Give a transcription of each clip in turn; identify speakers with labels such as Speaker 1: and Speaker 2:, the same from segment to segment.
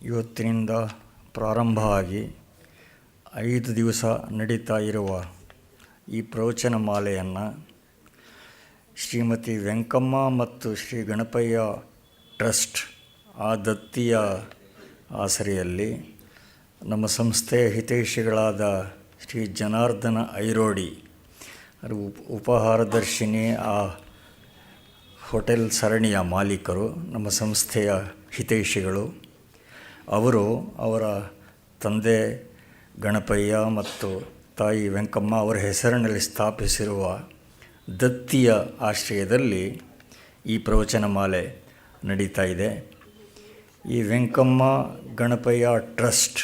Speaker 1: ಇವತ್ತಿನಿಂದ ಪ್ರಾರಂಭ ಆಗಿ 5 ದಿವಸ ನಡೀತಾ ಇರುವ ಈ ಪ್ರವಚನ ಮಾಲೆಯನ್ನು ಶ್ರೀಮತಿ ವೆಂಕಮ್ಮ ಮತ್ತು ಶ್ರೀ ಗಣಪಯ್ಯ ಟ್ರಸ್ಟ್ ದತ್ತಿಯ ಆಸರೆಯಲ್ಲಿ ನಮ್ಮ ಸಂಸ್ಥೆಯ ಹಿತೈಷಿಗಳಾದ ಶ್ರೀ ಜನಾರ್ದನ ಐರೋಡಿ ಉಪಹಾರದರ್ಶಿನಿ ಹೋಟೆಲ್ ಸರಣಿಯ ಮಾಲೀಕರು, ನಮ್ಮ ಸಂಸ್ಥೆಯ ಹಿತೈಷಿಗಳು. ಅವರು ಅವರ ತಂದೆ ಗಣಪಯ್ಯ ಮತ್ತು ತಾಯಿ ವೆಂಕಮ್ಮ ಅವರ ಹೆಸರಿನಲ್ಲಿ ಸ್ಥಾಪಿಸಿರುವ ದತ್ತಿಯ ಆಶ್ರಯದಲ್ಲಿ ಈ ಪ್ರವಚನ ಮಾಲೆ ನಡೀತಾ ಇದೆ. ಈ ವೆಂಕಮ್ಮ ಗಣಪಯ್ಯ ಟ್ರಸ್ಟ್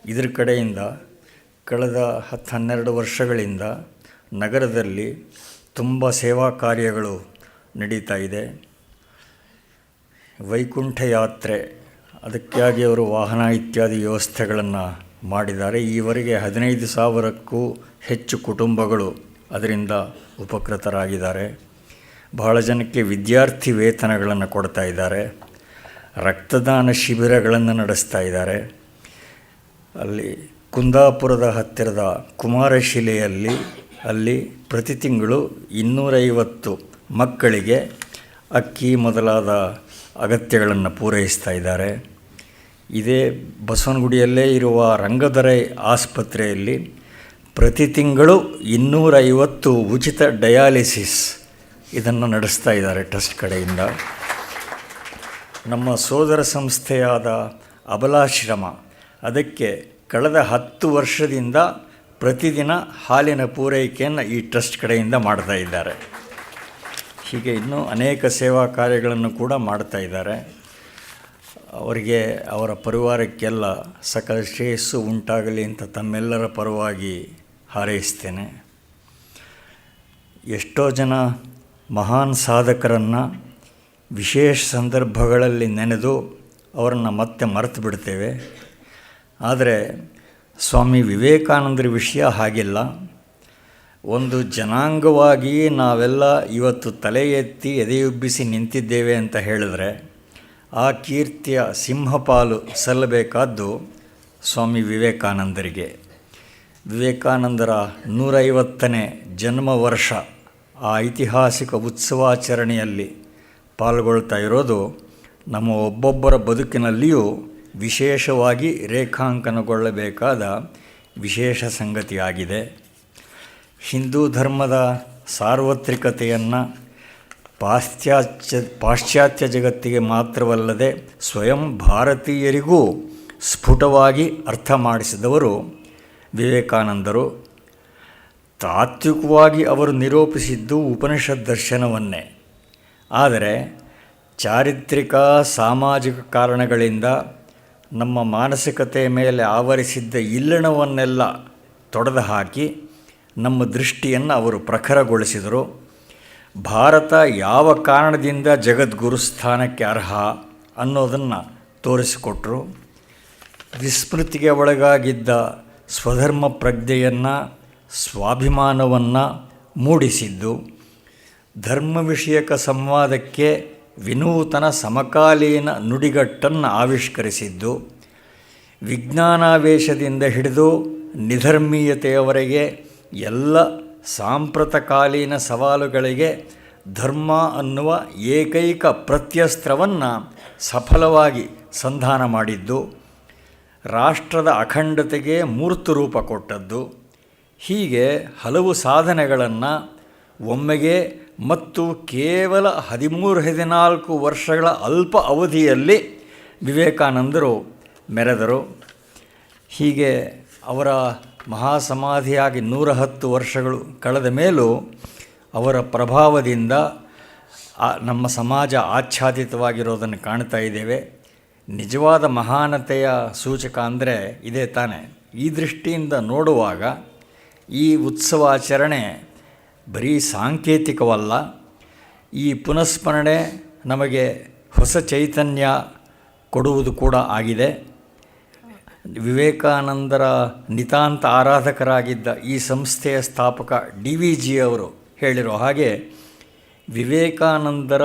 Speaker 1: ಇದರ ಕಡೆಯಿಂದ ಕಳೆದ 10-12 ವರ್ಷಗಳಿಂದ ನಗರದಲ್ಲಿ ತುಂಬ ಸೇವಾ ಕಾರ್ಯಗಳು ನಡೀತಾ ಇದೆ. ವೈಕುಂಠ ಯಾತ್ರೆ, ಅದಕ್ಕಾಗಿ ಅವರು ವಾಹನ ಇತ್ಯಾದಿ ವ್ಯವಸ್ಥೆಗಳನ್ನು ಮಾಡಿದ್ದಾರೆ. ಈವರೆಗೆ 15,000ಕ್ಕೂ ಹೆಚ್ಚು ಕುಟುಂಬಗಳು ಅದರಿಂದ ಉಪಕೃತರಾಗಿದ್ದಾರೆ. ಬಹಳ ಜನಕ್ಕೆ ವಿದ್ಯಾರ್ಥಿ ವೇತನಗಳನ್ನು ಕೊಡ್ತಾ ಇದ್ದಾರೆ. ರಕ್ತದಾನ ಶಿಬಿರಗಳನ್ನು ನಡೆಸ್ತಾ ಇದ್ದಾರೆ. ಅಲ್ಲಿ ಕುಂದಾಪುರದ ಹತ್ತಿರದ ಕುಮಾರಶಿಲೆಯಲ್ಲಿ ಪ್ರತಿ ತಿಂಗಳು 250 ಮಕ್ಕಳಿಗೆ ಅಕ್ಕಿ ಮೊದಲಾದ ಅಗತ್ಯಗಳನ್ನು ಪೂರೈಸ್ತಾ ಇದ್ದಾರೆ. ಇದೇ ಬಸವನಗುಡಿಯಲ್ಲೇ ಇರುವ ರಂಗದೊರೆ ಆಸ್ಪತ್ರೆಯಲ್ಲಿ ಪ್ರತಿ ತಿಂಗಳು 250 ಉಚಿತ ಡಯಾಲಿಸಿಸ್ ಇದನ್ನು ನಡೆಸ್ತಾ ಇದ್ದಾರೆ ಟ್ರಸ್ಟ್ ಕಡೆಯಿಂದ. ನಮ್ಮ ಸೋದರ ಸಂಸ್ಥೆಯಾದ ಅಬಲಾಶ್ರಮ, ಅದಕ್ಕೆ ಕಳೆದ 10 ವರ್ಷದಿಂದ ಪ್ರತಿದಿನ ಹಾಲಿನ ಪೂರೈಕೆಯನ್ನು ಈ ಟ್ರಸ್ಟ್ ಕಡೆಯಿಂದ ಮಾಡ್ತಾ ಇದ್ದಾರೆ. ಹೀಗೆ ಇನ್ನೂ ಅನೇಕ ಸೇವಾ ಕಾರ್ಯಗಳನ್ನು ಕೂಡ ಮಾಡ್ತಾ ಇದ್ದಾರೆ. ಅವರಿಗೆ, ಅವರ ಪರಿವಾರಕ್ಕೆಲ್ಲ ಸಕಲ ಶ್ರೇಯಸ್ಸು ಉಂಟಾಗಲಿ ಅಂತ ತಮ್ಮೆಲ್ಲರ ಪರವಾಗಿ ಹಾರೈಸ್ತೇನೆ. ಎಷ್ಟೋ ಜನ ಮಹಾನ್ ಸಾಧಕರನ್ನು ವಿಶೇಷ ಸಂದರ್ಭಗಳಲ್ಲಿ ನೆನೆದು ಅವರನ್ನು ಮತ್ತೆ ಮರೆತು ಬಿಡ್ತೇವೆ. ಆದರೆ ಸ್ವಾಮಿ ವಿವೇಕಾನಂದರ ವಿಷಯ ಹಾಗಿಲ್ಲ. ಒಂದು ಜನಾಂಗವಾಗಿ ನಾವೆಲ್ಲ ಇವತ್ತು ತಲೆ ಎತ್ತಿ ಎದೆಯುಬ್ಬಿಸಿ ನಿಂತಿದ್ದೇವೆ ಅಂತ ಹೇಳಿದ್ರೆ ಆ ಕೀರ್ತಿಯ ಸಿಂಹಪಾಲು ಸಲ್ಲಬೇಕಾದ್ದು ಸ್ವಾಮಿ ವಿವೇಕಾನಂದರಿಗೆ. ವಿವೇಕಾನಂದರ 150ನೇ ಜನ್ಮ ವರ್ಷ ಆ ಐತಿಹಾಸಿಕ ಉತ್ಸವಾಚರಣೆಯಲ್ಲಿ ಪಾಲ್ಗೊಳ್ತಾ ಇರೋದು ನಮ್ಮ ಒಬ್ಬೊಬ್ಬರ ಬದುಕಿನಲ್ಲಿಯೂ ವಿಶೇಷವಾಗಿ ರೇಖಾಂಕನಗೊಳ್ಳಬೇಕಾದ ವಿಶೇಷ ಸಂಗತಿಯಾಗಿದೆ. ಹಿಂದೂ ಧರ್ಮದ ಸಾರ್ವತ್ರಿಕತೆಯನ್ನು ಪಾಶ್ಚಾತ್ಯ ಜಗತ್ತಿಗೆ ಮಾತ್ರವಲ್ಲದೆ ಸ್ವಯಂ ಭಾರತೀಯರಿಗೂ ಸ್ಫುಟವಾಗಿ ಅರ್ಥ ಮಾಡಿಸಿದವರು ವಿವೇಕಾನಂದರು. ತಾತ್ವಿಕವಾಗಿ ಅವರು ನಿರೂಪಿಸಿದ್ದು ಉಪನಿಷತ್ ದರ್ಶನವನ್ನೇ. ಆದರೆ ಚಾರಿತ್ರಿಕ ಸಾಮಾಜಿಕ ಕಾರಣಗಳಿಂದ ನಮ್ಮ ಮಾನಸಿಕತೆಯ ಮೇಲೆ ಆವರಿಸಿದ್ದ ಇಲ್ಲಣವನ್ನೆಲ್ಲ ತೊಡೆದು ಹಾಕಿ ನಮ್ಮ ದೃಷ್ಟಿಯನ್ನು ಅವರು ಪ್ರಖರಗೊಳಿಸಿದರು. ಭಾರತ ಯಾವ ಕಾರಣದಿಂದ ಜಗದ್ಗುರು ಸ್ಥಾನಕ್ಕೆ ಅರ್ಹ ಅನ್ನೋದನ್ನು ತೋರಿಸಿಕೊಟ್ರು. ವಿಸ್ಮೃತಿಗೆ ಒಳಗಾಗಿದ್ದ ಸ್ವಧರ್ಮ ಪ್ರಜ್ಞೆಯನ್ನು, ಸ್ವಾಭಿಮಾನವನ್ನು ಮೂಡಿಸಿದ್ದು, ಧರ್ಮ ವಿಷಯಕ ಸಂವಾದಕ್ಕೆ ವಿನೂತನ ಸಮಕಾಲೀನ ನುಡಿಗಟ್ಟನ್ನು ಆವಿಷ್ಕರಿಸಿದ್ದು, ವಿಜ್ಞಾನಾವೇಶದಿಂದ ಹಿಡಿದು ನಿಧರ್ಮೀಯತೆಯವರೆಗೆ ಎಲ್ಲ ಸಾಂಪ್ರತಕಾಲೀನ ಸವಾಲುಗಳಿಗೆ ಧರ್ಮ ಅನ್ನುವ ಏಕೈಕ ಪ್ರತ್ಯಸ್ತ್ರವನ್ನು ಸಫಲವಾಗಿ ಸಂಧಾನ ಮಾಡಿದ್ದು, ರಾಷ್ಟ್ರದ ಅಖಂಡತೆಗೆ ಮೂರ್ತ ರೂಪ ಕೊಟ್ಟದ್ದು. ಹೀಗೆ ಹಲವು ಸಾಧನೆಗಳನ್ನು ಒಮ್ಮೆಗೆ ಮತ್ತು ಕೇವಲ 13-14 ವರ್ಷಗಳ ಅಲ್ಪ ಅವಧಿಯಲ್ಲಿ ವಿವೇಕಾನಂದರು ಮೆರೆದರು. ಹೀಗೆ ಅವರ ಮಹಾಸಮಾಧಿಯಾಗಿ 110 ವರ್ಷಗಳು ಕಳೆದ ಮೇಲೂ ಅವರ ಪ್ರಭಾವದಿಂದ ನಮ್ಮ ಸಮಾಜ ಆಚ್ಛಾದಿತವಾಗಿರೋದನ್ನು ಕಾಣ್ತಾ ಇದ್ದೇವೆ. ನಿಜವಾದ ಮಹಾನತೆಯ ಸೂಚಕ ಅಂದರೆ ಇದೇ ತಾನೇ. ಈ ದೃಷ್ಟಿಯಿಂದ ನೋಡುವಾಗ ಈ ಉತ್ಸವಾಚರಣೆ ಬರೀ ಸಾಂಕೇತಿಕವಲ್ಲ. ಈ ಪುನಸ್ಮರಣೆ ನಮಗೆ ಹೊಸ ಚೈತನ್ಯ ಕೊಡುವುದು ಕೂಡ ಆಗಿದೆ. ವಿವೇಕಾನಂದರ ನಿತಾಂತ ಆರಾಧಕರಾಗಿದ್ದ ಈ ಸಂಸ್ಥೆಯ ಸ್ಥಾಪಕ DVG ಅವರು ಹೇಳಿರೋ ಹಾಗೆ, ವಿವೇಕಾನಂದರ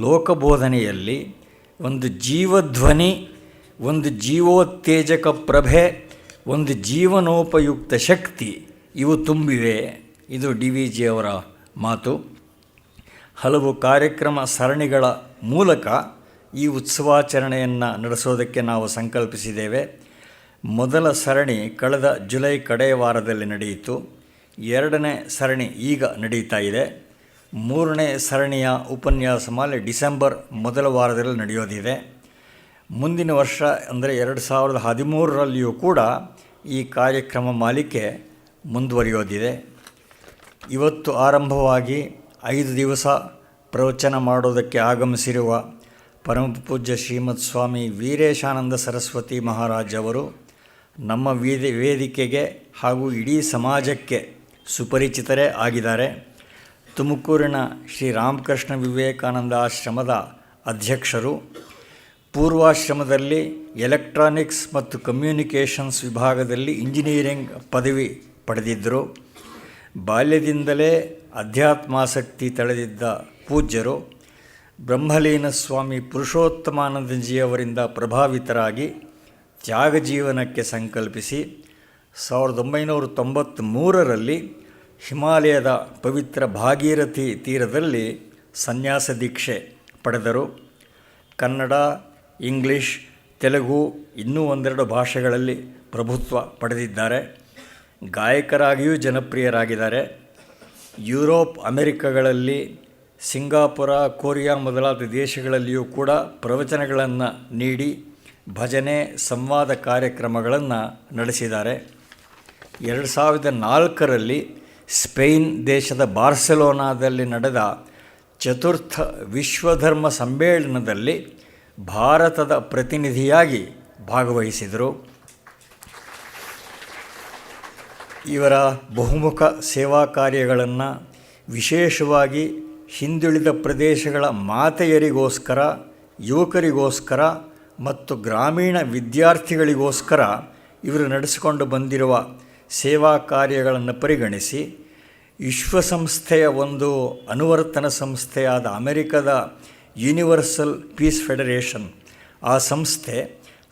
Speaker 1: ಲೋಕಬೋಧನೆಯಲ್ಲಿ ಒಂದು ಜೀವಧ್ವನಿ ಒಂದು ಜೀವೋತ್ತೇಜಕ ಪ್ರಭೆ, ಒಂದು ಜೀವನೋಪಯುಕ್ತ ಶಕ್ತಿ ಇವು ತುಂಬಿವೆ. ಇದು ಡಿ ವಿ ಜಿ ಅವರ ಮಾತು. ಹಲವು ಕಾರ್ಯಕ್ರಮ ಸರಣಿಗಳ ಮೂಲಕ ಈ ಉತ್ಸವಾಚರಣೆಯನ್ನು ನಡೆಸೋದಕ್ಕೆ ನಾವು ಸಂಕಲ್ಪಿಸಿದ್ದೇವೆ. ಮೊದಲ ಸರಣಿ ಕಳೆದ ಜುಲೈ ಕಡೆಯ ವಾರದಲ್ಲಿ ನಡೆಯಿತು. ಎರಡನೇ ಸರಣಿ ಈಗ ನಡೀತಾ ಇದೆ. ಮೂರನೇ ಸರಣಿಯ ಉಪನ್ಯಾಸ ಮಾಲೆ ಡಿಸೆಂಬರ್ ಮೊದಲ ವಾರದಲ್ಲಿ ನಡೆಯೋದಿದೆ. ಮುಂದಿನ ವರ್ಷ ಅಂದರೆ 2013ರಲ್ಲಿಯೂ ಕೂಡ ಈ ಕಾರ್ಯಕ್ರಮ ಮಾಲಿಕೆ ಮುಂದುವರಿಯೋದಿದೆ. ಇವತ್ತು ಆರಂಭವಾಗಿ 5 ದಿವಸ ಪ್ರವಚನ ಮಾಡೋದಕ್ಕೆ ಆಗಮಿಸಿರುವ ಪರಮಪೂಜ್ಯ ಶ್ರೀಮದ್ ಸ್ವಾಮಿ ವೀರೇಶಾನಂದ ಸರಸ್ವತಿ ಮಹಾರಾಜ್ ಅವರು ನಮ್ಮ ವೇದಿಕೆಗೆ ಹಾಗೂ ಇಡೀ ಸಮಾಜಕ್ಕೆ ಸುಪರಿಚಿತರೇ ಆಗಿದ್ದಾರೆ. ತುಮಕೂರಿನ ಶ್ರೀ ರಾಮಕೃಷ್ಣ ವಿವೇಕಾನಂದ ಆಶ್ರಮದ ಅಧ್ಯಕ್ಷರು. ಪೂರ್ವಾಶ್ರಮದಲ್ಲಿ ಎಲೆಕ್ಟ್ರಾನಿಕ್ಸ್ ಮತ್ತು ಕಮ್ಯುನಿಕೇಷನ್ಸ್ ವಿಭಾಗದಲ್ಲಿ ಇಂಜಿನಿಯರಿಂಗ್ ಪದವಿ ಪಡೆದಿದ್ದರು. ಬಾಲ್ಯದಿಂದಲೇ ಅಧ್ಯಾತ್ಮಾಸಕ್ತಿ ತಳೆದಿದ್ದ ಪೂಜ್ಯರು ಬ್ರಹ್ಮಲೀನ ಸ್ವಾಮಿ ಪುರುಷೋತ್ತಮಾನಂದಜಿಯವರಿಂದ ಪ್ರಭಾವಿತರಾಗಿ ತ್ಯಾಗ ಜೀವನಕ್ಕೆ ಸಂಕಲ್ಪಿಸಿ 1993ರಲ್ಲಿ ಹಿಮಾಲಯದ ಪವಿತ್ರ ಭಾಗೀರಥಿ ತೀರದಲ್ಲಿ ಸನ್ಯಾಸ ದೀಕ್ಷೆ ಪಡೆದರು. ಕನ್ನಡ, ಇಂಗ್ಲಿಷ್, ತೆಲುಗು ಇನ್ನೂ ಒಂದೆರಡು ಭಾಷೆಗಳಲ್ಲಿ ಪ್ರಭುತ್ವ ಪಡೆದಿದ್ದಾರೆ. ಗಾಯಕರಾಗಿಯೂ ಜನಪ್ರಿಯರಾಗಿದ್ದಾರೆ. ಯುರೋಪ್, ಅಮೆರಿಕಗಳಲ್ಲಿ, ಸಿಂಗಾಪುರ, ಕೊರಿಯಾ ಮೊದಲಾದ ದೇಶಗಳಲ್ಲಿಯೂ ಕೂಡ ಪ್ರವಚನಗಳನ್ನು ನೀಡಿ ಭಜನೆ, ಸಂವಾದ ಕಾರ್ಯಕ್ರಮಗಳನ್ನು ನಡೆಸಿದ್ದಾರೆ. 2004ರಲ್ಲಿ ಸ್ಪೇನ್ ದೇಶದ ಬಾರ್ಸೆಲೋನಾದಲ್ಲಿ ನಡೆದ ಚತುರ್ಥ ವಿಶ್ವಧರ್ಮ ಸಮ್ಮೇಳನದಲ್ಲಿ ಭಾರತದ ಪ್ರತಿನಿಧಿಯಾಗಿ ಭಾಗವಹಿಸಿದರು. ಇವರ ಬಹುಮುಖ ಸೇವಾ ಕಾರ್ಯಗಳನ್ನು ವಿಶೇಷವಾಗಿ ಹಿಂದುಳಿದ ಪ್ರದೇಶಗಳ ಮಾತೆಯರಿಗೋಸ್ಕರ, ಯುವಕರಿಗೋಸ್ಕರ ಮತ್ತು ಗ್ರಾಮೀಣ ವಿದ್ಯಾರ್ಥಿಗಳಿಗೋಸ್ಕರ ಇವರು ನಡೆಸಿಕೊಂಡು ಬಂದಿರುವ ಸೇವಾ ಕಾರ್ಯಗಳನ್ನು ಪರಿಗಣಿಸಿ ವಿಶ್ವಸಂಸ್ಥೆಯ ಒಂದು ಅನುವರ್ತನ ಸಂಸ್ಥೆಯಾದ ಅಮೆರಿಕದ ಯೂನಿವರ್ಸಲ್ ಪೀಸ್ ಫೆಡರೇಷನ್, ಆ ಸಂಸ್ಥೆ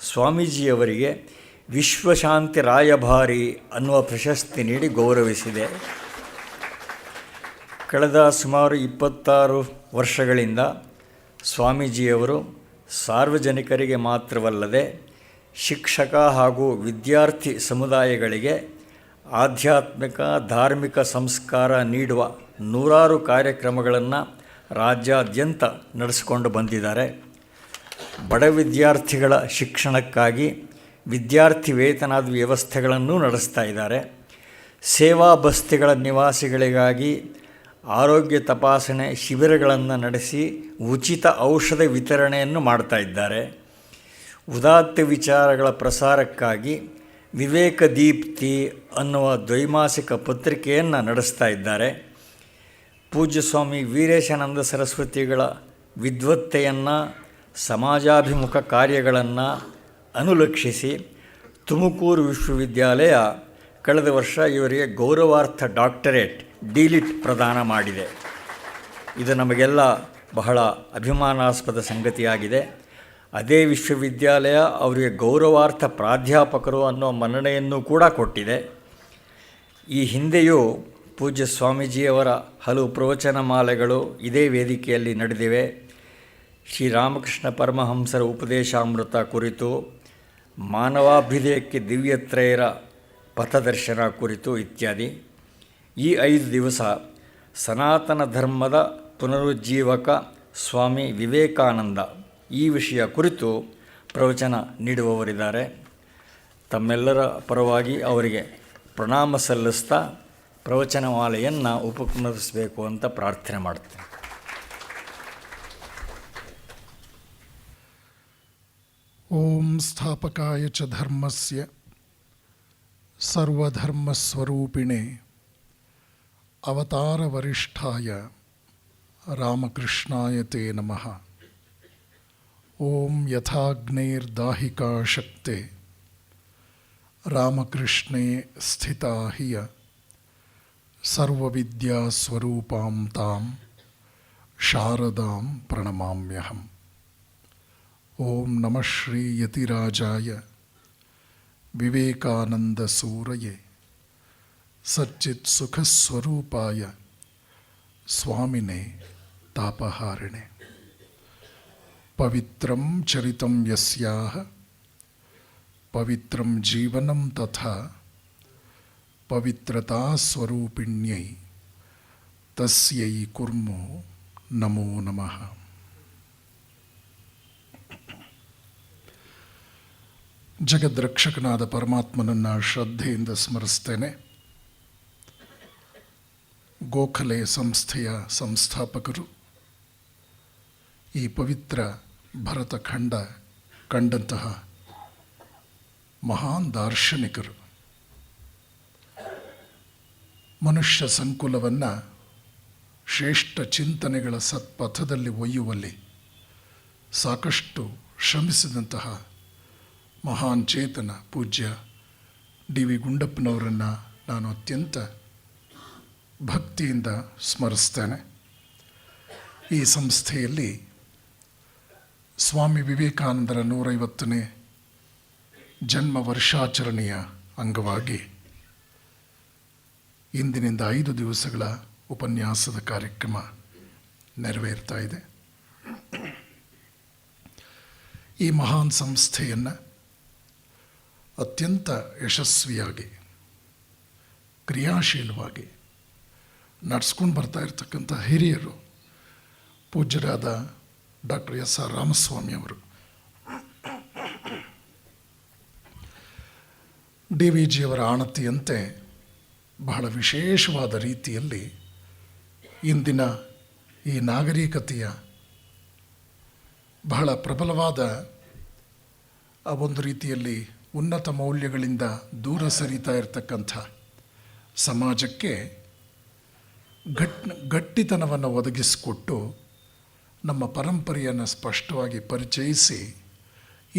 Speaker 1: ಸ್ವಾಮೀಜಿಯವರಿಗೆ ವಿಶ್ವಶಾಂತಿ ರಾಯಭಾರಿ ಅನ್ನುವ ಪ್ರಶಸ್ತಿ ನೀಡಿ ಗೌರವಿಸಿದೆ. ಕಳೆದ ಸುಮಾರು 26 ವರ್ಷಗಳಿಂದ ಸ್ವಾಮೀಜಿಯವರು ಸಾರ್ವಜನಿಕರಿಗೆ ಮಾತ್ರವಲ್ಲದೆ ಶಿಕ್ಷಕ ಹಾಗೂ ವಿದ್ಯಾರ್ಥಿ ಸಮುದಾಯಗಳಿಗೆ ಆಧ್ಯಾತ್ಮಿಕ, ಧಾರ್ಮಿಕ ಸಂಸ್ಕಾರ ನೀಡುವ ನೂರಾರು ಕಾರ್ಯಕ್ರಮಗಳನ್ನು ರಾಜ್ಯಾದ್ಯಂತ ನಡೆಸಿಕೊಂಡು ಬಂದಿದ್ದಾರೆ. ಬಡ ವಿದ್ಯಾರ್ಥಿಗಳ ಶಿಕ್ಷಣಕ್ಕಾಗಿ ವಿದ್ಯಾರ್ಥಿ ವೇತನದ ವ್ಯವಸ್ಥೆಗಳನ್ನೂ ನಡೆಸ್ತಾ ಇದ್ದಾರೆ. ಸೇವಾ ಬಸ್ತಿಗಳ ನಿವಾಸಿಗಳಿಗಾಗಿ ಆರೋಗ್ಯ ತಪಾಸಣೆ ಶಿಬಿರಗಳನ್ನು ನಡೆಸಿ ಉಚಿತ ಔಷಧ ವಿತರಣೆಯನ್ನು ಮಾಡ್ತಾ ಇದ್ದಾರೆ. ಉದಾತ್ತ ವಿಚಾರಗಳ ಪ್ರಸಾರಕ್ಕಾಗಿ ವಿವೇಕ ದೀಪ್ತಿ ಅನ್ನುವ ದ್ವೈಮಾಸಿಕ ಪತ್ರಿಕೆಯನ್ನು ನಡೆಸ್ತಾ ಇದ್ದಾರೆ. ಪೂಜ್ಯ ಸ್ವಾಮಿ ವೀರೇಶಾನಂದ ಸರಸ್ವತಿಗಳ ವಿದ್ವತ್ತೆಯನ್ನು, ಸಮಾಜಾಭಿಮುಖ ಕಾರ್ಯಗಳನ್ನು ಅನುಲಕ್ಷಿಸಿ ತುಮಕೂರು ವಿಶ್ವವಿದ್ಯಾಲಯ ಕಳೆದ ವರ್ಷ ಇವರಿಗೆ ಗೌರವಾರ್ಥ ಡಾಕ್ಟರೇಟ್ ಡಿಲಿಟ್ ಪ್ರದಾನ ಮಾಡಿದೆ. ಇದು ನಮಗೆಲ್ಲ ಬಹಳ ಅಭಿಮಾನಾಸ್ಪದ ಸಂಗತಿಯಾಗಿದೆ. ಅದೇ ವಿಶ್ವವಿದ್ಯಾಲಯ ಅವರಿಗೆ ಗೌರವಾರ್ಥ ಪ್ರಾಧ್ಯಾಪಕರು ಅನ್ನೋ ಮನ್ನಣೆಯನ್ನು ಕೂಡ ಕೊಟ್ಟಿದೆ. ಈ ಹಿಂದೆಯೂ ಪೂಜ್ಯ ಸ್ವಾಮೀಜಿಯವರ ಹಲವು ಪ್ರವಚನ ಮಾಲೆಗಳು ಇದೇ ವೇದಿಕೆಯಲ್ಲಿ ನಡೆದಿವೆ. ಶ್ರೀರಾಮಕೃಷ್ಣ ಪರಮಹಂಸರ ಉಪದೇಶಾಮೃತ ಕುರಿತು, ಮಾನವಾಭ್ಯುದಯಕ್ಕೆ ದಿವ್ಯತ್ರಯರ ಪಥದರ್ಶನ ಕುರಿತು ಇತ್ಯಾದಿ. ಈ 5 ದಿವಸ ಸನಾತನ ಧರ್ಮದ ಪುನರುಜ್ಜೀವಕ ಸ್ವಾಮಿ ವಿವೇಕಾನಂದ ಈ ವಿಷಯ ಕುರಿತು ಪ್ರವಚನ ನೀಡುವವರಿದ್ದಾರೆ. ತಮ್ಮೆಲ್ಲರ ಪರವಾಗಿ ಅವರಿಗೆ ಪ್ರಣಾಮ ಸಲ್ಲಿಸ್ತಾ ಪ್ರವಚನ ಮಾಲೆಯನ್ನು ಉಪಕುಮರಿಸಬೇಕು ಅಂತ ಪ್ರಾರ್ಥನೆ ಮಾಡ್ತೇನೆ.
Speaker 2: ಓಂ ಸ್ಥಾಪಕಾಯ ಚ ಧರ್ಮಸ್ಯ ಸರ್ವಧರ್ಮಸ್ವರೂಪಿಣೆ ಅವತಾರವರಿಷ್ಠಾಯ ರಾಮಕೃಷ್ಣಾಯ ತೇ ನಮಃ. ಓಂ ಯಥಾಗ್ನೇರ್ದಾಹಿಕಾ ಶಕ್ತೆ ರಾಮಕೃಷ್ಣೇ ಸ್ಥಿತಾ ಹಿಯ ಸರ್ವವಿದ್ಯಾಸ್ವರೂಪಾಂ ತಾಂ ಶಾರದಾಂ ಪ್ರಣಮಾಮ್ಯಹಂ. ಓಂ ನಮಃ ಶ್ರೀ ಯತಿರಾಜಾಯ ವಿವೇಕಾನಂದ ಸೂರಯೇ ಸಚ್ಚಿತ್ ಸುಖಸ್ವರೂಪಾಯ ಸ್ವಾಮಿನೇ ತಾಪಹಾರಿಣೆ. ಪವಿತ್ರಂ ಚರಿತಂ ಯಸ್ಯಾಹ ಪವಿತ್ರಂ ಜೀವನಂ ತಥಾ ಪವಿತ್ರತಾ ಸ್ವರೂಪಿಣ್ಯೈ ತಸ್ಯೈ ಕುರ್ಮೋ ನಮೋ ನಮಃ. ಜಗದ್ರಕ್ಷಕನಾದ ಪರಮಾತ್ಮನನ್ನು ಶ್ರದ್ಧೆಯಿಂದ ಸ್ಮರಿಸ್ತೇನೆ. ಗೋಖಲೆ ಸಂಸ್ಥೆಯ ಸಂಸ್ಥಾಪಕರು, ಈ ಪವಿತ್ರ ಭರತಖಂಡ ಕಂಡಂತಹ ಮಹಾನ್ ದಾರ್ಶನಿಕರು. ಮನುಷ್ಯ ಸಂಕುಲವನ್ನು ಶ್ರೇಷ್ಠ ಚಿಂತನೆಗಳ ಸತ್ಪಥದಲ್ಲಿ ಒಯ್ಯುವಲ್ಲಿ ಸಾಕಷ್ಟು ಶ್ರಮಿಸಿದಂತಹ ಮಹಾನ್ ಚೇತನ ಪೂಜ್ಯ ಡಿ ವಿ ಗುಂಡಪ್ಪನವರನ್ನು ನಾನು ಅತ್ಯಂತ ಭಕ್ತಿಯಿಂದ ಸ್ಮರಿಸ್ತೇನೆ. ಈ ಸಂಸ್ಥೆಯಲ್ಲಿ ಸ್ವಾಮಿ ವಿವೇಕಾನಂದರ 150ನೇ ಜನ್ಮ ವರ್ಷಾಚರಣೆಯ ಅಂಗವಾಗಿ ಇಂದಿನಿಂದ 5 ದಿವಸಗಳ ಉಪನ್ಯಾಸದ ಕಾರ್ಯಕ್ರಮ ನೆರವೇರ್ತಾ ಇದೆ. ಈ ಮಹಾನ್ ಸಂಸ್ಥೆಯನ್ನು ಅತ್ಯಂತ ಯಶಸ್ವಿಯಾಗಿ ಕ್ರಿಯಾಶೀಲವಾಗಿ ನಡೆಸ್ಕೊಂಡು ಬರ್ತಾ ಇರತಕ್ಕಂಥ ಹಿರಿಯರು ಪೂಜ್ಯರಾದ ಡಾಕ್ಟರ್ ಎಸ್ ಆರ್ ರಾಮಸ್ವಾಮಿಯವರು, ಡಿ ವಿ ಜಿಯವರ ಆಣತಿಯಂತೆ ಬಹಳ ವಿಶೇಷವಾದ ರೀತಿಯಲ್ಲಿ ಇಂದಿನ ಈ ನಾಗರಿಕತೆಯ ಬಹಳ ಪ್ರಬಲವಾದ ಒಂದು ರೀತಿಯಲ್ಲಿ ಉನ್ನತ ಮೌಲ್ಯಗಳಿಂದ ದೂರ ಸರಿತಾ ಇರತಕ್ಕಂಥ ಸಮಾಜಕ್ಕೆ ಗಟ್ಟಿತನವನ್ನು ಒದಗಿಸಿಕೊಟ್ಟು ನಮ್ಮ ಪರಂಪರೆಯನ್ನು ಸ್ಪಷ್ಟವಾಗಿ ಪರಿಚಯಿಸಿ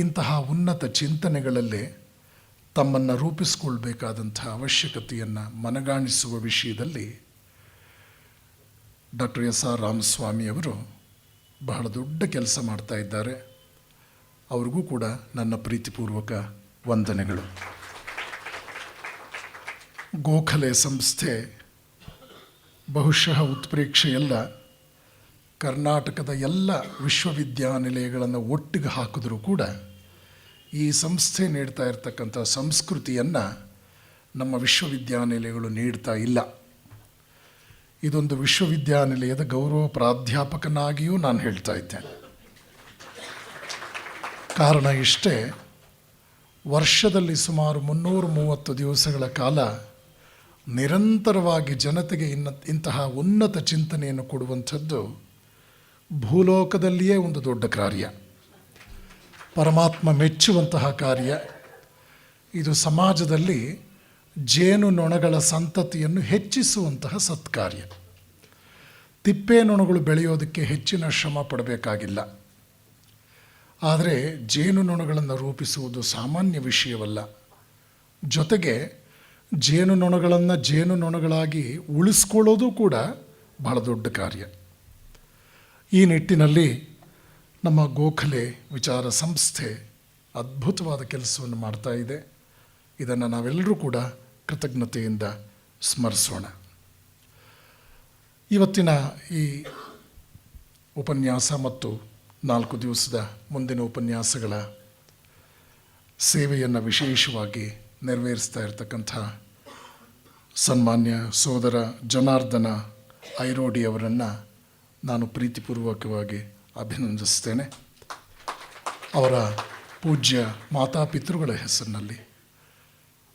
Speaker 2: ಇಂತಹ ಉನ್ನತ ಚಿಂತನೆಗಳಲ್ಲೇ ತಮ್ಮನ್ನು ರೂಪಿಸಿಕೊಳ್ಬೇಕಾದಂಥ ಅವಶ್ಯಕತೆಯನ್ನು ಮನಗಾಣಿಸುವ ವಿಷಯದಲ್ಲಿ ಡಾಕ್ಟರ್ ಎಸ್ ಆರ್ ರಾಮಸ್ವಾಮಿಯವರು ಬಹಳ ದೊಡ್ಡ ಕೆಲಸ ಮಾಡ್ತಾ ಇದ್ದಾರೆ. ಅವ್ರಿಗೂ ಕೂಡ ನನ್ನ ಪ್ರೀತಿಪೂರ್ವಕ ವಂದನೆಗಳು. ಗೋಖಲೆ ಸಂಸ್ಥೆ ಬಹುಶಃ ಉತ್ಪ್ರೇಕ್ಷೆಯಲ್ಲ, ಕರ್ನಾಟಕದ ಎಲ್ಲ ವಿಶ್ವವಿದ್ಯಾನಿಲಯಗಳನ್ನು ಒಟ್ಟಿಗೆ ಹಾಕಿದ್ರೂ ಕೂಡ ಈ ಸಂಸ್ಥೆ ನೀಡ್ತಾ ಇರತಕ್ಕಂಥ ಸಂಸ್ಕೃತಿಯನ್ನು ನಮ್ಮ ವಿಶ್ವವಿದ್ಯಾನಿಲಯಗಳು ನೀಡ್ತಾ ಇಲ್ಲ. ಇದೊಂದು ವಿಶ್ವವಿದ್ಯಾನಿಲಯದ ಗೌರವ ಪ್ರಾಧ್ಯಾಪಕನಾಗಿಯೂ ನಾನು ಹೇಳ್ತಾ ಇದ್ದೇನೆ. ಕಾರಣ ಇಷ್ಟೇ, ವರ್ಷದಲ್ಲಿ ಸುಮಾರು 330 ದಿವಸಗಳ ಕಾಲ ನಿರಂತರವಾಗಿ ಜನತೆಗೆ ಇಂತಹ ಉನ್ನತ ಚಿಂತನೆಯನ್ನು ಕೊಡುವಂಥದ್ದು ಭೂಲೋಕದಲ್ಲಿಯೇ ಒಂದು ದೊಡ್ಡ ಕಾರ್ಯ, ಪರಮಾತ್ಮ ಮೆಚ್ಚುವಂತಹ ಕಾರ್ಯ. ಇದು ಸಮಾಜದಲ್ಲಿ ಜೇನುನೊಣಗಳ ಸಂತತಿಯನ್ನು ಹೆಚ್ಚಿಸುವಂತಹ ಸತ್ಕಾರ್ಯ. ತಿಪ್ಪೇನೊಣಗಳು ಬೆಳೆಯೋದಕ್ಕೆ ಹೆಚ್ಚಿನ ಶ್ರಮ ಪಡಬೇಕಾಗಿಲ್ಲ, ಆದರೆ ಜೇನುನೊಣಗಳನ್ನು ರೂಪಿಸುವುದು ಸಾಮಾನ್ಯ ವಿಷಯವಲ್ಲ. ಜೊತೆಗೆ ಜೇನುನೊಣಗಳನ್ನು ಜೇನುನೊಣಗಳಾಗಿ ಉಳಿಸ್ಕೊಳ್ಳೋದು ಕೂಡ ಬಹಳ ದೊಡ್ಡ ಕಾರ್ಯ. ಈ ನಿಟ್ಟಿನಲ್ಲಿ ನಮ್ಮ ಗೋಖಲೆ ವಿಚಾರ ಸಂಸ್ಥೆ ಅದ್ಭುತವಾದ ಕೆಲಸವನ್ನು ಮಾಡ್ತಾ ಇದೆ. ಇದನ್ನು ನಾವೆಲ್ಲರೂ ಕೂಡ ಕೃತಜ್ಞತೆಯಿಂದ ಸ್ಮರಿಸೋಣ. ಇವತ್ತಿನ ಈ ಉಪನ್ಯಾಸ ಮತ್ತು 4 ದಿವಸದ ಮುಂದಿನ ಉಪನ್ಯಾಸಗಳ ಸೇವೆಯನ್ನು ವಿಶೇಷವಾಗಿ ನೆರವೇರಿಸ್ತಾ ಇರತಕ್ಕಂಥ ಸನ್ಮಾನ್ಯ ಸೋದರ ಜನಾರ್ದನ ಐರೋಡಿ ಅವರನ್ನು ನಾನು ಪ್ರೀತಿಪೂರ್ವಕವಾಗಿ ಅಭಿನಂದಿಸ್ತೇನೆ. ಅವರ ಪೂಜ್ಯ ಮಾತಾಪಿತೃಗಳ ಹೆಸರಿನಲ್ಲಿ,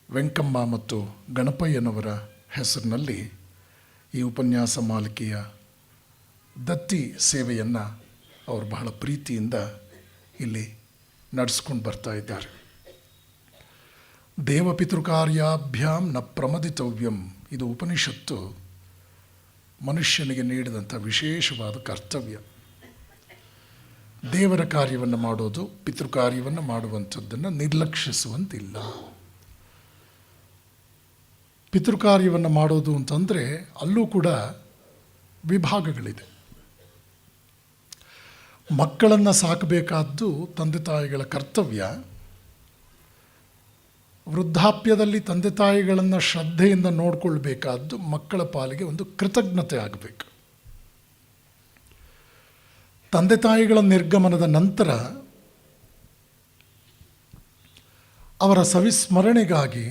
Speaker 2: ವೆಂಕಮ್ಮ ಮತ್ತು ಗಣಪಯ್ಯನವರ ಹೆಸರಿನಲ್ಲಿ ಈ ಉಪನ್ಯಾಸ ಮಾಲಿಕೆಯ ದತ್ತಿ ಸೇವೆಯನ್ನು ಅವರು ಬಹಳ ಪ್ರೀತಿಯಿಂದ ಇಲ್ಲಿ ನಡೆಸ್ಕೊಂಡು ಬರ್ತಾ ಇದ್ದಾರೆ. ದೇವಪಿತೃಕಾರ್ಯಾಭ್ಯಾಂ ನ ಪ್ರಮದಿತವ್ಯಂ, ಇದು ಉಪನಿಷತ್ತು ಮನುಷ್ಯನಿಗೆ ನೀಡಿದಂಥ ವಿಶೇಷವಾದ ಕರ್ತವ್ಯ. ದೇವರ ಕಾರ್ಯವನ್ನು ಮಾಡೋದು, ಪಿತೃಕಾರ್ಯವನ್ನು ಮಾಡುವಂಥದ್ದನ್ನು ನಿರ್ಲಕ್ಷಿಸುವಂತಿಲ್ಲ. ಪಿತೃಕಾರ್ಯವನ್ನು ಮಾಡೋದು ಅಂತಂದರೆ ಅಲ್ಲೂ ಕೂಡ ವಿಭಾಗಗಳಿದೆ. ಮಕ್ಕಳನ್ನು ಸಾಕಬೇಕಾದ್ದು ತಂದೆ ತಾಯಿಗಳ ಕರ್ತವ್ಯ. ವೃದ್ಧಾಪ್ಯದಲ್ಲಿ ತಂದೆ ತಾಯಿಗಳನ್ನು ಶ್ರದ್ಧೆಯಿಂದ ನೋಡಿಕೊಳ್ಬೇಕಾದ್ದು ಮಕ್ಕಳ ಪಾಲಿಗೆ ಒಂದು ಕೃತಜ್ಞತೆ ಆಗಬೇಕು. ತಂದೆ ತಾಯಿಗಳ ನಿರ್ಗಮನದ ನಂತರ ಅವರ ಸವಿಸ್ಮರಣೆಗಾಗಿ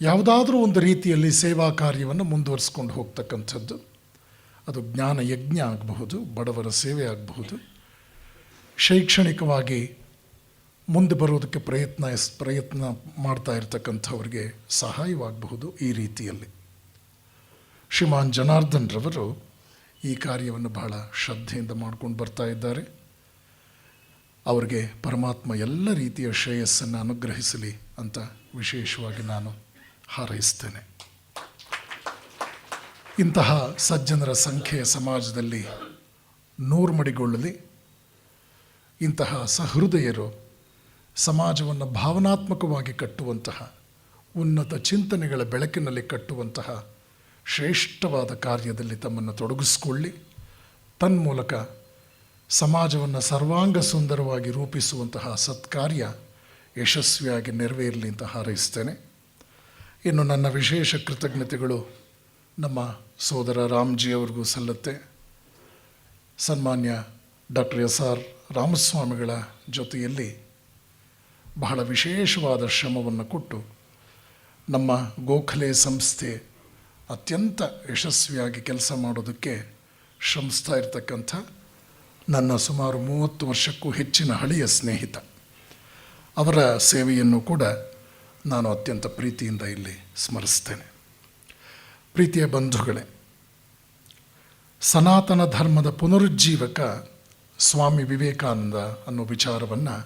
Speaker 2: ಯಾವುದಾದ್ರೂ ಒಂದು ರೀತಿಯಲ್ಲಿ ಸೇವಾ ಕಾರ್ಯವನ್ನು ಮುಂದುವರಿಸ್ಕೊಂಡು ಹೋಗ್ತಕ್ಕಂಥದ್ದು. ಅದು ಜ್ಞಾನ ಯಜ್ಞ ಆಗಬಹುದು, ಬಡವರ ಸೇವೆ ಆಗಬಹುದು, ಶೈಕ್ಷಣಿಕವಾಗಿ ಮುಂದೆ ಬರೋದಕ್ಕೆ ಪ್ರಯತ್ನ ಮಾಡ್ತಾ ಇರತಕ್ಕಂಥವ್ರಿಗೆ ಸಹಾಯವಾಗಬಹುದು. ಈ ರೀತಿಯಲ್ಲಿ ಶ್ರೀಮಾನ್ ಜನಾರ್ದನ್ ರವರು ಈ ಕಾರ್ಯವನ್ನು ಬಹಳ ಶ್ರದ್ಧೆಯಿಂದ ಮಾಡ್ಕೊಂಡು ಬರ್ತಾ ಇದ್ದಾರೆ. ಅವರಿಗೆ ಪರಮಾತ್ಮ ಎಲ್ಲ ರೀತಿಯ ಶ್ರೇಯಸ್ಸನ್ನು ಅನುಗ್ರಹಿಸಲಿ ಅಂತ ವಿಶೇಷವಾಗಿ ನಾನು ಹಾರೈಸ್ತೇನೆ. ಇಂತಹ ಸಜ್ಜನರ ಸಂಖ್ಯೆಯ ಸಮಾಜದಲ್ಲಿ ನೂರ್ಮಡಿಗೊಳ್ಳಲಿ. ಇಂತಹ ಸಹೃದಯರು ಸಮಾಜವನ್ನು ಭಾವನಾತ್ಮಕವಾಗಿ ಕಟ್ಟುವಂತಹ, ಉನ್ನತ ಚಿಂತನೆಗಳ ಬೆಳಕಿನಲ್ಲಿ ಕಟ್ಟುವಂತಹ ಶ್ರೇಷ್ಠವಾದ ಕಾರ್ಯದಲ್ಲಿ ತಮ್ಮನ್ನು ತೊಡಗಿಸಿಕೊಳ್ಳಿ. ತನ್ಮೂಲಕ ಸಮಾಜವನ್ನು ಸರ್ವಾಂಗ ಸುಂದರವಾಗಿ ರೂಪಿಸುವಂತಹ ಸತ್ಕಾರ್ಯ ಯಶಸ್ವಿಯಾಗಿ ನೆರವೇರಲಿ ಅಂತ ಹಾರೈಸ್ತೇನೆ. ಇನ್ನು ನನ್ನ ವಿಶೇಷ ಕೃತಜ್ಞತೆಗಳು ನಮ್ಮ ಸೋದರ ರಾಮ್ಜಿಯವರಿಗೂ ಸಲ್ಲುತ್ತೆ. ಸನ್ಮಾನ್ಯ ಡಾಕ್ಟರ್ SR ರಾಮಸ್ವಾಮಿಗಳ ಜೊತೆಯಲ್ಲಿ ಬಹಳ ವಿಶೇಷವಾದ ಶ್ರಮವನ್ನು ಕೊಟ್ಟು ನಮ್ಮ ಗೋಖಲೆ ಸಂಸ್ಥೆ ಅತ್ಯಂತ ಯಶಸ್ವಿಯಾಗಿ ಕೆಲಸ ಮಾಡೋದಕ್ಕೆ ಶ್ರಮಿಸ್ತಾ ಇರತಕ್ಕಂಥ ನನ್ನ ಸುಮಾರು 30 ವರ್ಷಕ್ಕೂ ಹೆಚ್ಚಿನ ಹಳೆಯ ಸ್ನೇಹಿತ, ಅವರ ಸೇವೆಯನ್ನು ಕೂಡ ನಾನು ಅತ್ಯಂತ ಪ್ರೀತಿಯಿಂದ ಇಲ್ಲಿ ಸ್ಮರಿಸ್ತೇನೆ. ಪ್ರೀತಿಯ ಬಂಧುಗಳೇ, ಸನಾತನ ಧರ್ಮದ ಪುನರುಜ್ಜೀವಕ ಸ್ವಾಮಿ ವಿವೇಕಾನಂದ ಅನ್ನೋ ವಿಚಾರವನ್ನು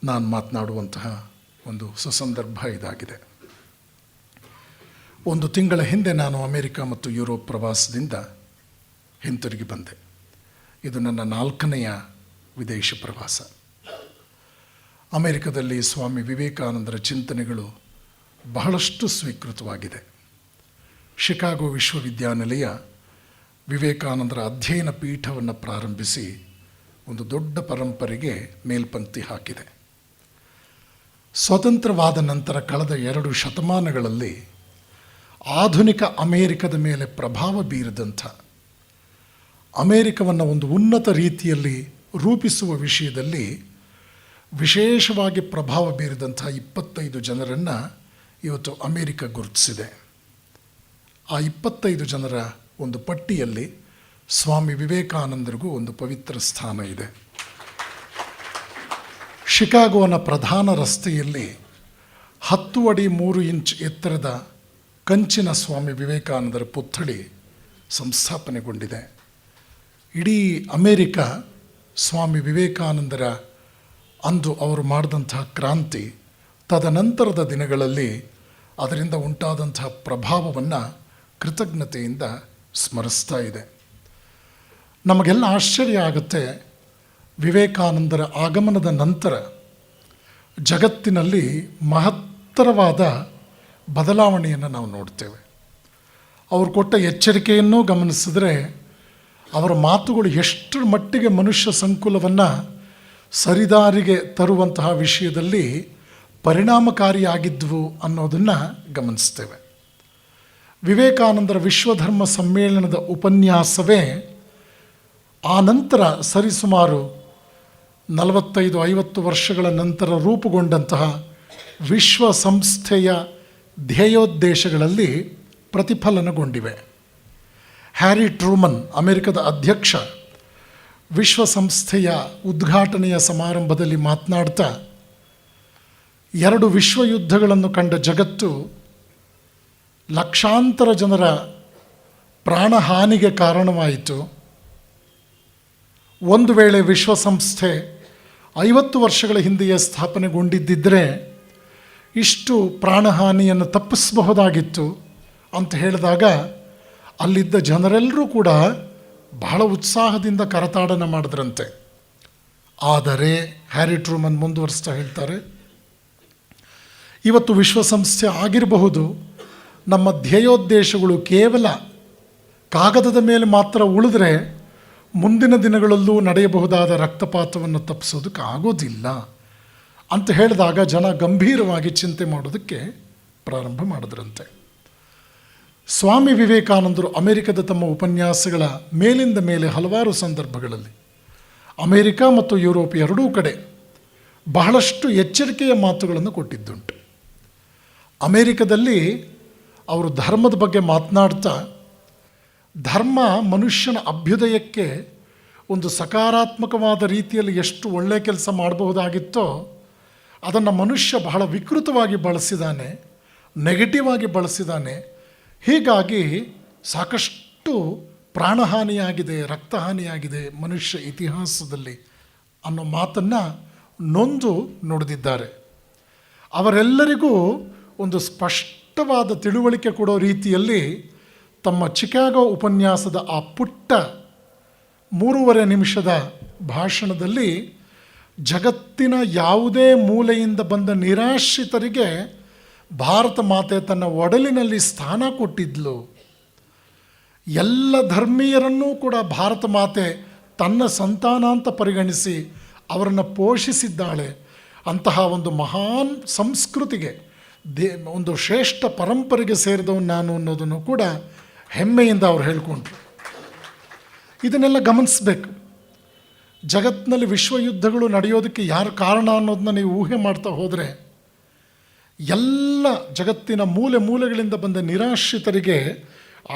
Speaker 2: ನಾನು ಮಾತನಾಡುವಂತಹ ಒಂದು ಸುಸಂದರ್ಭ ಇದಾಗಿದೆ. 1 ತಿಂಗಳ ಹಿಂದೆ ನಾನು ಅಮೆರಿಕ ಮತ್ತು ಯುರೋಪ್ ಪ್ರವಾಸದಿಂದ ಹಿಂತಿರುಗಿ ಬಂದೆ. ಇದು ನನ್ನ 4ನೆಯ ವಿದೇಶಿ ಪ್ರವಾಸ. ಅಮೆರಿಕದಲ್ಲಿ ಸ್ವಾಮಿ ವಿವೇಕಾನಂದರ ಚಿಂತನೆಗಳು ಬಹಳಷ್ಟು ಸ್ವೀಕೃತವಾಗಿದೆ. ಶಿಕಾಗೋ ವಿಶ್ವವಿದ್ಯಾನಿಲಯ ವಿವೇಕಾನಂದರ ಅಧ್ಯಯನ ಪೀಠವನ್ನು ಪ್ರಾರಂಭಿಸಿ ಒಂದು ದೊಡ್ಡ ಪರಂಪರೆಗೆ ಮೇಲ್ಪಂಕ್ತಿ ಹಾಕಿದೆ. ಸ್ವತಂತ್ರವಾದ ನಂತರ ಕಳೆದ 2 ಶತಮಾನಗಳಲ್ಲಿ ಆಧುನಿಕ ಅಮೇರಿಕದ ಮೇಲೆ ಪ್ರಭಾವ ಬೀರಿದಂಥ, ಅಮೇರಿಕವನ್ನು ಒಂದು ಉನ್ನತ ರೀತಿಯಲ್ಲಿ ರೂಪಿಸುವ ವಿಷಯದಲ್ಲಿ ವಿಶೇಷವಾಗಿ ಪ್ರಭಾವ ಬೀರಿದಂಥ 25 ಜನರನ್ನು ಇವತ್ತು ಅಮೇರಿಕ ಗುರುತಿಸಿದೆ. ಆ 25 ಜನರ ಒಂದು ಪಟ್ಟಿಯಲ್ಲಿ ಸ್ವಾಮಿ ವಿವೇಕಾನಂದರಿಗೂ ಒಂದು ಪವಿತ್ರ ಸ್ಥಾನ ಇದೆ. ಶಿಕಾಗೋನ ಪ್ರಧಾನ ರಸ್ತೆಯಲ್ಲಿ 10 ಅಡಿ 3 ಇಂಚ್ ಎತ್ತರದ ಕಂಚಿನ ಸ್ವಾಮಿ ವಿವೇಕಾನಂದರ ಪುತ್ಥಳಿ ಸಂಸ್ಥಾಪನೆಗೊಂಡಿದೆ. ಇಡೀ ಅಮೇರಿಕ ಸ್ವಾಮಿ ವಿವೇಕಾನಂದರ ಅಂದು ಅವರು ಮಾಡಿದಂತಹ ಕ್ರಾಂತಿ, ತದನಂತರದ ದಿನಗಳಲ್ಲಿ ಅದರಿಂದ ಉಂಟಾದಂತಹ ಪ್ರಭಾವವನ್ನು ಕೃತಜ್ಞತೆಯಿಂದ ಸ್ಮರಿಸ್ತಾ ಇದೆ. ನಮಗೆಲ್ಲ ಆಶ್ಚರ್ಯ ಆಗುತ್ತೆ, ವಿವೇಕಾನಂದರ ಆಗಮನದ ನಂತರ ಜಗತ್ತಿನಲ್ಲಿ ಮಹತ್ತರವಾದ ಬದಲಾವಣೆಯನ್ನು ನಾವು ನೋಡ್ತೇವೆ. ಅವರು ಕೊಟ್ಟ ಎಚ್ಚರಿಕೆಯನ್ನೂ ಗಮನಿಸಿದರೆ ಅವರ ಮಾತುಗಳು ಎಷ್ಟರ ಮಟ್ಟಿಗೆ ಮನುಷ್ಯ ಸಂಕುಲವನ್ನು ಸರಿದಾರಿಗೆ ತರುವಂತಹ ವಿಷಯದಲ್ಲಿ ಪರಿಣಾಮಕಾರಿಯಾಗಿದ್ವು ಅನ್ನೋದನ್ನು ಗಮನಿಸ್ತೇವೆ. ವಿವೇಕಾನಂದರ ವಿಶ್ವಧರ್ಮ ಸಮ್ಮೇಳನದ ಉಪನ್ಯಾಸವೇ ಆ ನಂತರ ಸರಿಸುಮಾರು 45-50 ವರ್ಷಗಳ ನಂತರ ರೂಪುಗೊಂಡಂತಹ ವಿಶ್ವಸಂಸ್ಥೆಯ ಧ್ಯೇಯೋದ್ದೇಶಗಳಲ್ಲಿ ಪ್ರತಿಫಲನಗೊಂಡಿವೆ. ಹ್ಯಾರಿ ಟ್ರೂಮನ್, ಅಮೆರಿಕದ ಅಧ್ಯಕ್ಷ, ವಿಶ್ವಸಂಸ್ಥೆಯ ಉದ್ಘಾಟನೆಯ ಸಮಾರಂಭದಲ್ಲಿ ಮಾತನಾಡ್ತಾ, 2 ವಿಶ್ವಯುದ್ಧಗಳನ್ನು ಕಂಡ ಜಗತ್ತು ಲಕ್ಷಾಂತರ ಜನರ ಪ್ರಾಣಹಾನಿಗೆ ಕಾರಣವಾಯಿತು. ಒಂದು ವೇಳೆ ವಿಶ್ವಸಂಸ್ಥೆ 50 ವರ್ಷಗಳ ಹಿಂದೆಯೇ ಸ್ಥಾಪನೆಗೊಂಡಿದ್ದರೆ ಇಷ್ಟು ಪ್ರಾಣಹಾನಿಯನ್ನು ತಪ್ಪಿಸಬಹುದಾಗಿತ್ತು ಅಂತ ಹೇಳಿದಾಗ ಅಲ್ಲಿದ್ದ ಜನರೆಲ್ಲರೂ ಕೂಡ ಬಹಳ ಉತ್ಸಾಹದಿಂದ ಕರತಾಡನ ಮಾಡಿದ್ರಂತೆ. ಆದರೆ ಹ್ಯಾರಿ ಟ್ರೂಮನ್ ಮುಂದುವರಿಸ್ತಾ ಹೇಳ್ತಾರೆ, ಇವತ್ತು ವಿಶ್ವಸಂಸ್ಥೆ ಆಗಿರಬಹುದು, ನಮ್ಮ ಧ್ಯೇಯೋದ್ದೇಶಗಳು ಕೇವಲ ಕಾಗದದ ಮೇಲೆ ಮಾತ್ರ ಉಳಿದ್ರೆ ಮುಂದಿನ ದಿನಗಳಲ್ಲೂ ನಡೆಯಬಹುದಾದ ರಕ್ತಪಾತವನ್ನು ತಪ್ಪಿಸೋದಕ್ಕೆ ಆಗೋದಿಲ್ಲ ಅಂತ ಹೇಳಿದಾಗ ಜನ ಗಂಭೀರವಾಗಿ ಚಿಂತೆ ಮಾಡೋದಕ್ಕೆ ಪ್ರಾರಂಭ ಮಾಡಿದ್ರಂತೆ. ಸ್ವಾಮಿ ವಿವೇಕಾನಂದರು ಅಮೆರಿಕದ ತಮ್ಮ ಉಪನ್ಯಾಸಗಳ ಮೇಲಿಂದ ಮೇಲೆ ಹಲವಾರು ಸಂದರ್ಭಗಳಲ್ಲಿ ಅಮೆರಿಕ ಮತ್ತು ಯುರೋಪ್ ಎರಡೂ ಕಡೆ ಬಹಳಷ್ಟು ಎಚ್ಚರಿಕೆಯ ಮಾತುಗಳನ್ನು ಕೊಟ್ಟಿದ್ದುಂಟು. ಅಮೆರಿಕದಲ್ಲಿ ಅವರು ಧರ್ಮದ ಬಗ್ಗೆ ಮಾತನಾಡ್ತಾ, ಧರ್ಮ ಮನುಷ್ಯನ ಅಭ್ಯುದಯಕ್ಕೆ ಒಂದು ಸಕಾರಾತ್ಮಕವಾದ ರೀತಿಯಲ್ಲಿ ಎಷ್ಟು ಒಳ್ಳೆಯ ಕೆಲಸ ಮಾಡಬಹುದಾಗಿತ್ತೋ ಅದನ್ನು ಮನುಷ್ಯ ಬಹಳ ವಿಕೃತವಾಗಿ ಬಳಸಿದ್ದಾನೆ, ನೆಗೆಟಿವ್ ಆಗಿ ಬಳಸಿದ್ದಾನೆ. ಹೀಗಾಗಿ ಸಾಕಷ್ಟು ಪ್ರಾಣಹಾನಿಯಾಗಿದೆ, ರಕ್ತಹಾನಿಯಾಗಿದೆ ಮನುಷ್ಯ ಇತಿಹಾಸದಲ್ಲಿ ಅನ್ನೋ ಮಾತನ್ನು ನೊಂದು ನುಡಿದಿದ್ದಾರೆ. ಅವರೆಲ್ಲರಿಗೂ ಒಂದು ಸ್ಪಷ್ಟವಾದ ತಿಳುವಳಿಕೆ ಕೊಡೋ ರೀತಿಯಲ್ಲಿ ತಮ್ಮ ಚಿಕಾಗೋ ಉಪನ್ಯಾಸದ ಆ ಪುಟ್ಟ 3.5 ನಿಮಿಷದ ಭಾಷಣದಲ್ಲಿ ಜಗತ್ತಿನ ಯಾವುದೇ ಮೂಲೆಯಿಂದ ಬಂದ ನಿರಾಶ್ರಿತರಿಗೆ ಭಾರತ ಮಾತೆ ತನ್ನ ಒಡಲಿನಲ್ಲಿ ಸ್ಥಾನ ಕೊಟ್ಟಿದ್ಲು. ಎಲ್ಲ ಧರ್ಮೀಯರನ್ನೂ ಕೂಡ ಭಾರತ ಮಾತೆ ತನ್ನ ಸಂತಾನ ಅಂತ ಪರಿಗಣಿಸಿ ಅವರನ್ನು ಪೋಷಿಸಿದ್ದಾಳೆ. ಅಂತಹ ಒಂದು ಮಹಾನ್ ಸಂಸ್ಕೃತಿಗೆ, ಒಂದು ಶ್ರೇಷ್ಠ ಪರಂಪರೆಗೆ ಸೇರಿದವನು ನಾನು ಅನ್ನೋದನ್ನು ಕೂಡ ಹೆಮ್ಮೆಯಿಂದ ಅವ್ರು ಹೇಳ್ಕೊಂಡ್ರು. ಇದನ್ನೆಲ್ಲ ಗಮನಿಸಬೇಕು. ಜಗತ್ತಿನಲ್ಲಿ ವಿಶ್ವಯುದ್ಧಗಳು ನಡೆಯೋದಕ್ಕೆ ಯಾರು ಕಾರಣ ಅನ್ನೋದನ್ನ ನೀವು ಊಹೆ ಮಾಡ್ತಾ ಹೋದರೆ, ಎಲ್ಲ ಜಗತ್ತಿನ ಮೂಲೆ ಮೂಲೆಗಳಿಂದ ಬಂದ ನಿರಾಶ್ರಿತರಿಗೆ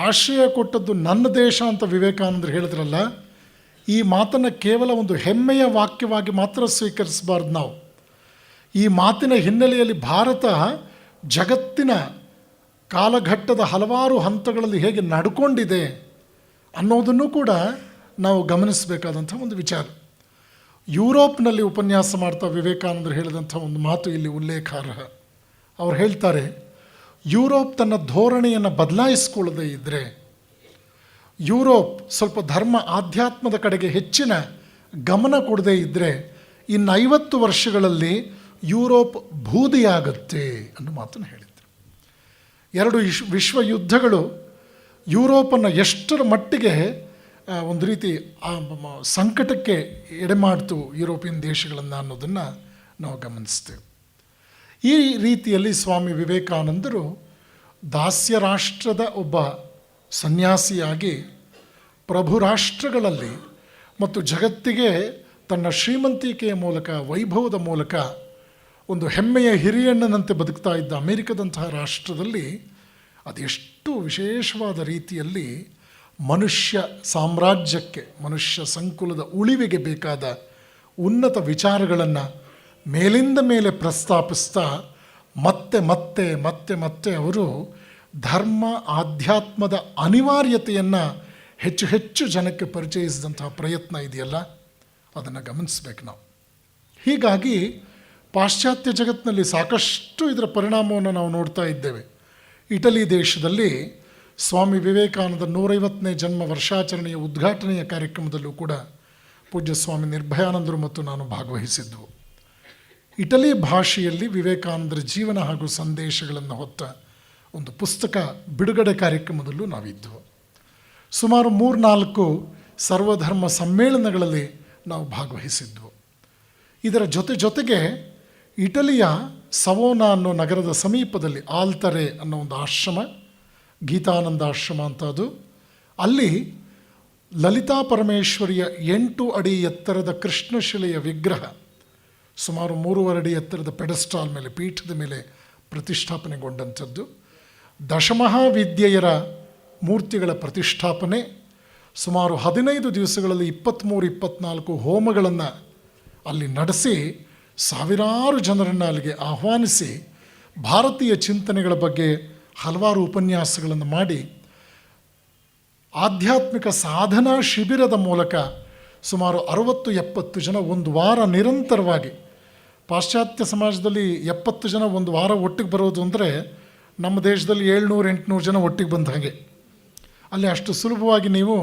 Speaker 2: ಆಶ್ರಯ ಕೊಟ್ಟದ್ದು ನನ್ನ ದೇಶ ಅಂತ ವಿವೇಕಾನಂದರು ಹೇಳಿದ್ರಲ್ಲ, ಈ ಮಾತನ್ನು ಕೇವಲ ಒಂದು ಹೆಮ್ಮೆಯ ವಾಕ್ಯವಾಗಿ ಮಾತ್ರ ಸ್ವೀಕರಿಸಬಾರ್ದು ನಾವು. ಈ ಮಾತಿನ ಹಿನ್ನೆಲೆಯಲ್ಲಿ ಭಾರತ ಜಗತ್ತಿನ ಕಾಲಘಟ್ಟದ ಹಲವಾರು ಹಂತಗಳಲ್ಲಿ ಹೇಗೆ ನಡ್ಕೊಂಡಿದೆ ಅನ್ನೋದನ್ನು ಕೂಡ ನಾವು ಗಮನಿಸಬೇಕಾದಂಥ ಒಂದು ವಿಚಾರ. ಯುರೋಪ್ನಲ್ಲಿ ಉಪನ್ಯಾಸ ಮಾಡ್ತಾ ವಿವೇಕಾನಂದರು ಹೇಳಿದಂಥ ಒಂದು ಮಾತು ಇಲ್ಲಿ ಉಲ್ಲೇಖಾರ್ಹ. ಅವ್ರು ಹೇಳ್ತಾರೆ, ಯುರೋಪ್ ತನ್ನ ಧೋರಣೆಯನ್ನು ಬದಲಾಯಿಸ್ಕೊಳ್ಳದೆ ಇದ್ದರೆ, ಯುರೋಪ್ ಸ್ವಲ್ಪ ಧರ್ಮ ಆಧ್ಯಾತ್ಮದ ಕಡೆಗೆ ಹೆಚ್ಚಿನ ಗಮನ ಕೊಡದೇ ಇದ್ದರೆ, ಇನ್ನು 50 ವರ್ಷಗಳಲ್ಲಿ ಯುರೋಪ್ ಬೂದಿಯಾಗುತ್ತೆ ಅನ್ನೋ ಮಾತನ್ನು ಹೇಳಿದರು. 2 ವಿಶ್ವ ಯುದ್ಧಗಳು ಯುರೋಪನ್ನು ಎಷ್ಟರ ಮಟ್ಟಿಗೆ ಒಂದು ರೀತಿ ಸಂಕಟಕ್ಕೆ ಎಡೆಮಾಡ್ತು ಯುರೋಪಿಯನ್ ದೇಶಗಳನ್ನು ಅನ್ನೋದನ್ನು ನಾವು ಗಮನಿಸ್ತೇವೆ. ಈ ರೀತಿಯಲ್ಲಿ ಸ್ವಾಮಿ ವಿವೇಕಾನಂದರು ದಾಸ್ಯ ರಾಷ್ಟ್ರದ ಒಬ್ಬ ಸನ್ಯಾಸಿಯಾಗಿ ಪ್ರಭು ರಾಷ್ಟ್ರಗಳಲ್ಲಿ ಮತ್ತು ಜಗತ್ತಿಗೆ ತನ್ನ ಶ್ರೀಮಂತಿಕೆಯ ಮೂಲಕ, ವೈಭವದ ಮೂಲಕ ಒಂದು ಹೆಮ್ಮೆಯ ಹಿರಿಯಣ್ಣನಂತೆ ಬದುಕ್ತಾ ಇದ್ದ ಅಮೆರಿಕದಂತಹ ರಾಷ್ಟ್ರದಲ್ಲಿ ಅದೆಷ್ಟು ವಿಶೇಷವಾದ ರೀತಿಯಲ್ಲಿ ಮನುಷ್ಯ ಸಾಮ್ರಾಜ್ಯಕ್ಕೆ, ಮನುಷ್ಯ ಸಂಕುಲದ ಉಳಿವಿಗೆ ಬೇಕಾದ ಉನ್ನತ ವಿಚಾರಗಳನ್ನು ಮೇಲಿಂದ ಮೇಲೆ ಪ್ರಸ್ತಾಪಿಸ್ತಾ ಮತ್ತೆ ಮತ್ತೆ ಮತ್ತೆ ಮತ್ತೆ ಅವರು ಧರ್ಮ ಆಧ್ಯಾತ್ಮದ ಅನಿವಾರ್ಯತೆಯನ್ನು ಹೆಚ್ಚು ಹೆಚ್ಚು ಜನಕ್ಕೆ ಪರಿಚಯಿಸಿದಂತಹ ಪ್ರಯತ್ನ ಇದೆಯಲ್ಲ, ಅದನ್ನು ಗಮನಿಸಬೇಕು ನಾವು. ಹೀಗಾಗಿ ಪಾಶ್ಚಾತ್ಯ ಜಗತ್ತಿನಲ್ಲಿ ಸಾಕಷ್ಟು ಇದರ ಪರಿಣಾಮವನ್ನು ನಾವು ನೋಡ್ತಾ ಇದ್ದೇವೆ. ಇಟಲಿ ದೇಶದಲ್ಲಿ ಸ್ವಾಮಿ ವಿವೇಕಾನಂದ 150ನೇ ಜನ್ಮ ವರ್ಷಾಚರಣೆಯ ಉದ್ಘಾಟನೆಯ ಕಾರ್ಯಕ್ರಮದಲ್ಲೂ ಕೂಡ ಪೂಜ್ಯ ಸ್ವಾಮಿ ನಿರ್ಭಯಾನಂದರು ಮತ್ತು ನಾನು ಭಾಗವಹಿಸಿದ್ದೆವು. ಇಟಲಿ ಭಾಷೆಯಲ್ಲಿ ವಿವೇಕಾನಂದರ ಜೀವನ ಹಾಗೂ ಸಂದೇಶಗಳನ್ನು ಹೊತ್ತ ಒಂದು ಪುಸ್ತಕ ಬಿಡುಗಡೆ ಕಾರ್ಯಕ್ರಮದಲ್ಲೂ ನಾವಿದ್ದೆವು. ಸುಮಾರು 3-4 ಸರ್ವಧರ್ಮ ಸಮ್ಮೇಳನಗಳಲ್ಲಿ ನಾವು ಭಾಗವಹಿಸಿದ್ದೆವು. ಇದರ ಜೊತೆಗೆ ಇಟಲಿಯ ಸವೋನಾ ಅನ್ನೋ ನಗರದ ಸಮೀಪದಲ್ಲಿ ಆಲ್ತರೆ ಅನ್ನೋ ಒಂದು ಆಶ್ರಮ, ಗೀತಾನಂದ ಆಶ್ರಮ ಅಂತ ಅದು, ಅಲ್ಲಿ ಲಲಿತಾ ಪರಮೇಶ್ವರಿಯ 8 ಅಡಿ ಎತ್ತರದ ಕೃಷ್ಣಶಿಲೆಯ ವಿಗ್ರಹ ಸುಮಾರು 3.5 ಅಡಿ ಎತ್ತರದ ಪೆಡಸ್ಟಾಲ್ ಮೇಲೆ, ಪೀಠದ ಮೇಲೆ ಪ್ರತಿಷ್ಠಾಪನೆಗೊಂಡಂಥದ್ದು. ದಶಮಹಾವಿದ್ಯೆಯರ ಮೂರ್ತಿಗಳ ಪ್ರತಿಷ್ಠಾಪನೆ, ಸುಮಾರು 15 ದಿವಸಗಳಲ್ಲಿ 23-24 ಹೋಮಗಳನ್ನು ಅಲ್ಲಿ ನಡೆಸಿ ಸಾವಿರಾರು ಜನರನ್ನು ಅಲ್ಲಿಗೆ ಆಹ್ವಾನಿಸಿ ಭಾರತೀಯ ಚಿಂತನೆಗಳ ಬಗ್ಗೆ ಹಲವಾರು ಉಪನ್ಯಾಸಗಳನ್ನು ಮಾಡಿ ಆಧ್ಯಾತ್ಮಿಕ ಸಾಧನಾ ಶಿಬಿರದ ಮೂಲಕ ಸುಮಾರು 60-70 ಜನ ಒಂದು ವಾರ ನಿರಂತರವಾಗಿ, ಪಾಶ್ಚಾತ್ಯ ಸಮಾಜದಲ್ಲಿ 70 ಜನ ಒಂದು ವಾರ ಒಟ್ಟಿಗೆ ಬರೋದು ಅಂದರೆ ನಮ್ಮ ದೇಶದಲ್ಲಿ 700-800 ಜನ ಒಟ್ಟಿಗೆ ಬಂದ ಹಾಗೆ. ಅಲ್ಲಿ ಅಷ್ಟು ಸುಲಭವಾಗಿ ನೀವು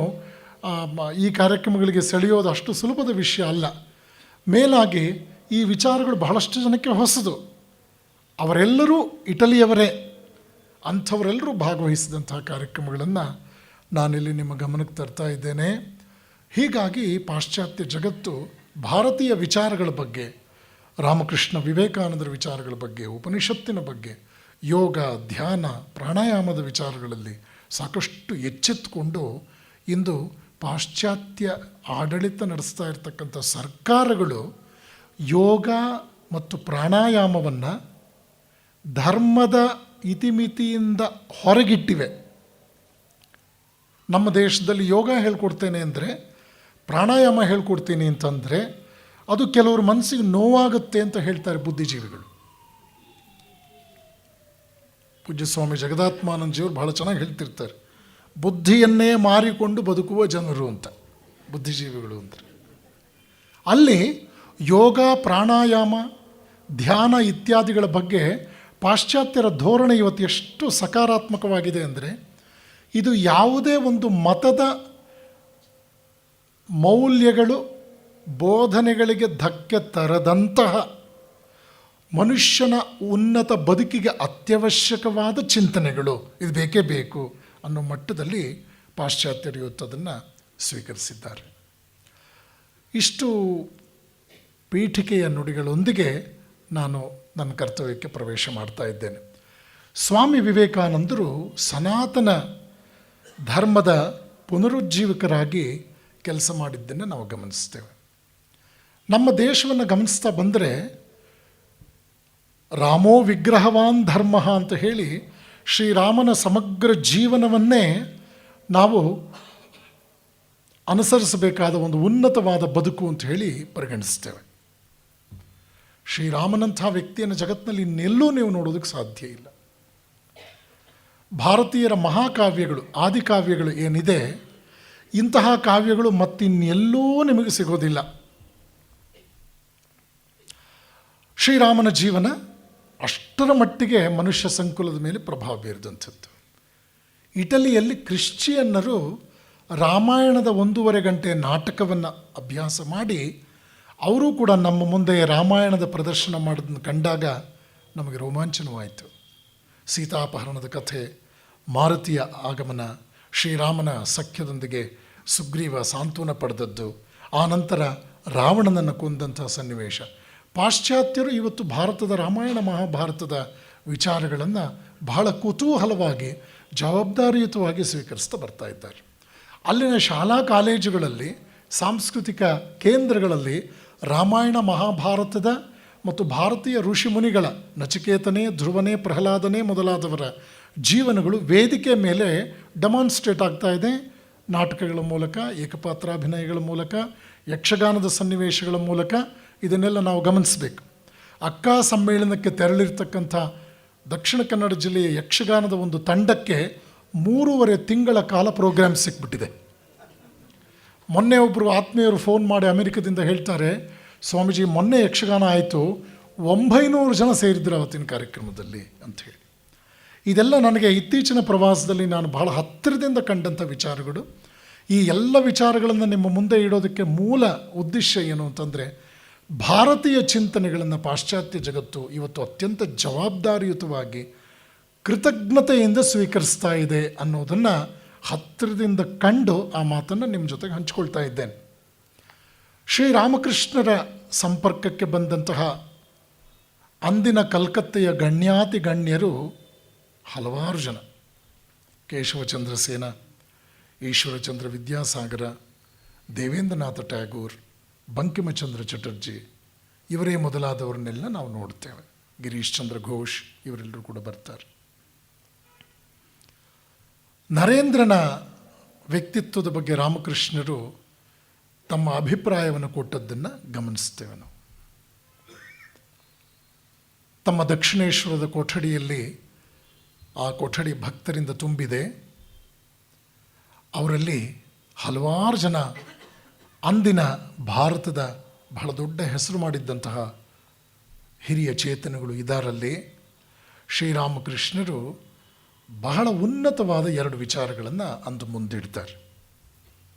Speaker 2: ಈ ಕಾರ್ಯಕ್ರಮಗಳಿಗೆ ಸೆಳೆಯೋದು ಅಷ್ಟು ಸುಲಭದ ವಿಷಯ ಅಲ್ಲ. ಮೇಲಾಗಿ ಈ ವಿಚಾರಗಳು ಬಹಳಷ್ಟು ಜನಕ್ಕೆ ಹೊಸದು. ಅವರೆಲ್ಲರೂ ಇಟಲಿಯವರೇ. ಅಂಥವರೆಲ್ಲರೂ ಭಾಗವಹಿಸಿದಂತಹ ಕಾರ್ಯಕ್ರಮಗಳನ್ನು ನಾನಿಲ್ಲಿ ನಿಮ್ಮ ಗಮನಕ್ಕೆ ತರ್ತಾ ಇದ್ದೇನೆ. ಹೀಗಾಗಿ ಪಾಶ್ಚಾತ್ಯ ಜಗತ್ತು ಭಾರತೀಯ ವಿಚಾರಗಳ ಬಗ್ಗೆ, ರಾಮಕೃಷ್ಣ ವಿವೇಕಾನಂದರ ವಿಚಾರಗಳ ಬಗ್ಗೆ, ಉಪನಿಷತ್ತಿನ ಬಗ್ಗೆ, ಯೋಗ, ಧ್ಯಾನ, ಪ್ರಾಣಾಯಾಮದ ವಿಚಾರಗಳಲ್ಲಿ ಸಾಕಷ್ಟು ಎಚ್ಚೆತ್ತುಕೊಂಡು ಇಂದು ಪಾಶ್ಚಾತ್ಯ ಆಡಳಿತ ನಡೆಸ್ತಾ ಇರತಕ್ಕಂಥ ಸರ್ಕಾರಗಳು ಯೋಗ ಮತ್ತು ಪ್ರಾಣಾಯಾಮವನ್ನು ಧರ್ಮದ ಇತಿಮಿತಿಯಿಂದ ಹೊರಗಿಟ್ಟಿವೆ. ನಮ್ಮ ದೇಶದಲ್ಲಿ ಯೋಗ ಹೇಳ್ಕೊಡ್ತೇನೆ ಅಂದರೆ, ಪ್ರಾಣಾಯಾಮ ಹೇಳ್ಕೊಡ್ತೀನಿ ಅಂತಂದರೆ ಅದು ಕೆಲವ್ರ ಮನಸ್ಸಿಗೆ ನೋವಾಗುತ್ತೆ ಅಂತ ಹೇಳ್ತಾರೆ ಬುದ್ಧಿಜೀವಿಗಳು. ಪೂಜ್ಯ ಸ್ವಾಮಿ ಜಗದಾತ್ಮಾನಂದಜಿಯವರು ಬಹಳ ಚೆನ್ನಾಗಿ ಹೇಳ್ತಿರ್ತಾರೆ, ಬುದ್ಧಿಯನ್ನೇ ಮಾರಿಕೊಂಡು ಬದುಕುವ ಜನರು ಅಂತ, ಬುದ್ಧಿಜೀವಿಗಳು ಅಂತ. ಅಲ್ಲಿ ಯೋಗ, ಪ್ರಾಣಾಯಾಮ, ಧ್ಯಾನ ಇತ್ಯಾದಿಗಳ ಬಗ್ಗೆ ಪಾಶ್ಚಾತ್ಯರ ಧೋರಣೆ ಇವತ್ತು ಎಷ್ಟು ಸಕಾರಾತ್ಮಕವಾಗಿದೆ ಅಂದರೆ, ಇದು ಯಾವುದೇ ಒಂದು ಮತದ ಮೌಲ್ಯಗಳು, ಬೋಧನೆಗಳಿಗೆ ಧಕ್ಕೆ ತರದಂತಹ ಮನುಷ್ಯನ ಉನ್ನತ ಬದುಕಿಗೆ ಅತ್ಯವಶ್ಯಕವಾದ ಚಿಂತನೆಗಳು, ಇದು ಬೇಕೇ ಬೇಕು ಅನ್ನೋ ಮಟ್ಟದಲ್ಲಿ ಪಾಶ್ಚಾತ್ಯರು ಇವತ್ತು ಅದನ್ನು ಸ್ವೀಕರಿಸಿದ್ದಾರೆ. ಇಷ್ಟು ಪೀಠಿಕೆಯ ನುಡಿಗಳೊಂದಿಗೆ ನಾನು ನನ್ನ ಕರ್ತವ್ಯಕ್ಕೆ ಪ್ರವೇಶ ಮಾಡ್ತಾ ಇದ್ದೇನೆ. ಸ್ವಾಮಿ ವಿವೇಕಾನಂದರು ಸನಾತನ ಧರ್ಮದ ಪುನರುಜ್ಜೀವಕರಾಗಿ ಕೆಲಸ ಮಾಡಿದ್ದನ್ನು ನಾವು ಗಮನಿಸ್ತೇವೆ. ನಮ್ಮ ದೇಶವನ್ನು ಗಮನಿಸ್ತಾ ಬಂದರೆ ರಾಮೋ ವಿಗ್ರಹವಾನ್ ಧರ್ಮ ಅಂತ ಹೇಳಿ ಶ್ರೀರಾಮನ ಸಮಗ್ರ ಜೀವನವನ್ನೇ ನಾವು ಅನುಸರಿಸಬೇಕಾದ ಒಂದು ಉನ್ನತವಾದ ಬದುಕು ಅಂತ ಹೇಳಿ ಪರಿಗಣಿಸ್ತೇವೆ. ಶ್ರೀರಾಮನಂಥ ವ್ಯಕ್ತಿಯನ್ನು ಜಗತ್ತಿನಲ್ಲಿ ಇನ್ನೆಲ್ಲೂ ನೀವು ನೋಡೋದಕ್ಕೆ ಸಾಧ್ಯ ಇಲ್ಲ. ಭಾರತೀಯರ ಮಹಾಕಾವ್ಯಗಳು, ಆದಿಕಾವ್ಯಗಳು ಏನಿದೆ, ಇಂತಹ ಕಾವ್ಯಗಳು ಮತ್ತಿನ್ನೆಲ್ಲೂ ನಿಮಗೆ ಸಿಗೋದಿಲ್ಲ. ಶ್ರೀರಾಮನ ಜೀವನ ಅಷ್ಟರ ಮಟ್ಟಿಗೆ ಮನುಷ್ಯ ಸಂಕುಲದ ಮೇಲೆ ಪ್ರಭಾವ ಬೀರಿದಂಥದ್ದು. ಇಟಲಿಯಲ್ಲಿ ಕ್ರಿಶ್ಚಿಯನ್ನರು ರಾಮಾಯಣದ 1.5 ಗಂಟೆ ನಾಟಕವನ್ನು ಅಭ್ಯಾಸ ಮಾಡಿ ಅವರೂ ಕೂಡ ನಮ್ಮ ಮುಂದೆ ರಾಮಾಯಣದ ಪ್ರದರ್ಶನ ಮಾಡೋದನ್ನು ಕಂಡಾಗ ನಮಗೆ ರೋಮಾಂಚನವಾಯಿತು. ಸೀತಾಪಹರಣದ ಕಥೆ, ಮಾರುತಿಯ ಆಗಮನ, ಶ್ರೀರಾಮನ ಸಖ್ಯದೊಂದಿಗೆ ಸುಗ್ರೀವ ಸಾಂತ್ವನ ಪಡೆದದ್ದು, ಆ ನಂತರ ರಾವಣನನ್ನು ಕೊಂದಂಥ ಸನ್ನಿವೇಶ. ಪಾಶ್ಚಾತ್ಯರು ಇವತ್ತು ಭಾರತದ ರಾಮಾಯಣ ಮಹಾಭಾರತದ ವಿಚಾರಗಳನ್ನು ಬಹಳ ಕುತೂಹಲವಾಗಿ, ಜವಾಬ್ದಾರಿಯುತವಾಗಿ ಸ್ವೀಕರಿಸ್ತಾ ಬರ್ತಾ ಇದ್ದಾರೆ. ಅಲ್ಲಿನ ಶಾಲಾ ಕಾಲೇಜುಗಳಲ್ಲಿ, ಸಾಂಸ್ಕೃತಿಕ ಕೇಂದ್ರಗಳಲ್ಲಿ ರಾಮಾಯಣ ಮಹಾಭಾರತದ ಮತ್ತು ಭಾರತೀಯ ಋಷಿಮುನಿಗಳ, ನಚಿಕೇತನೇ, ಧ್ರುವನೇ, ಪ್ರಹ್ಲಾದನೇ ಮೊದಲಾದವರ ಜೀವನಗಳು ವೇದಿಕೆ ಮೇಲೆ ಡೆಮಾನ್ಸ್ಟ್ರೇಟ್ ಆಗ್ತಾ ಇದೆ. ನಾಟಕಗಳ ಮೂಲಕ, ಏಕಪಾತ್ರಾಭಿನಯಗಳ ಮೂಲಕ, ಯಕ್ಷಗಾನದ ಸನ್ನಿವೇಶಗಳ ಮೂಲಕ ಇದನ್ನೆಲ್ಲ ನಾವು ಗಮನಿಸಬೇಕು. ಅಕ್ಕಾ ಸಮ್ಮೇಳನಕ್ಕೆ ತೆರಳಿರ್ತಕ್ಕಂಥ ದಕ್ಷಿಣ ಕನ್ನಡ ಜಿಲ್ಲೆಯ ಯಕ್ಷಗಾನದ ಒಂದು ತಂಡಕ್ಕೆ 3.5 ತಿಂಗಳ ಕಾಲ ಪ್ರೋಗ್ರಾಮ್ ಸಿಕ್ಬಿಟ್ಟಿದೆ. ಮೊನ್ನೆ ಒಬ್ಬರು ಆತ್ಮೀಯರು ಫೋನ್ ಮಾಡಿ ಅಮೆರಿಕದಿಂದ ಹೇಳ್ತಾರೆ, ಸ್ವಾಮೀಜಿ ಮೊನ್ನೆ ಯಕ್ಷಗಾನ ಆಯಿತು, 900 ಜನ ಸೇರಿದ್ರು ಅವತ್ತಿನ ಕಾರ್ಯಕ್ರಮದಲ್ಲಿ ಅಂಥೇಳಿ. ಇದೆಲ್ಲ ನನಗೆ ಇತ್ತೀಚಿನ ಪ್ರವಾಸದಲ್ಲಿ ನಾನು ಬಹಳ ಹತ್ತಿರದಿಂದ ಕಂಡಂಥ ವಿಚಾರಗಳು. ಈ ಎಲ್ಲ ವಿಚಾರಗಳನ್ನು ನಿಮ್ಮ ಮುಂದೆ ಇಡೋದಕ್ಕೆ ಮೂಲ ಉದ್ದೇಶ ಏನು ಅಂತಂದರೆ, ಭಾರತೀಯ ಚಿಂತನೆಗಳನ್ನು ಪಾಶ್ಚಾತ್ಯ ಜಗತ್ತು ಇವತ್ತು ಅತ್ಯಂತ ಜವಾಬ್ದಾರಿಯುತವಾಗಿ ಕೃತಜ್ಞತೆಯಿಂದ ಸ್ವೀಕರಿಸ್ತಾ ಇದೆ ಅನ್ನೋದನ್ನು ಹತ್ತಿರದಿಂದ ಕಂಡು ಆ ಮಾತನ್ನು ನಿಮ್ಮ ಜೊತೆಗೆ ಹಂಚಿಕೊಳ್ತಾ ಇದ್ದೇನೆ. ಶ್ರೀರಾಮಕೃಷ್ಣರ ಸಂಪರ್ಕಕ್ಕೆ ಬಂದಂತಹ ಅಂದಿನ ಕಲ್ಕತ್ತೆಯ ಗಣ್ಯಾತಿ ಗಣ್ಯರು ಹಲವಾರು ಜನ. ಕೇಶವಚಂದ್ರ ಸೇನ, ಈಶ್ವರಚಂದ್ರ ವಿದ್ಯಾಸಾಗರ, ದೇವೇಂದ್ರನಾಥ ಟ್ಯಾಗೂರ್, ಬಂಕಿಮಚಂದ್ರ ಚಟರ್ಜಿ, ಇವರೇ ಮೊದಲಾದವರನ್ನೆಲ್ಲ ನಾವು ನೋಡ್ತೇವೆ. ಗಿರೀಶ್ ಚಂದ್ರ ಘೋಷ್ ಇವರೆಲ್ಲರೂ ಕೂಡ ಬರ್ತಾರೆ. ನರೇಂದ್ರನ ವ್ಯಕ್ತಿತ್ವದ ಬಗ್ಗೆ ರಾಮಕೃಷ್ಣರು ತಮ್ಮ ಅಭಿಪ್ರಾಯವನ್ನು ಕೊಟ್ಟದ್ದನ್ನು ಗಮನಿಸ್ತೇವೆ ನಾವು. ತಮ್ಮ ದಕ್ಷಿಣೇಶ್ವರದ ಕೊಠಡಿಯಲ್ಲಿ, ಆ ಕೊಠಡಿ ಭಕ್ತರಿಂದ ತುಂಬಿದೆ. ಅವರಲ್ಲಿ ಹಲವಾರು ಜನ ಅಂದಿನ ಭಾರತದ ಬಹಳ ದೊಡ್ಡ ಹೆಸರು ಮಾಡಿದ್ದಂತಹ ಹಿರಿಯ ಚೇತನಗಳು ಇದರಲ್ಲಿ. ಶ್ರೀರಾಮಕೃಷ್ಣರು ಬಹಳ ಉನ್ನತವಾದ 2 ವಿಚಾರಗಳನ್ನು ಅಂದು ಮುಂದಿಡ್ತಾರೆ.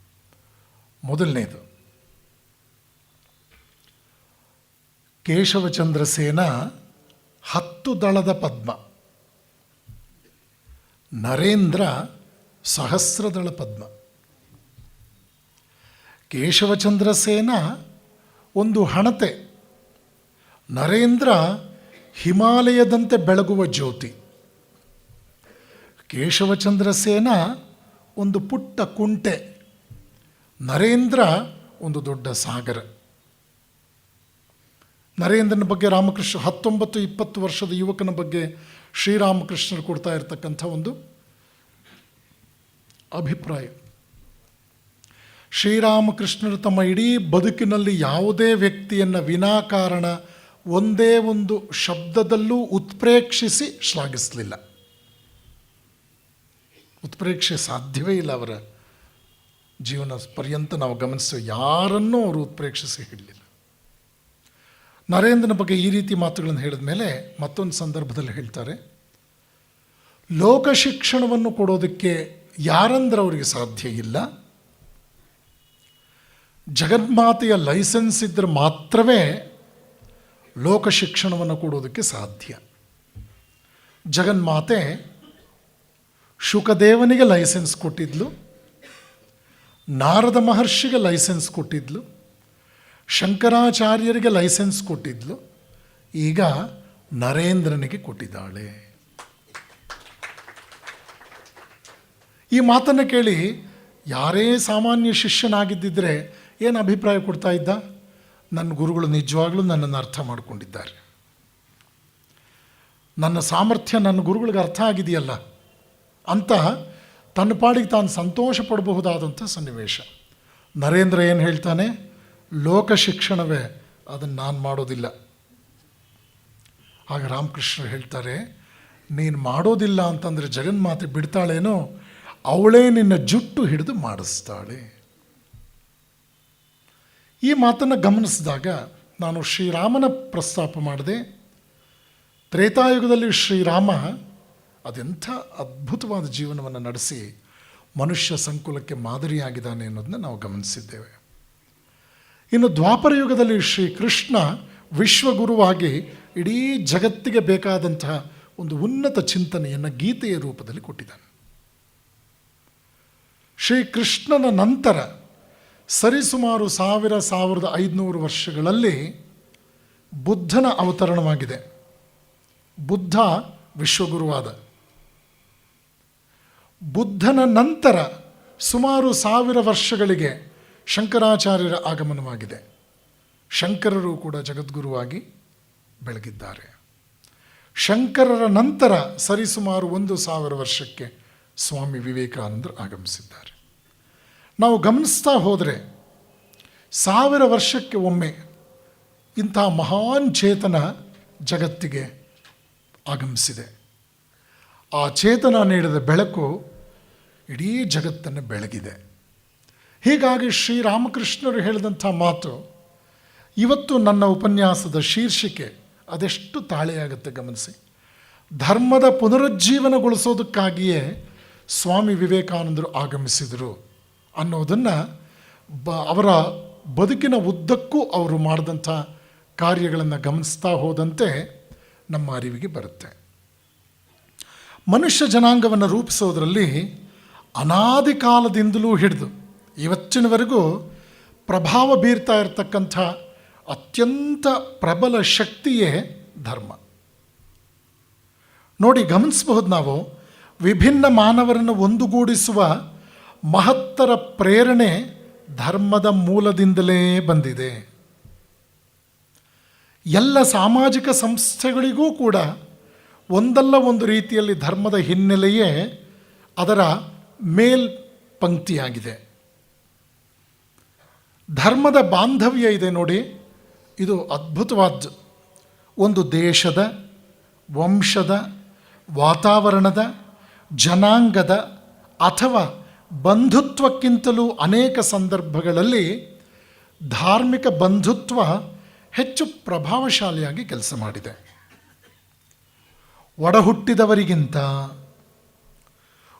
Speaker 2: ಮೊದಲನೇದು, ಕೇಶವಚಂದ್ರ ಸೇನ 10 ದಳದ ಪದ್ಮ, ನರೇಂದ್ರ ಸಹಸ್ರದಳ ಪದ್ಮ. ಕೇಶವಚಂದ್ರ ಸೇನ ಒಂದು ಹಣತೆ, ನರೇಂದ್ರ ಹಿಮಾಲಯದಂತೆ ಬೆಳಗುವ ಜ್ಯೋತಿ. ಕೇಶವಚಂದ್ರ ಸೇನ ಒಂದು ಪುಟ್ಟ ಕುಂಟೆ, ನರೇಂದ್ರ ಒಂದು ದೊಡ್ಡ ಸಾಗರ. ನರೇಂದ್ರನ ಬಗ್ಗೆ ರಾಮಕೃಷ್ಣ 19-20 ವರ್ಷದ ಯುವಕನ ಬಗ್ಗೆ ಶ್ರೀರಾಮಕೃಷ್ಣರು ಕೊಡ್ತಾ ಇರತಕ್ಕಂಥ ಒಂದು ಅಭಿಪ್ರಾಯ. ಶ್ರೀರಾಮಕೃಷ್ಣರು ತಮ್ಮ ಇಡೀ ಬದುಕಿನಲ್ಲಿ ಯಾವುದೇ ವ್ಯಕ್ತಿಯನ್ನು ವಿನಾಕಾರಣ ಒಂದೇ ಒಂದು ಶಬ್ದದಲ್ಲೂ ಉತ್ಪ್ರೇಕ್ಷಿಸಿ ಶ್ಲಾಘಿಸಲಿಲ್ಲ. ಉತ್ಪ್ರೇಕ್ಷೆ ಸಾಧ್ಯವೇ ಇಲ್ಲ ಅವರ ಜೀವನ ಪರ್ಯಂತ ನಾವು ಗಮನಿಸೋ ಯಾರನ್ನೂ ಅವರು ಉತ್ಪ್ರೇಕ್ಷಿಸಿ ಹೇಳಲಿಲ್ಲ. ನರೇಂದ್ರನ ಬಗ್ಗೆ ಈ ರೀತಿ ಮಾತುಗಳನ್ನು ಹೇಳಿದ ಮೇಲೆ ಮತ್ತೊಂದು ಸಂದರ್ಭದಲ್ಲಿ ಹೇಳ್ತಾರೆ, ಲೋಕ ಶಿಕ್ಷಣವನ್ನು ಕೊಡೋದಕ್ಕೆ ಯಾರಂದ್ರೆ ಅವರಿಗೆ ಸಾಧ್ಯ ಇಲ್ಲ, ಜಗನ್ಮಾತೆಯ ಲೈಸೆನ್ಸ್ ಇದ್ದರೆ ಮಾತ್ರವೇ ಲೋಕ ಶಿಕ್ಷಣವನ್ನು ಕೊಡೋದಕ್ಕೆ ಸಾಧ್ಯ. ಜಗನ್ಮಾತೆ ಶುಕದೇವನಿಗೆ ಲೈಸೆನ್ಸ್ ಕೊಟ್ಟಿದ್ಲು, ನಾರದ ಮಹರ್ಷಿಗೆ ಲೈಸೆನ್ಸ್ ಕೊಟ್ಟಿದ್ಲು, ಶಂಕರಾಚಾರ್ಯರಿಗೆ ಲೈಸೆನ್ಸ್ ಕೊಟ್ಟಿದ್ಲು, ಈಗ ನರೇಂದ್ರನಿಗೆ ಕೊಟ್ಟಿದ್ದಾಳೆ. ಈ ಮಾತನ್ನು ಕೇಳಿ ಯಾರೇ ಸಾಮಾನ್ಯ ಶಿಷ್ಯನಾಗಿದ್ದಿದ್ರೆ ಏನು ಅಭಿಪ್ರಾಯ ಕೊಡ್ತಾ ಇದ್ದ? ನನ್ನ ಗುರುಗಳು ನಿಜವಾಗ್ಲೂ ನನ್ನನ್ನು ಅರ್ಥ ಮಾಡಿಕೊಂಡಿದ್ದಾರೆ, ನನ್ನ ಸಾಮರ್ಥ್ಯ ನನ್ನ ಗುರುಗಳಿಗೆ ಅರ್ಥ ಆಗಿದೆಯಲ್ಲ ಅಂತ ತನ್ನ ಪಾಡಿಗೆ ತಾನು ಸಂತೋಷ ಪಡಬಹುದಾದಂಥ ಸನ್ನಿವೇಶ. ನರೇಂದ್ರ ಏನು ಹೇಳ್ತಾನೆ? ಲೋಕ ಶಿಕ್ಷಣವೇ, ಅದನ್ನು ನಾನು ಮಾಡೋದಿಲ್ಲ. ಆಗ ರಾಮಕೃಷ್ಣರು ಹೇಳ್ತಾರೆ, ನೀನು ಮಾಡೋದಿಲ್ಲ ಅಂತಂದರೆ ಜಗನ್ಮಾತೆ ಬಿಡ್ತಾಳೇನೋ, ಅವಳೇ ನಿನ್ನ ಜುಟ್ಟು ಹಿಡಿದು ಮಾಡಿಸ್ತಾಳೆ. ಈ ಮಾತನ್ನು ಗಮನಿಸಿದಾಗ ನಾನು ಶ್ರೀರಾಮನ ಪ್ರಸ್ತಾಪ ಮಾಡಿದೆ. ತ್ರೇತಾಯುಗದಲ್ಲಿ ಶ್ರೀರಾಮ ಅದೆಂಥ ಅದ್ಭುತವಾದ ಜೀವನವನ್ನು ನಡೆಸಿ ಮನುಷ್ಯ ಸಂಕುಲಕ್ಕೆ ಮಾದರಿಯಾಗಿದ್ದಾನೆ ಅನ್ನೋದನ್ನ ನಾವು ಗಮನಿಸಿದ್ದೇವೆ. ಇನ್ನು ದ್ವಾಪರ ಯುಗದಲ್ಲಿ ಶ್ರೀಕೃಷ್ಣ ವಿಶ್ವಗುರುವಾಗಿ ಇಡೀ ಜಗತ್ತಿಗೆ ಬೇಕಾದಂತಹ ಒಂದು ಉನ್ನತ ಚಿಂತನೆಯನ್ನು ಗೀತೆಯ ರೂಪದಲ್ಲಿ ಕೊಟ್ಟಿದ್ದಾನೆ. ಶ್ರೀಕೃಷ್ಣನ ನಂತರ ಸರಿಸುಮಾರು 1500 ವರ್ಷಗಳಲ್ಲಿ ಬುದ್ಧನ ಅವತರಣವಾಗಿದೆ. ಬುದ್ಧ ವಿಶ್ವಗುರುವಾದ. ಬುದ್ಧನ ನಂತರ ಸುಮಾರು 1000 ವರ್ಷಗಳಿಗೆ ಶಂಕರಾಚಾರ್ಯರ ಆಗಮನವಾಗಿದೆ. ಶಂಕರರು ಕೂಡ ಜಗದ್ಗುರುವಾಗಿ ಬೆಳಗಿದ್ದಾರೆ. ಶಂಕರರ ನಂತರ ಸರಿಸುಮಾರು 1000 ವರ್ಷಕ್ಕೆ ಸ್ವಾಮಿ ವಿವೇಕಾನಂದರು ಆಗಮಿಸಿದ್ದಾರೆ. ನಾವು ಗಮನಿಸ್ತಾ ಹೋದರೆ 1000 ವರ್ಷಕ್ಕೆ ಒಮ್ಮೆ ಇಂಥ ಮಹಾನ್ ಚೇತನ ಜಗತ್ತಿಗೆ ಆಗಮಿಸಿದೆ. ಆ ಚೇತನ ನೀಡಿದ ಬೆಳಕು ಇಡೀ ಜಗತ್ತನ್ನು ಬೆಳಗಿದೆ. ಹೀಗಾಗಿ ಶ್ರೀರಾಮಕೃಷ್ಣರು ಹೇಳಿದಂಥ ಮಾತು ಇವತ್ತು ನನ್ನ ಉಪನ್ಯಾಸದ ಶೀರ್ಷಿಕೆ ಅದೆಷ್ಟು ತಾಳೆಯಾಗುತ್ತೆ ಗಮನಿಸಿ. ಧರ್ಮದ ಪುನರುಜ್ಜೀವನಗೊಳಿಸೋದಕ್ಕಾಗಿಯೇ ಸ್ವಾಮಿ ವಿವೇಕಾನಂದರು ಆಗಮಿಸಿದರು ಅನ್ನೋದನ್ನು ಅವರ ಬದುಕಿನ ಉದ್ದಕ್ಕೂ ಅವರು ಮಾಡಿದಂಥ ಕಾರ್ಯಗಳನ್ನು ಗಮನಿಸ್ತಾ ಹೋದಂತೆ ನಮ್ಮ ಅರಿವಿಗೆ ಬರುತ್ತೆ. ಮನುಷ್ಯ ಜನಾಂಗವನ್ನು ರೂಪಿಸೋದರಲ್ಲಿ ಅನಾದಿ ಕಾಲದಿಂದಲೂ ಹಿಡಿದು ಇವತ್ತಿನವರೆಗೂ ಪ್ರಭಾವ ಬೀರ್ತಾ ಇರತಕ್ಕಂಥ ಅತ್ಯಂತ ಪ್ರಬಲ ಶಕ್ತಿಯೇ ಧರ್ಮ. ನೋಡಿ, ಗಮನಿಸಬಹುದು ನಾವು, ವಿಭಿನ್ನ ಮಾನವರನ್ನು ಒಂದುಗೂಡಿಸುವ ಮಹತ್ತರ ಪ್ರೇರಣೆ ಧರ್ಮದ ಮೂಲದಿಂದಲೇ ಬಂದಿದೆ. ಎಲ್ಲ ಸಾಮಾಜಿಕ ಸಂಸ್ಥೆಗಳಿಗೂ ಕೂಡ ಒಂದಲ್ಲ ಒಂದು ರೀತಿಯಲ್ಲಿ ಧರ್ಮದ ಹಿನ್ನೆಲೆಯೇ ಅದರ ಮೇಲ್ಪಂಕ್ತಿಯಾಗಿದೆ. ಧರ್ಮದ ಬಾಂಧವ್ಯ ಇದೆ ನೋಡಿ, ಇದು ಅದ್ಭುತವಾದ್ದು. ಒಂದು ದೇಶದ, ವಂಶದ, ವಾತಾವರಣದ, ಜನಾಂಗದ ಅಥವಾ ಬಂಧುತ್ವಕ್ಕಿಂತಲೂ ಅನೇಕ ಸಂದರ್ಭಗಳಲ್ಲಿ ಧಾರ್ಮಿಕ ಬಂಧುತ್ವ ಹೆಚ್ಚು ಪ್ರಭಾವಶಾಲಿಯಾಗಿ ಕೆಲಸ ಮಾಡಿದೆ. ಒಡಹುಟ್ಟಿದವರಿಗಿಂತ,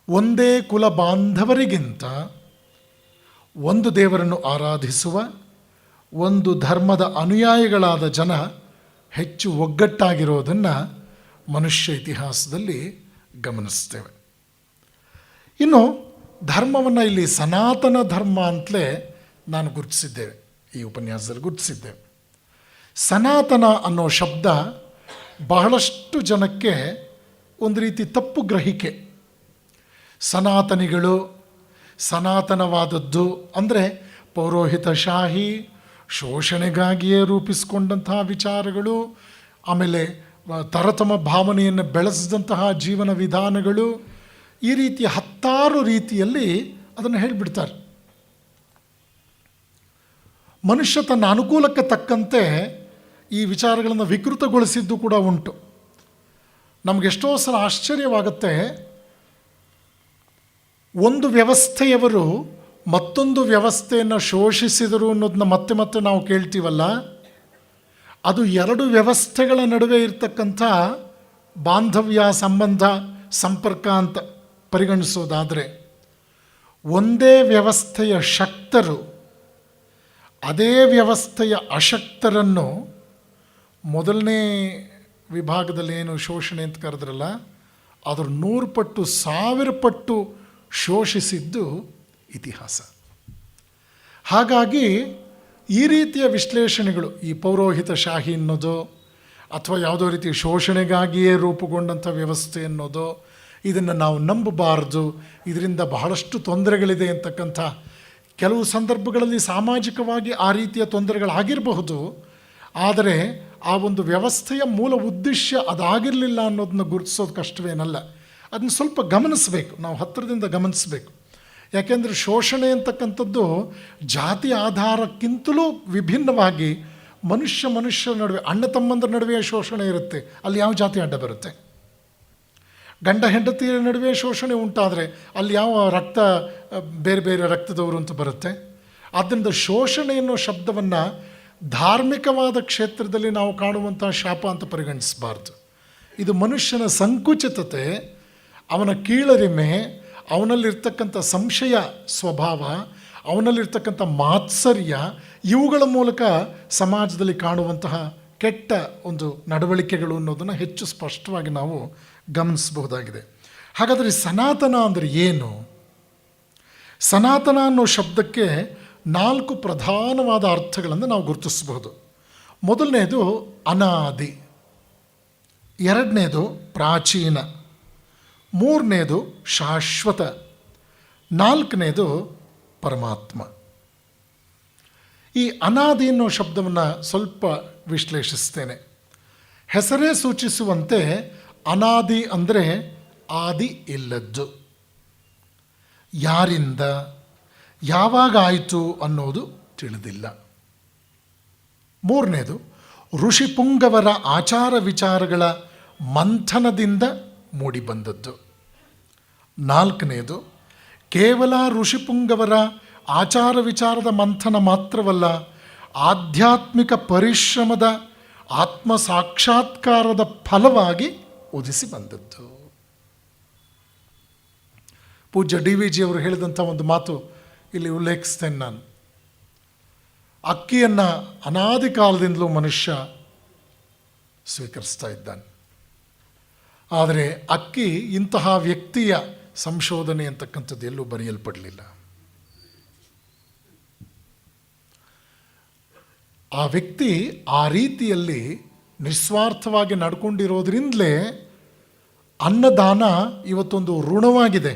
Speaker 2: ಒಂದೇ ಕುಲ ಬಾಂಧವರಿಗಿಂತ ಒಂದು ದೇವರನ್ನು ಆರಾಧಿಸುವ ಒಂದು ಧರ್ಮದ ಅನುಯಾಯಿಗಳಾದ ಜನ ಹೆಚ್ಚು ಒಗ್ಗಟ್ಟಾಗಿರೋದನ್ನು ಮನುಷ್ಯ ಇತಿಹಾಸದಲ್ಲಿ ಗಮನಿಸ್ತೇವೆ. ಇನ್ನು ಧರ್ಮವನ್ನು ಇಲ್ಲಿ ಸನಾತನ ಧರ್ಮ ಅಂತಲೇ ನಾನು ಗುರುತಿಸಿದ್ದೇವೆ, ಈ ಉಪನ್ಯಾಸದಲ್ಲಿ ಗುರುತಿಸಿದ್ದೇವೆ. ಸನಾತನ ಅನ್ನೋ ಶಬ್ದ ಬಹಳಷ್ಟು ಜನಕ್ಕೆ ಒಂದು ರೀತಿ ತಪ್ಪು ಗ್ರಹಿಕೆ. ಸನಾತನಿಗಳು, ಸನಾತನವಾದದ್ದು ಅಂದರೆ ಪೌರೋಹಿತಶಾಹಿ, ಶೋಷಣೆಗಾಗಿಯೇ ರೂಪಿಸಿಕೊಂಡಂತಹ ವಿಚಾರಗಳು, ಆಮೇಲೆ ತರತಮ ಭಾವನೆಯನ್ನು ಬೆಳೆಸಿದಂತಹ ಜೀವನ ವಿಧಾನಗಳು, ಈ ರೀತಿಯ ಹತ್ತಾರು ರೀತಿಯಲ್ಲಿ ಅದನ್ನು ಹೇಳಿಬಿಡ್ತಾರೆ. ಮನುಷ್ಯ ತನ್ನ ಅನುಕೂಲಕ್ಕೆ ತಕ್ಕಂತೆ ಈ ವಿಚಾರಗಳನ್ನು ವಿಕೃತಗೊಳಿಸಿದ್ದು ಕೂಡ ಉಂಟು. ನಮಗೆಷ್ಟೋ ಸಲ ಆಶ್ಚರ್ಯವಾಗುತ್ತೆ, ಒಂದು ವ್ಯವಸ್ಥೆಯವರು ಮತ್ತೊಂದು ವ್ಯವಸ್ಥೆಯನ್ನು ಶೋಷಿಸಿದರು ಅನ್ನೋದನ್ನ ಮತ್ತೆ ಮತ್ತೆ ನಾವು ಕೇಳ್ತೀವಲ್ಲ, ಅದು ಎರಡು ವ್ಯವಸ್ಥೆಗಳ ನಡುವೆ ಇರತಕ್ಕಂಥ ಬಾಂಧವ್ಯ, ಸಂಬಂಧ, ಸಂಪರ್ಕ ಅಂತ ಪರಿಗಣಿಸೋದಾದರೆ, ಒಂದೇ ವ್ಯವಸ್ಥೆಯ ಶಕ್ತರು ಅದೇ ವ್ಯವಸ್ಥೆಯ ಅಶಕ್ತರನ್ನು ಮೊದಲನೇ ವಿಭಾಗದಲ್ಲಿ ಏನು ಶೋಷಣೆ ಅಂತ ಕರೆದ್ರಲ್ಲ, ಅದರ 100 ಪಟ್ಟು 1000 ಪಟ್ಟು ಶೋಷಿಸಿದ್ದು ಇತಿಹಾಸ. ಹಾಗಾಗಿ ಈ ರೀತಿಯ ವಿಶ್ಲೇಷಣೆಗಳು, ಈ ಪೌರೋಹಿತಶಾಹಿ ಅನ್ನೋದು ಅಥವಾ ಯಾವುದೋ ರೀತಿ ಶೋಷಣೆಗಾಗಿಯೇ ರೂಪುಗೊಂಡಂಥ ವ್ಯವಸ್ಥೆ ಅನ್ನೋದು, ಇದನ್ನು ನಾವು ನಂಬಬಾರ್ದು, ಇದರಿಂದ ಬಹಳಷ್ಟು ತೊಂದರೆಗಳಿದೆ ಅಂತಕ್ಕಂಥ ಕೆಲವು ಸಂದರ್ಭಗಳಲ್ಲಿ ಸಾಮಾಜಿಕವಾಗಿ ಆ ರೀತಿಯ ತೊಂದರೆಗಳಾಗಿರಬಹುದು. ಆದರೆ ಆ ಒಂದು ವ್ಯವಸ್ಥೆಯ ಮೂಲ ಉದ್ದೇಶ ಅದಾಗಿರಲಿಲ್ಲ ಅನ್ನೋದನ್ನ ಗುರುತಿಸೋದು ಕಷ್ಟವೇನಲ್ಲ. ಅದನ್ನು ಸ್ವಲ್ಪ ಗಮನಿಸಬೇಕು, ನಾವು ಹತ್ತಿರದಿಂದ ಗಮನಿಸಬೇಕು. ಯಾಕೆಂದರೆ ಶೋಷಣೆ ಅಂತಕ್ಕಂಥದ್ದು ಜಾತಿ ಆಧಾರಕ್ಕಿಂತಲೂ ವಿಭಿನ್ನವಾಗಿ ಮನುಷ್ಯರ ನಡುವೆ, ಅಣ್ಣ ತಮ್ಮಂದರ ನಡುವೆ ಶೋಷಣೆ ಇರುತ್ತೆ. ಅಲ್ಲಿ ಯಾವ ಜಾತಿ ಅಡ್ಡ ಬರುತ್ತೆ? ಗಂಡ ಹೆಂಡತಿಯರ ನಡುವೆ ಶೋಷಣೆ ಉಂಟಾದರೆ ಅಲ್ಲಿ ಯಾವ ರಕ್ತ, ಬೇರೆ ಬೇರೆ ರಕ್ತದವರು ಅಂತ ಬರುತ್ತೆ? ಆದ್ದರಿಂದ ಶೋಷಣೆ ಅನ್ನೋ ಶಬ್ದವನ್ನು ಧಾರ್ಮಿಕವಾದ ಕ್ಷೇತ್ರದಲ್ಲಿ ನಾವು ಕಾಣುವಂಥ ಶಾಪ ಅಂತ ಪರಿಗಣಿಸಬಾರ್ದು. ಇದು ಮನುಷ್ಯನ ಸಂಕುಚಿತತೆ, ಅವನ ಕೀಳರಿಮೆ, ಅವನಲ್ಲಿರ್ತಕ್ಕಂಥ ಸಂಶಯ ಸ್ವಭಾವ, ಅವನಲ್ಲಿರ್ತಕ್ಕಂಥ ಮಾತ್ಸರ್ಯ, ಇವುಗಳ ಮೂಲಕ ಸಮಾಜದಲ್ಲಿ ಕಾಣುವಂತಹ ಕೆಟ್ಟ ಒಂದು ನಡವಳಿಕೆಗಳು ಅನ್ನೋದನ್ನು ಹೆಚ್ಚು ಸ್ಪಷ್ಟವಾಗಿ ನಾವು ಗಮನಿಸಬಹುದಾಗಿದೆ. ಹಾಗಾದರೆ ಸನಾತನ ಅಂದರೆ ಏನು? ಸನಾತನ ಅನ್ನೋ ಶಬ್ದಕ್ಕೆ 4 ಪ್ರಧಾನವಾದ ಅರ್ಥಗಳನ್ನು ನಾವು ಗುರುತಿಸಬಹುದು. ಮೊದಲನೇದು ಅನಾದಿ, ಎರಡನೇದು ಪ್ರಾಚೀನ, ಮೂರನೇದು ಶಾಶ್ವತ, ನಾಲ್ಕನೇದು ಪರಮಾತ್ಮ. ಈ ಅನಾದಿ ಅನ್ನೋ ಶಬ್ದವನ್ನು ಸ್ವಲ್ಪ ವಿಶ್ಲೇಷಿಸ್ತೇನೆ. ಹೆಸರೇ ಸೂಚಿಸುವಂತೆ ಅನಾದಿ ಅಂದರೆ ಆದಿ ಇಲ್ಲದ್ದು, ಯಾರಿಂದ ಯಾವಾಗ ಆಯಿತು ಅನ್ನೋದು ತಿಳಿದಿಲ್ಲ. ಮೂರನೇದು ಋಷಿಪುಂಗವರ ಆಚಾರ ವಿಚಾರಗಳ ಮಂಥನದಿಂದ ಮೂಡಿಬಂದದ್ದು. ನಾಲ್ಕನೇದು ಕೇವಲ ಋಷಿಪುಂಗವರ ಆಚಾರ ವಿಚಾರದ ಮಂಥನ ಮಾತ್ರವಲ್ಲ, ಆಧ್ಯಾತ್ಮಿಕ ಪರಿಶ್ರಮದ ಆತ್ಮ ಸಾಕ್ಷಾತ್ಕಾರದ ಫಲವಾಗಿ ಉದಿಸಿ ಬಂದದ್ದು. ಪೂಜ್ಯ DVG ಅವರು ಹೇಳಿದಂಥ ಒಂದು ಮಾತು ಇಲ್ಲಿ ಉಲ್ಲೇಖಿಸ್ತೇನೆ ನಾನು. ಅಕ್ಕಿಯನ್ನು ಅನಾದಿ ಕಾಲದಿಂದಲೂ ಮನುಷ್ಯ ಸ್ವೀಕರಿಸ್ತಾ ಇದ್ದಾನೆ. ಆದರೆ ಅಕ್ಕಿ ಇಂತಹ ವ್ಯಕ್ತಿಯ ಸಂಶೋಧನೆ ಅಂತಕ್ಕಂಥದ್ದು ಎಲ್ಲೂ ಬರೆಯಲ್ಪಡಲಿಲ್ಲ. ಆ ವ್ಯಕ್ತಿ ಆ ರೀತಿಯಲ್ಲಿ ನಿಸ್ವಾರ್ಥವಾಗಿ ನಡ್ಕೊಂಡಿರೋದ್ರಿಂದಲೇ ಅನ್ನದಾನ ಇವತ್ತೊಂದು ಋಣವಾಗಿದೆ.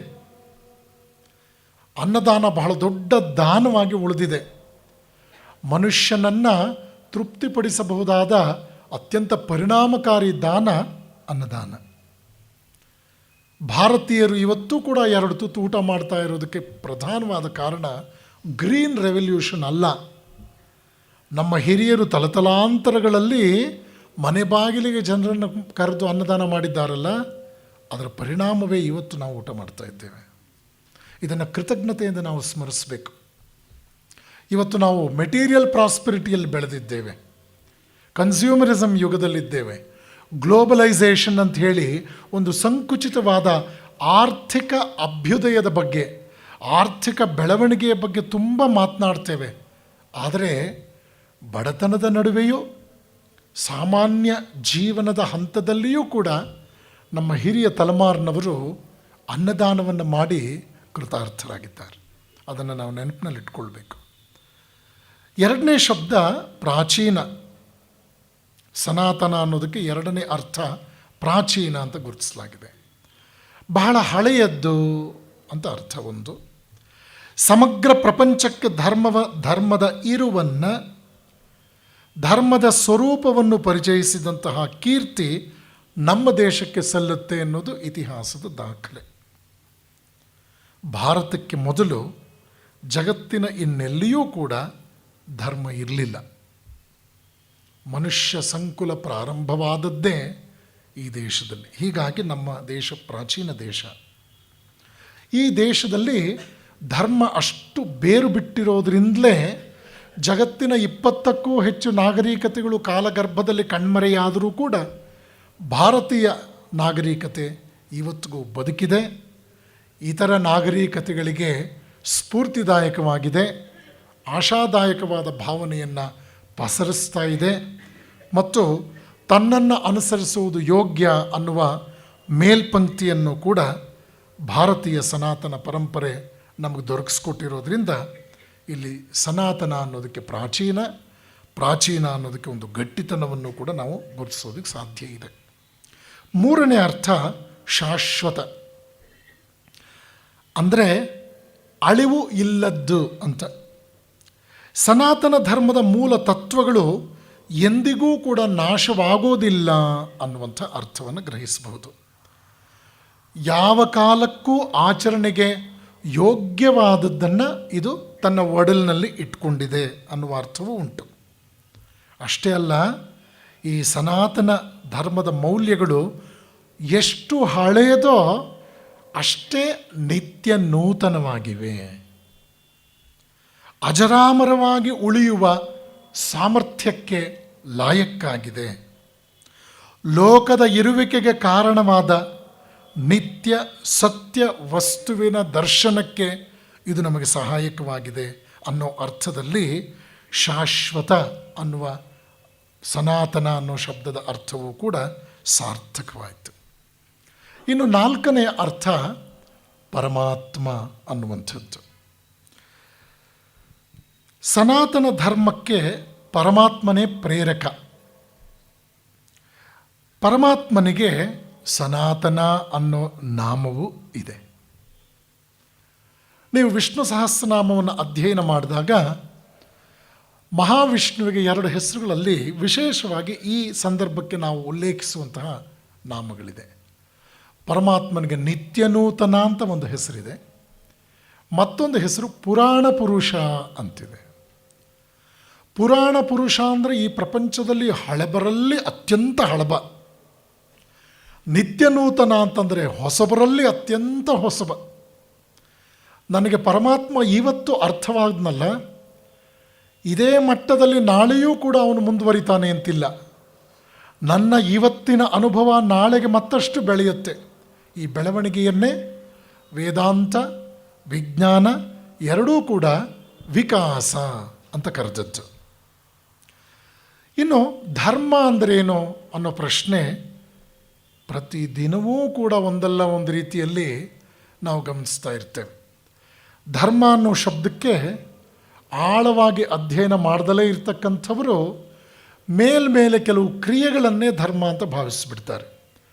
Speaker 2: ಅನ್ನದಾನ ಬಹಳ ದೊಡ್ಡ ದಾನವಾಗಿ ಉಳಿದಿದೆ. ಮನುಷ್ಯನನ್ನು ತೃಪ್ತಿಪಡಿಸಬಹುದಾದ ಅತ್ಯಂತ ಪರಿಣಾಮಕಾರಿ ದಾನ ಅನ್ನದಾನ. ಭಾರತೀಯರು ಇವತ್ತೂ ಕೂಡ 2 ತುತ್ತು ಊಟ ಮಾಡ್ತಾ ಇರೋದಕ್ಕೆ ಪ್ರಧಾನವಾದ ಕಾರಣ ಗ್ರೀನ್ ರೆವಲ್ಯೂಷನ್ ಅಲ್ಲ. ನಮ್ಮ ಹಿರಿಯರು ತಲತಲಾಂತರಗಳಲ್ಲಿ ಮನೆ ಬಾಗಿಲಿಗೆ ಜನರನ್ನು ಕರೆದು ಅನ್ನದಾನ ಮಾಡಿದ್ದಾರಲ್ಲ, ಅದರ ಪರಿಣಾಮವೇ ಇವತ್ತು ನಾವು ಊಟ ಮಾಡ್ತಾ ಇದ್ದೇವೆ. ಇದನ್ನು ಕೃತಜ್ಞತೆಯಿಂದ ನಾವು ಸ್ಮರಿಸಬೇಕು. ಇವತ್ತು ನಾವು ಮೆಟೀರಿಯಲ್ ಪ್ರಾಸ್ಪೆರಿಟಿಯಲ್ಲಿ ಬೆಳೆದಿದ್ದೇವೆ, ಕನ್ಸ್ಯೂಮರಿಸಮ್ ಯುಗದಲ್ಲಿದ್ದೇವೆ. ಗ್ಲೋಬಲೈಸೇಷನ್ ಅಂತ ಹೇಳಿ ಒಂದು ಸಂಕುಚಿತವಾದ ಆರ್ಥಿಕ ಅಭ್ಯುದಯದ ಬಗ್ಗೆ, ಆರ್ಥಿಕ ಬೆಳವಣಿಗೆಯ ಬಗ್ಗೆ ತುಂಬ ಮಾತನಾಡ್ತೇವೆ. ಆದರೆ ಬಡತನದ ನಡುವೆಯೂ ಸಾಮಾನ್ಯ ಜೀವನದ ಹಂತದಲ್ಲಿಯೂ ಕೂಡ ನಮ್ಮ ಹಿರಿಯ ತಲೆಮಾರಿನವರು ಅನ್ನದಾನವನ್ನು ಮಾಡಿ ಕೃತಾರ್ಥರಾಗಿದ್ದಾರೆ. ಅದನ್ನು ನಾವು ನೆನಪಿನಲ್ಲಿಟ್ಕೊಳ್ಬೇಕು. ಎರಡನೇ ಶಬ್ದ ಪ್ರಾಚೀನ. ಸನಾತನ ಅನ್ನೋದಕ್ಕೆ ಎರಡನೇ ಅರ್ಥ ಪ್ರಾಚೀನ ಅಂತ ಗುರುತಿಸಲಾಗಿದೆ. ಬಹಳ ಹಳೆಯದ್ದು ಅಂತ ಅರ್ಥ ಒಂದು. ಸಮಗ್ರ ಪ್ರಪಂಚಕ್ಕೆ ಧರ್ಮದ ಇರುವನ್ನು, ಧರ್ಮದ ಸ್ವರೂಪವನ್ನು ಪರಿಚಯಿಸಿದಂತಹ ಕೀರ್ತಿ ನಮ್ಮ ದೇಶಕ್ಕೆ ಸಲ್ಲುತ್ತೆ ಅನ್ನೋದು ಇತಿಹಾಸದ ದಾಖಲೆ. ಭಾರತಕ್ಕೆ ಮೊದಲು ಜಗತ್ತಿನ ಇನ್ನೆಲ್ಲಿಯೂ ಕೂಡ ಧರ್ಮ ಇರಲಿಲ್ಲ. ಮನುಷ್ಯ ಸಂಕುಲ ಪ್ರಾರಂಭವಾದದ್ದೇ ಈ ದೇಶದಲ್ಲಿ. ಹೀಗಾಗಿ ನಮ್ಮ ದೇಶ ಪ್ರಾಚೀನ ದೇಶ. ಈ ದೇಶದಲ್ಲಿ ಧರ್ಮ ಅಷ್ಟು ಬೇರು ಬಿಟ್ಟಿರೋದ್ರಿಂದಲೇ ಜಗತ್ತಿನ 20ಕ್ಕೂ ಹೆಚ್ಚು ನಾಗರಿಕತೆಗಳು ಕಾಲಗರ್ಭದಲ್ಲಿ ಕಣ್ಮರೆಯಾದರೂ ಕೂಡ ಭಾರತೀಯ ನಾಗರಿಕತೆ ಇವತ್ತಿಗೂ ಬದುಕಿದೆ. ಇತರ ನಾಗರಿಕತೆಗಳಿಗೆ ಸ್ಫೂರ್ತಿದಾಯಕವಾಗಿದೆ, ಆಶಾದಾಯಕವಾದ ಭಾವನೆಯನ್ನು ಪಸರಿಸ್ತಾ ಇದೆ ಮತ್ತು ತನ್ನನ್ನು ಅನುಸರಿಸುವುದು ಯೋಗ್ಯ ಅನ್ನುವ ಮೇಲ್ಪಂಕ್ತಿಯನ್ನು ಕೂಡ ಭಾರತೀಯ ಸನಾತನ ಪರಂಪರೆ ನಮಗೆ ದೊರಕಿಸ್ಕೊಟ್ಟಿರೋದ್ರಿಂದ ಇಲ್ಲಿ ಸನಾತನ ಅನ್ನೋದಕ್ಕೆ ಪ್ರಾಚೀನ ಅನ್ನೋದಕ್ಕೆ ಒಂದು ಗಟ್ಟಿತನವನ್ನು ಕೂಡ ನಾವು ಗುರುತಿಸೋದಕ್ಕೆ ಸಾಧ್ಯ ಇದೆ. ಮೂರನೇ ಅರ್ಥ ಶಾಶ್ವತ, ಅಂದರೆ ಅಳಿವು ಇಲ್ಲದ್ದು ಅಂತ. ಸನಾತನ ಧರ್ಮದ ಮೂಲ ತತ್ವಗಳು ಎಂದಿಗೂ ಕೂಡ ನಾಶವಾಗೋದಿಲ್ಲ ಅನ್ನುವಂಥ ಅರ್ಥವನ್ನು ಗ್ರಹಿಸಬಹುದು. ಯಾವ ಕಾಲಕ್ಕೂ ಆಚರಣೆಗೆ ಯೋಗ್ಯವಾದದ್ದನ್ನು ಇದು ತನ್ನ ಒಡಲಿನಲ್ಲಿ ಇಟ್ಕೊಂಡಿದೆ ಅನ್ನುವ ಅರ್ಥವೂ ಉಂಟು. ಅಷ್ಟೇ ಅಲ್ಲ, ಈ ಸನಾತನ ಧರ್ಮದ ಮೌಲ್ಯಗಳು ಎಷ್ಟು ಹಳೆಯದೋ ಅಷ್ಟೇ ನಿತ್ಯ ನೂತನವಾಗಿವೆ. ಅಜರಾಮರವಾಗಿ ಉಳಿಯುವ ಸಾಮರ್ಥ್ಯಕ್ಕೆ ಲಾಯಕ್ಕಾಗಿದೆ. ಲೋಕದ ಇರುವಿಕೆಗೆ ಕಾರಣವಾದ ನಿತ್ಯ ಸತ್ಯ ವಸ್ತುವಿನ ದರ್ಶನಕ್ಕೆ ಇದು ನಮಗೆ ಸಹಾಯಕವಾಗಿದೆ ಅನ್ನೋ ಅರ್ಥದಲ್ಲಿ ಶಾಶ್ವತ ಅನ್ನುವ ಸನಾತನ ಅನ್ನೋ ಶಬ್ದದ ಅರ್ಥವೂ ಕೂಡ ಸಾರ್ಥಕವಾಯಿತು. ಇನ್ನು ನಾಲ್ಕನೆಯ ಅರ್ಥ ಪರಮಾತ್ಮ ಅನ್ನುವಂಥದ್ದು. ಸನಾತನ ಧರ್ಮಕ್ಕೆ ಪರಮಾತ್ಮನೇ ಪ್ರೇರಕ. ಪರಮಾತ್ಮನಿಗೆ ಸನಾತನ ಅನ್ನೋ ನಾಮವೂ ಇದೆ. ನೀವು ವಿಷ್ಣು ಸಹಸ್ರನಾಮವನ್ನು ಅಧ್ಯಯನ ಮಾಡಿದಾಗ ಮಹಾವಿಷ್ಣುವಿಗೆ 2 ಹೆಸರುಗಳಲ್ಲಿ ವಿಶೇಷವಾಗಿ ಈ ಸಂದರ್ಭಕ್ಕೆ ನಾವು ಉಲ್ಲೇಖಿಸುವಂತಹ ನಾಮಗಳಿದೆ. ಪರಮಾತ್ಮನಿಗೆ ನಿತ್ಯನೂತನ ಅಂತ ಒಂದು ಹೆಸರಿದೆ, ಮತ್ತೊಂದು ಹೆಸರು ಪುರಾಣ ಪುರುಷ ಅಂತಿದೆ. ಪುರಾಣ ಪುರುಷ ಅಂದರೆ ಈ ಪ್ರಪಂಚದಲ್ಲಿ ಹಳಬರಲ್ಲಿ ಅತ್ಯಂತ ಹಳಬ. ನಿತ್ಯನೂತನ ಅಂತಂದರೆ ಹೊಸಬರಲ್ಲಿ ಅತ್ಯಂತ ಹೊಸಬ. ನನಗೆ ಪರಮಾತ್ಮ ಇವತ್ತು ಅರ್ಥವಾದ್ನಲ್ಲ, ಇದೇ ಮಟ್ಟದಲ್ಲಿ ನಾಳೆಯೂ ಕೂಡ ಅವನು ಮುಂದುವರಿತಾನೆ ಅಂತಿಲ್ಲ. ನನ್ನ ಇವತ್ತಿನ ಅನುಭವ ನಾಳೆಗೆ ಮತ್ತಷ್ಟು ಬೆಳೆಯುತ್ತೆ. ಈ ಬೆಳವಣಿಗೆಯನ್ನೇ ವೇದಾಂತ ವಿಜ್ಞಾನ ಎರಡೂ ಕೂಡ ವಿಕಾಸ ಅಂತ ಕರೆದದ್ದು. ಇನ್ನು ಧರ್ಮ ಅಂದ್ರೇನು ಅನ್ನೋ ಪ್ರಶ್ನೆ ಪ್ರತಿದಿನವೂ ಕೂಡ ಒಂದಲ್ಲ ಒಂದು ರೀತಿಯಲ್ಲಿ ನಾವು ಗಮನಿಸ್ತಾ ಇರ್ತೇವೆ. ಧರ್ಮ ಅನ್ನೋ ಶಬ್ದಕ್ಕೆ ಆಳವಾಗಿ ಅಧ್ಯಯನ ಮಾಡ್ದಲೇ ಇರ್ತಕ್ಕಂಥವರು ಮೇಲ್ಮೇಲೆ ಕೆಲವು ಕ್ರಿಯೆಗಳನ್ನೇ ಧರ್ಮ ಅಂತ ಭಾವಿಸಿಬಿಡ್ತಾರೆ.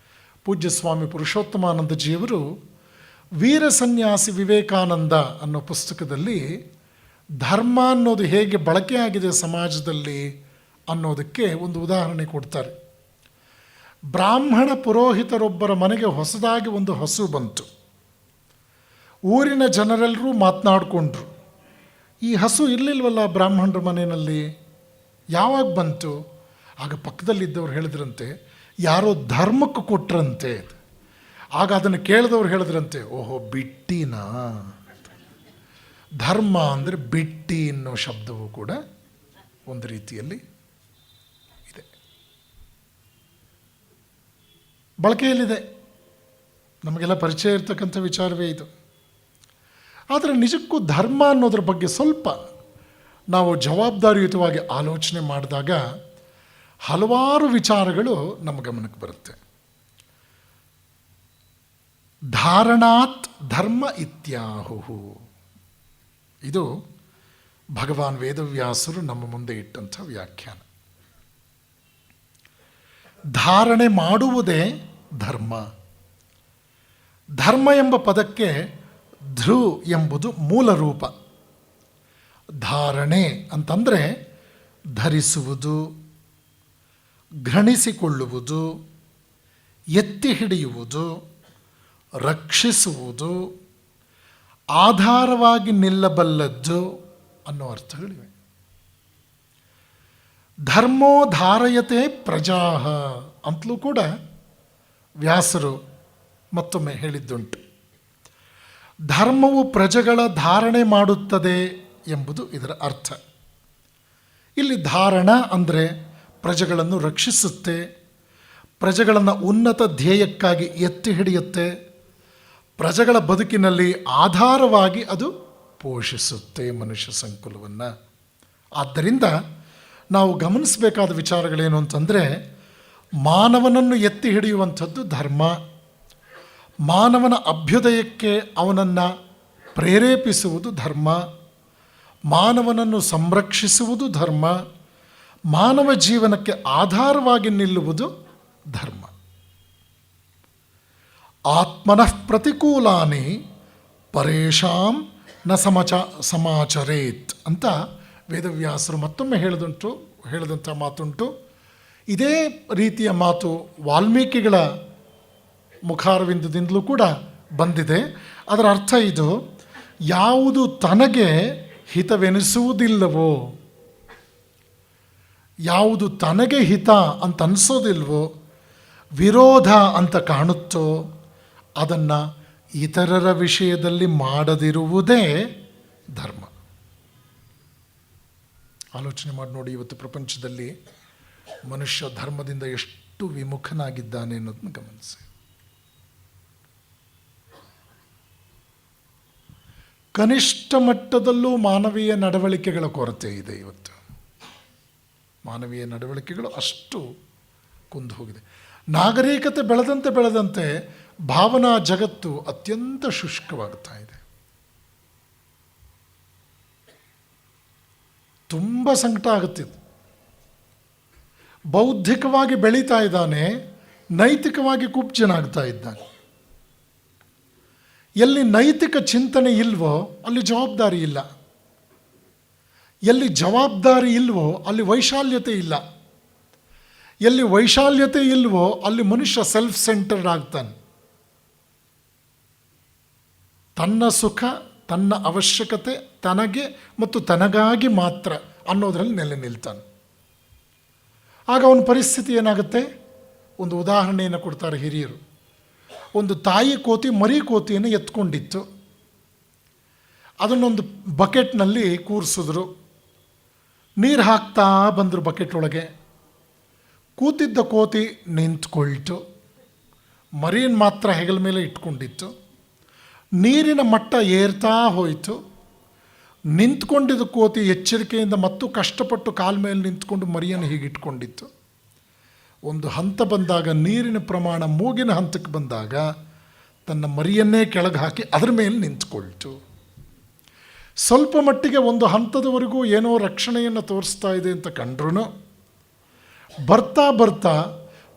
Speaker 2: ಪೂಜ್ಯ ಸ್ವಾಮಿ ಪುರುಷೋತ್ತಮಾನಂದಜಿಯವರು ವೀರ ಸನ್ಯಾಸಿ ವಿವೇಕಾನಂದ ಅನ್ನೋ ಪುಸ್ತಕದಲ್ಲಿ ಧರ್ಮ ಅನ್ನೋದು ಹೇಗೆ ಬಳಕೆಯಾಗಿದೆ ಸಮಾಜದಲ್ಲಿ ಅನ್ನೋದಕ್ಕೆ ಒಂದು ಉದಾಹರಣೆ ಕೊಡ್ತಾರೆ. ಬ್ರಾಹ್ಮಣ ಪುರೋಹಿತರೊಬ್ಬರ ಮನೆಗೆ ಹೊಸದಾಗಿ ಒಂದು ಹಸು ಬಂತು. ಊರಿನ ಜನರೆಲ್ಲರೂ ಮಾತನಾಡಿಕೊಂಡ್ರು, ಈ ಹಸು ಇರಲಿಲ್ವಲ್ಲ ಬ್ರಾಹ್ಮಣರ ಮನೆಯಲ್ಲಿ, ಯಾವಾಗ ಬಂತು? ಆಗ ಪಕ್ಕದಲ್ಲಿದ್ದವ್ರು ಹೇಳಿದ್ರಂತೆ, ಯಾರೋ ಧರ್ಮಕ್ಕೆ ಕೊಟ್ರಂತೆ. ಆಗ ಅದನ್ನು ಕೇಳಿದವ್ರು ಹೇಳಿದ್ರಂತೆ, ಓಹೋ ಬಿಟ್ಟಿನಾ. ಧರ್ಮ ಅಂದರೆ ಬಿಟ್ಟಿ ಅನ್ನೋ ಶಬ್ದವೂ ಕೂಡ ಒಂದು ರೀತಿಯಲ್ಲಿ ಇದೆ, ಬಳಕೆಯಲ್ಲಿದೆ, ನಮಗೆಲ್ಲ ಪರಿಚಯ ಇರ್ತಕ್ಕಂಥ ವಿಚಾರವೇ ಇದು. ಆದರೆ ನಿಜಕ್ಕೂ ಧರ್ಮ ಅನ್ನೋದ್ರ ಬಗ್ಗೆ ಸ್ವಲ್ಪ ನಾವು ಜವಾಬ್ದಾರಿಯುತವಾಗಿ ಆಲೋಚನೆ ಮಾಡಿದಾಗ ಹಲವಾರು ವಿಚಾರಗಳು ನಮ್ಮ ಗಮನಕ್ಕೆ ಬರುತ್ತೆ. ಧಾರಣಾತ್ ಧರ್ಮ ಇತ್ಯಾಹುಹು, ಇದು ಭಗವಾನ್ ವೇದವ್ಯಾಸರು ನಮ್ಮ ಮುಂದೆ ಇಟ್ಟಂಥ ವ್ಯಾಖ್ಯಾನ. ಧಾರಣೆ ಮಾಡುವುದೇ ಧರ್ಮ. ಧರ್ಮ ಎಂಬ ಪದಕ್ಕೆ ಧೃ ಎಂಬುದು ಮೂಲ ರೂಪ. ಧಾರಣೆ ಅಂತಂದರೆ ಧರಿಸುವುದು, ಘಣಿಸಿಕೊಳ್ಳುವುದು, ಎತ್ತಿ ಹಿಡಿಯುವುದು, ರಕ್ಷಿಸುವುದು, ಆಧಾರವಾಗಿ ನಿಲ್ಲಬಲ್ಲದ್ದು ಅನ್ನೋ ಅರ್ಥಗಳಿವೆ. ಧರ್ಮೋ ಧಾರಯತೆ ಪ್ರಜಾಹ ಅಂತಲೂ ಕೂಡ ವ್ಯಾಸರು ಮತ್ತೊಮ್ಮೆ ಹೇಳಿದ್ದುಂಟು. ಧರ್ಮವು ಪ್ರಜೆಗಳ ಧಾರಣೆ ಮಾಡುತ್ತದೆ ಎಂಬುದು ಇದರ ಅರ್ಥ. ಇಲ್ಲಿ ಧಾರಣ ಅಂದರೆ ಪ್ರಜೆಗಳನ್ನು ರಕ್ಷಿಸುತ್ತೆ, ಪ್ರಜೆಗಳನ್ನು ಉನ್ನತ ಧ್ಯೇಯಕ್ಕಾಗಿ ಎತ್ತಿ ಹಿಡಿಯುತ್ತೆ, ಪ್ರಜೆಗಳ ಬದುಕಿನಲ್ಲಿ ಆಧಾರವಾಗಿ ಅದು ಪೋಷಿಸುತ್ತೆ ಮನುಷ್ಯ ಸಂಕುಲವನ್ನು. ಆದ್ದರಿಂದ ನಾವು ಗಮನಿಸಬೇಕಾದ ವಿಚಾರಗಳೇನು ಅಂತಂದರೆ, ಮಾನವನನ್ನು ಎತ್ತಿ ಹಿಡಿಯುವಂಥದ್ದು ಧರ್ಮ, ಮಾನವನ ಅಭ್ಯುದಯಕ್ಕೆ ಅವನನ್ನು ಪ್ರೇರೇಪಿಸುವುದು ಧರ್ಮ, ಮಾನವನನ್ನು ಸಂರಕ್ಷಿಸುವುದು ಧರ್ಮ, ಮಾನವ ಜೀವನಕ್ಕೆ ಆಧಾರವಾಗಿ ನಿಲ್ಲುವುದು ಧರ್ಮ. ಆತ್ಮನಃ ಪ್ರತಿಕೂಲಾನಿ ಪರೇಶಾಂ ನ ಸಮಾಚರೇತ್ ಅಂತ ವೇದವ್ಯಾಸರು ಮತ್ತೊಮ್ಮೆ ಹೇಳಿದಂಥ ಮಾತುಂಟು. ಇದೇ ರೀತಿಯ ಮಾತು ವಾಲ್ಮೀಕಿಗಳ ಮುಖಾರವಿಂದದಿಂದಲೂ ಕೂಡ ಬಂದಿದೆ. ಅದರ ಅರ್ಥ ಇದು: ಯಾವುದು ತನಗೆ ಹಿತವೆನಿಸುವುದಿಲ್ಲವೋ, ಯಾವುದು ತನಗೆ ಹಿತ ಅಂತ ಅನಿಸೋದಿಲ್ವೋ, ವಿರೋಧ ಅಂತ ಕಾಣುತ್ತೋ, ಅದನ್ನು ಇತರರ ವಿಷಯದಲ್ಲಿ ಮಾಡದಿರುವುದೇ ಧರ್ಮ. ಆಲೋಚನೆ ಮಾಡಿ ನೋಡಿ, ಇವತ್ತು ಪ್ರಪಂಚದಲ್ಲಿ ಮನುಷ್ಯ ಧರ್ಮದಿಂದ ಎಷ್ಟು ವಿಮುಖನಾಗಿದ್ದಾನೆ ಅನ್ನೋದನ್ನು ಗಮನಿಸಿ. ಕನಿಷ್ಠ ಮಟ್ಟದಲ್ಲೂ ಮಾನವೀಯ ನಡವಳಿಕೆಗಳ ಕೊರತೆ ಇದೆ. ಇವತ್ತು ಮಾನವೀಯ ನಡವಳಿಕೆಗಳು ಅಷ್ಟು ಕುಂದು ಹೋಗಿದೆ. ನಾಗರಿಕತೆ ಬೆಳೆದಂತೆ ಭಾವನಾ ಜಗತ್ತು ಅತ್ಯಂತ ಶುಷ್ಕವಾಗುತ್ತಾ ಇದೆ. ತುಂಬ ಸಂಕಟ ಆಗುತ್ತಿದೆ. ಬೌದ್ಧಿಕವಾಗಿ ಬೆಳೀತಾ ಇದ್ದಾನೆ, ನೈತಿಕವಾಗಿ ಕುಬ್ಜನಾಗ್ತಾ ಇದ್ದಾನೆ. ಎಲ್ಲಿ ನೈತಿಕ ಚಿಂತನೆ ಇಲ್ವೋ ಅಲ್ಲಿ ಜವಾಬ್ದಾರಿ ಇಲ್ಲ, ಎಲ್ಲಿ ಜವಾಬ್ದಾರಿ ಇಲ್ವೋ ಅಲ್ಲಿ ವೈಶಾಲ್ಯತೆ ಇಲ್ಲ, ಎಲ್ಲಿ ವೈಶಾಲ್ಯತೆ ಇಲ್ವೋ ಅಲ್ಲಿ ಮನುಷ್ಯ ಸೆಲ್ಫ್ ಸೆಂಟರ್ಡ್ ಆಗ್ತಾನೆ. ತನ್ನ ಸುಖ, ತನ್ನ ಅವಶ್ಯಕತೆ ತನಗೆ ಮತ್ತು ತನಗಾಗಿ ಮಾತ್ರ ಅನ್ನೋದರಲ್ಲಿ ನೆಲೆ ನಿಲ್ತಾನೆ. ಆಗ ಅವನ ಪರಿಸ್ಥಿತಿ ಏನಾಗುತ್ತೆ? ಒಂದು ಉದಾಹರಣೆಯನ್ನು ಕೊಡ್ತಾರೆ ಹಿರಿಯರು. ಒಂದು ತಾಯಿ ಕೋತಿ ಮರಿ ಕೋತಿಯನ್ನು ಎತ್ಕೊಂಡಿತ್ತು. ಅದನ್ನೊಂದು ಬಕೆಟ್ನಲ್ಲಿ ಕೂರಿಸಿದ್ರು. ನೀರು ಹಾಕ್ತಾ ಬಂದರು ಬಕೆಟ್ ಒಳಗೆ. ಕೂತಿದ್ದ ಕೋತಿ ನಿಂತ್ಕೊಳ್ತು, ಮರಿಯನ್ನು ಮಾತ್ರ ಹೆಗಲ ಮೇಲೆ ಇಟ್ಕೊಂಡಿತ್ತು. ನೀರಿನ ಮಟ್ಟ ಏರ್ತಾ ಹೋಯಿತು. ನಿಂತ್ಕೊಂಡಿದ್ದ ಕೋತಿ ಎಚ್ಚರಿಕೆಯಿಂದ ಮತ್ತು ಕಷ್ಟಪಟ್ಟು ಕಾಲ ಮೇಲೆ ನಿಂತ್ಕೊಂಡು ಮರಿಯನ್ನು ಹೀಗೆ ಇಟ್ಕೊಂಡಿತ್ತು. ಒಂದು ಹಂತ ಬಂದಾಗ, ನೀರಿನ ಪ್ರಮಾಣ ಮೂಗಿನ ಹಂತಕ್ಕೆ ಬಂದಾಗ ತನ್ನ ಮರಿಯನ್ನೇ ಕೆಳಗೆ ಹಾಕಿ ಅದರ ಮೇಲೆ ನಿಂತ್ಕೊಳ್ತು. ಸ್ವಲ್ಪ ಮಟ್ಟಿಗೆ ಒಂದು ಹಂತದವರೆಗೂ ಏನೋ ರಕ್ಷಣೆಯನ್ನು ತೋರಿಸ್ತಾ ಇದೆ ಅಂತ ಕಂಡ್ರೂ ಬರ್ತಾ ಬರ್ತಾ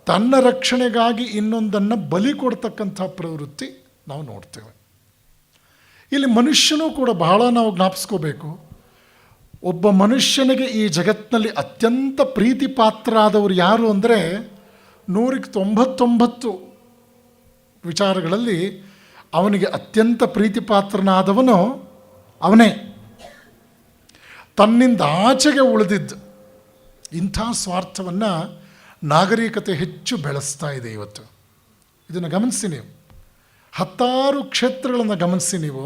Speaker 2: ತನ್ನ ರಕ್ಷಣೆಗಾಗಿ ಇನ್ನೊಂದನ್ನು ಬಲಿ ಕೊಡ್ತಕ್ಕಂಥ ಪ್ರವೃತ್ತಿ ನಾವು ನೋಡ್ತೇವೆ. ಇಲ್ಲಿ ಮನುಷ್ಯನೂ ಕೂಡ ಬಹಳ ನಾವು ಜ್ಞಾಪಿಸ್ಕೋಬೇಕು. ಒಬ್ಬ ಮನುಷ್ಯನಿಗೆ ಈ ಜಗತ್ತಿನಲ್ಲಿ ಅತ್ಯಂತ ಪ್ರೀತಿ ಪಾತ್ರರಾದವರು ಯಾರು ಅಂದರೆ 199 ವಿಚಾರಗಳಲ್ಲಿ ಅವನಿಗೆ ಅತ್ಯಂತ ಪ್ರೀತಿ ಪಾತ್ರನಾದವನು ಅವನೇ. ತನ್ನಿಂದ ಆಚೆಗೆ ಉಳಿದಿದ್ದು ಇಂಥ ಸ್ವಾರ್ಥವನ್ನು ನಾಗರಿಕತೆ ಹೆಚ್ಚು ಬೆಳೆಸ್ತಾ ಇದೆ ಇವತ್ತು. ಇದನ್ನು ಗಮನಿಸಿ ನೀವು, 10 ಕ್ಷೇತ್ರಗಳನ್ನು ಗಮನಿಸಿ ನೀವು.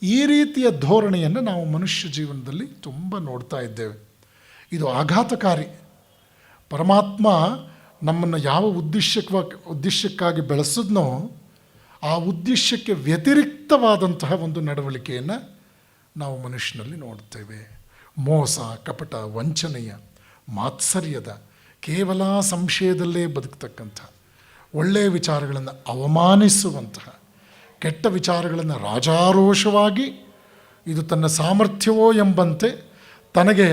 Speaker 2: ಈ ರೀತಿಯ ಧೋರಣೆಯನ್ನು ನಾವು ಮನುಷ್ಯ ಜೀವನದಲ್ಲಿ ತುಂಬ ನೋಡ್ತಾ ಇದ್ದೇವೆ. ಇದು ಆಘಾತಕಾರಿ. ಪರಮಾತ್ಮ ನಮ್ಮನ್ನು ಯಾವ ಉದ್ದೇಶಕ್ಕಾಗಿ ಬೆಳೆಸಿದ್ನೋ ಆ ಉದ್ದೇಶಕ್ಕೆ ವ್ಯತಿರಿಕ್ತವಾದಂತಹ ಒಂದು ನಡವಳಿಕೆಯನ್ನು ನಾವು ಮನುಷ್ಯನಲ್ಲಿ ನೋಡ್ತೇವೆ. ಮೋಸ, ಕಪಟ, ವಂಚನೆಯ, ಮಾತ್ಸರ್ಯದ, ಕೇವಲ ಸಂಶಯದಲ್ಲೇ ಬದುಕ್ತಕ್ಕಂಥ, ಒಳ್ಳೆಯ ವಿಚಾರಗಳನ್ನು ಅವಮಾನಿಸುವಂತಹ, ಕೆಟ್ಟ ವಿಚಾರಗಳನ್ನು ರಾಜಾರೋಷವಾಗಿ ಇದು ತನ್ನ ಸಾಮರ್ಥ್ಯವೋ ಎಂಬಂತೆ ತನಗೆ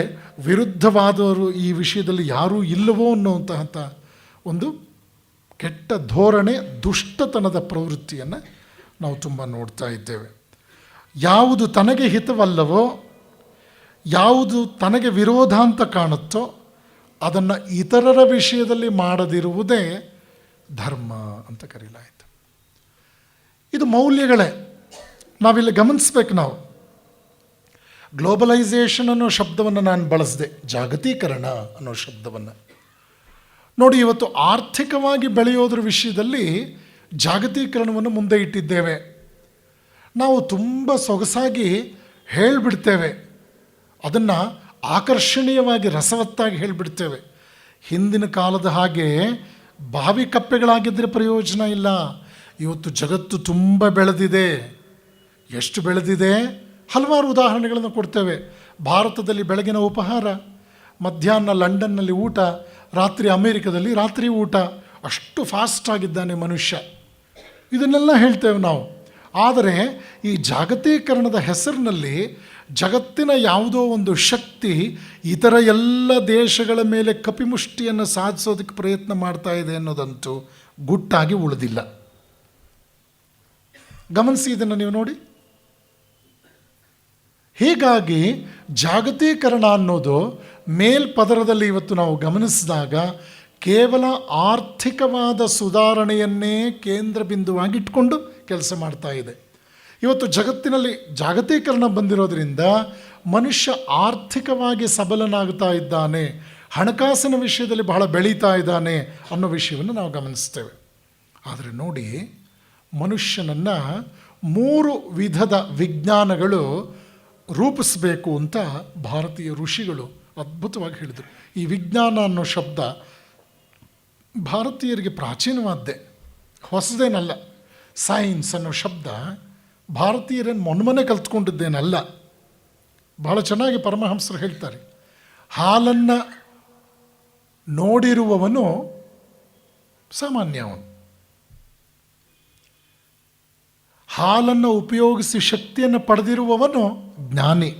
Speaker 2: ವಿರುದ್ಧವಾದವರು ಈ ವಿಷಯದಲ್ಲಿ ಯಾರೂ ಇಲ್ಲವೋ ಅನ್ನುವಂತಹ ಒಂದು ಕೆಟ್ಟ ಧೋರಣೆ, ದುಷ್ಟತನದ ಪ್ರವೃತ್ತಿಯನ್ನು ನಾವು ತುಂಬ ನೋಡ್ತಾ ಇದ್ದೇವೆ. ಯಾವುದು ತನಗೆ ಹಿತವಲ್ಲವೋ, ಯಾವುದು ತನಗೆ ವಿರೋಧ ಅಂತ ಕಾಣುತ್ತೋ ಅದನ್ನು ಇತರರ ವಿಷಯದಲ್ಲಿ ಮಾಡದಿರುವುದೇ ಧರ್ಮ ಅಂತ ಕರೆಯಲಾಯಿತು. ಇದು ಮೌಲ್ಯಗಳೇ. ನಾವಿಲ್ಲಿ ಗಮನಿಸ್ಬೇಕು. ನಾವು ಗ್ಲೋಬಲೈಸೇಷನ್ ಅನ್ನೋ ಶಬ್ದವನ್ನು ನಾನು ಬಳಸಿದೆ, ಜಾಗತೀಕರಣ ಅನ್ನೋ ಶಬ್ದವನ್ನು. ನೋಡಿ, ಇವತ್ತು ಆರ್ಥಿಕವಾಗಿ ಬೆಳೆಯೋದ್ರ ವಿಷಯದಲ್ಲಿ ಜಾಗತೀಕರಣವನ್ನು ಮುಂದೆ ಇಟ್ಟಿದ್ದೇವೆ. ನಾವು ತುಂಬ ಸೊಗಸಾಗಿ ಹೇಳಿಬಿಡ್ತೇವೆ, ಅದನ್ನು ಆಕರ್ಷಣೀಯವಾಗಿ ರಸವತ್ತಾಗಿ ಹೇಳಿಬಿಡ್ತೇವೆ. ಹಿಂದಿನ ಕಾಲದ ಹಾಗೆ ಬಾವಿ ಕಪ್ಪೆಗಳಾಗಿದ್ದರೆ ಪ್ರಯೋಜನ ಇಲ್ಲ. ಇವತ್ತು ಜಗತ್ತು ತುಂಬ ಬೆಳೆದಿದೆ. ಎಷ್ಟು ಬೆಳೆದಿದೆ? ಹಲವಾರು ಉದಾಹರಣೆಗಳನ್ನು ಕೊಡ್ತೇವೆ. ಭಾರತದಲ್ಲಿ ಬೆಳಗಿನ ಉಪಹಾರ, ಮಧ್ಯಾಹ್ನ ಲಂಡನ್ನಲ್ಲಿ ಊಟ, ರಾತ್ರಿ ಅಮೇರಿಕದಲ್ಲಿ ರಾತ್ರಿ ಊಟ. ಅಷ್ಟು ಫಾಸ್ಟ್ ಆಗಿದ್ದಾನೆ ಮನುಷ್ಯ. ಇದನ್ನೆಲ್ಲ ಹೇಳ್ತೇವೆ ನಾವು. ಆದರೆ ಈ ಜಾಗತೀಕರಣದ ಹೆಸರಿನಲ್ಲಿ ಜಗತ್ತಿನ ಯಾವುದೋ ಒಂದು ಶಕ್ತಿ ಇತರ ಎಲ್ಲ ದೇಶಗಳ ಮೇಲೆ ಕಪಿಮುಷ್ಟಿಯನ್ನು ಸಾಧಿಸೋದಕ್ಕೆ ಪ್ರಯತ್ನ ಮಾಡ್ತಾ ಇದೆ ಅನ್ನೋದಂತೂ ಗುಟ್ಟಾಗಿ ಉಳಿದಿಲ್ಲ. ಗಮನಿಸಿ, ಇದನ್ನು ನೀವು ನೋಡಿ. ಹೀಗಾಗಿ ಜಾಗತೀಕರಣ ಅನ್ನೋದು ಮೇಲ್ಪದರದಲ್ಲಿ ಇವತ್ತು ನಾವು ಗಮನಿಸಿದಾಗ ಕೇವಲ ಆರ್ಥಿಕವಾದ ಸುಧಾರಣೆಯನ್ನೇ ಕೇಂದ್ರ ಬಿಂದುವಾಗಿ ಇಟ್ಕೊಂಡು ಕೆಲಸ ಮಾಡ್ತಾ ಇದೆ. ಇವತ್ತು ಜಗತ್ತಿನಲ್ಲಿ ಜಾಗತೀಕರಣ ಬಂದಿರೋದ್ರಿಂದ ಮನುಷ್ಯ ಆರ್ಥಿಕವಾಗಿ ಸಬಲನಾಗ್ತಾ ಇದ್ದಾನೆ, ಹಣಕಾಸಿನ ವಿಷಯದಲ್ಲಿ ಬಹಳ ಬೆಳೀತಾ ಇದ್ದಾನೆ ಅನ್ನೋ ವಿಷಯವನ್ನು ನಾವು ಗಮನಿಸ್ತೇವೆ. ಆದರೆ ನೋಡಿ, ಮನುಷ್ಯನನ್ನು 3 ವಿಧದ ವಿಜ್ಞಾನಗಳು ರೂಪಿಸಬೇಕು ಅಂತ ಭಾರತೀಯ ಋಷಿಗಳು ಅದ್ಭುತವಾಗಿ ಹೇಳಿದರು. ಈ ವಿಜ್ಞಾನ ಅನ್ನೋ ಶಬ್ದ ಭಾರತೀಯರಿಗೆ ಪ್ರಾಚೀನವಾದ್ದೇ, ಹೊಸದೇನಲ್ಲ. ಸೈನ್ಸ್ ಅನ್ನೋ ಶಬ್ದ ಭಾರತೀಯರೇನು ಮೊನ್ನೆ ಕಲ್ತ್ಕೊಂಡಿದ್ದೇನಲ್ಲ. ಬಹಳ ಚೆನ್ನಾಗಿ ಪರಮಹಂಸರು ಹೇಳ್ತಾರೆ, ಹಾಲನ್ನು ನೋಡಿರುವವನು ಸಾಮಾನ್ಯವನು, ಹಾಲನ್ನು ಉಪಯೋಗಿಸಿ ಶಕ್ತಿಯನ್ನು ಪಡೆದಿರುವವನು ಜ್ಞಾನಿ.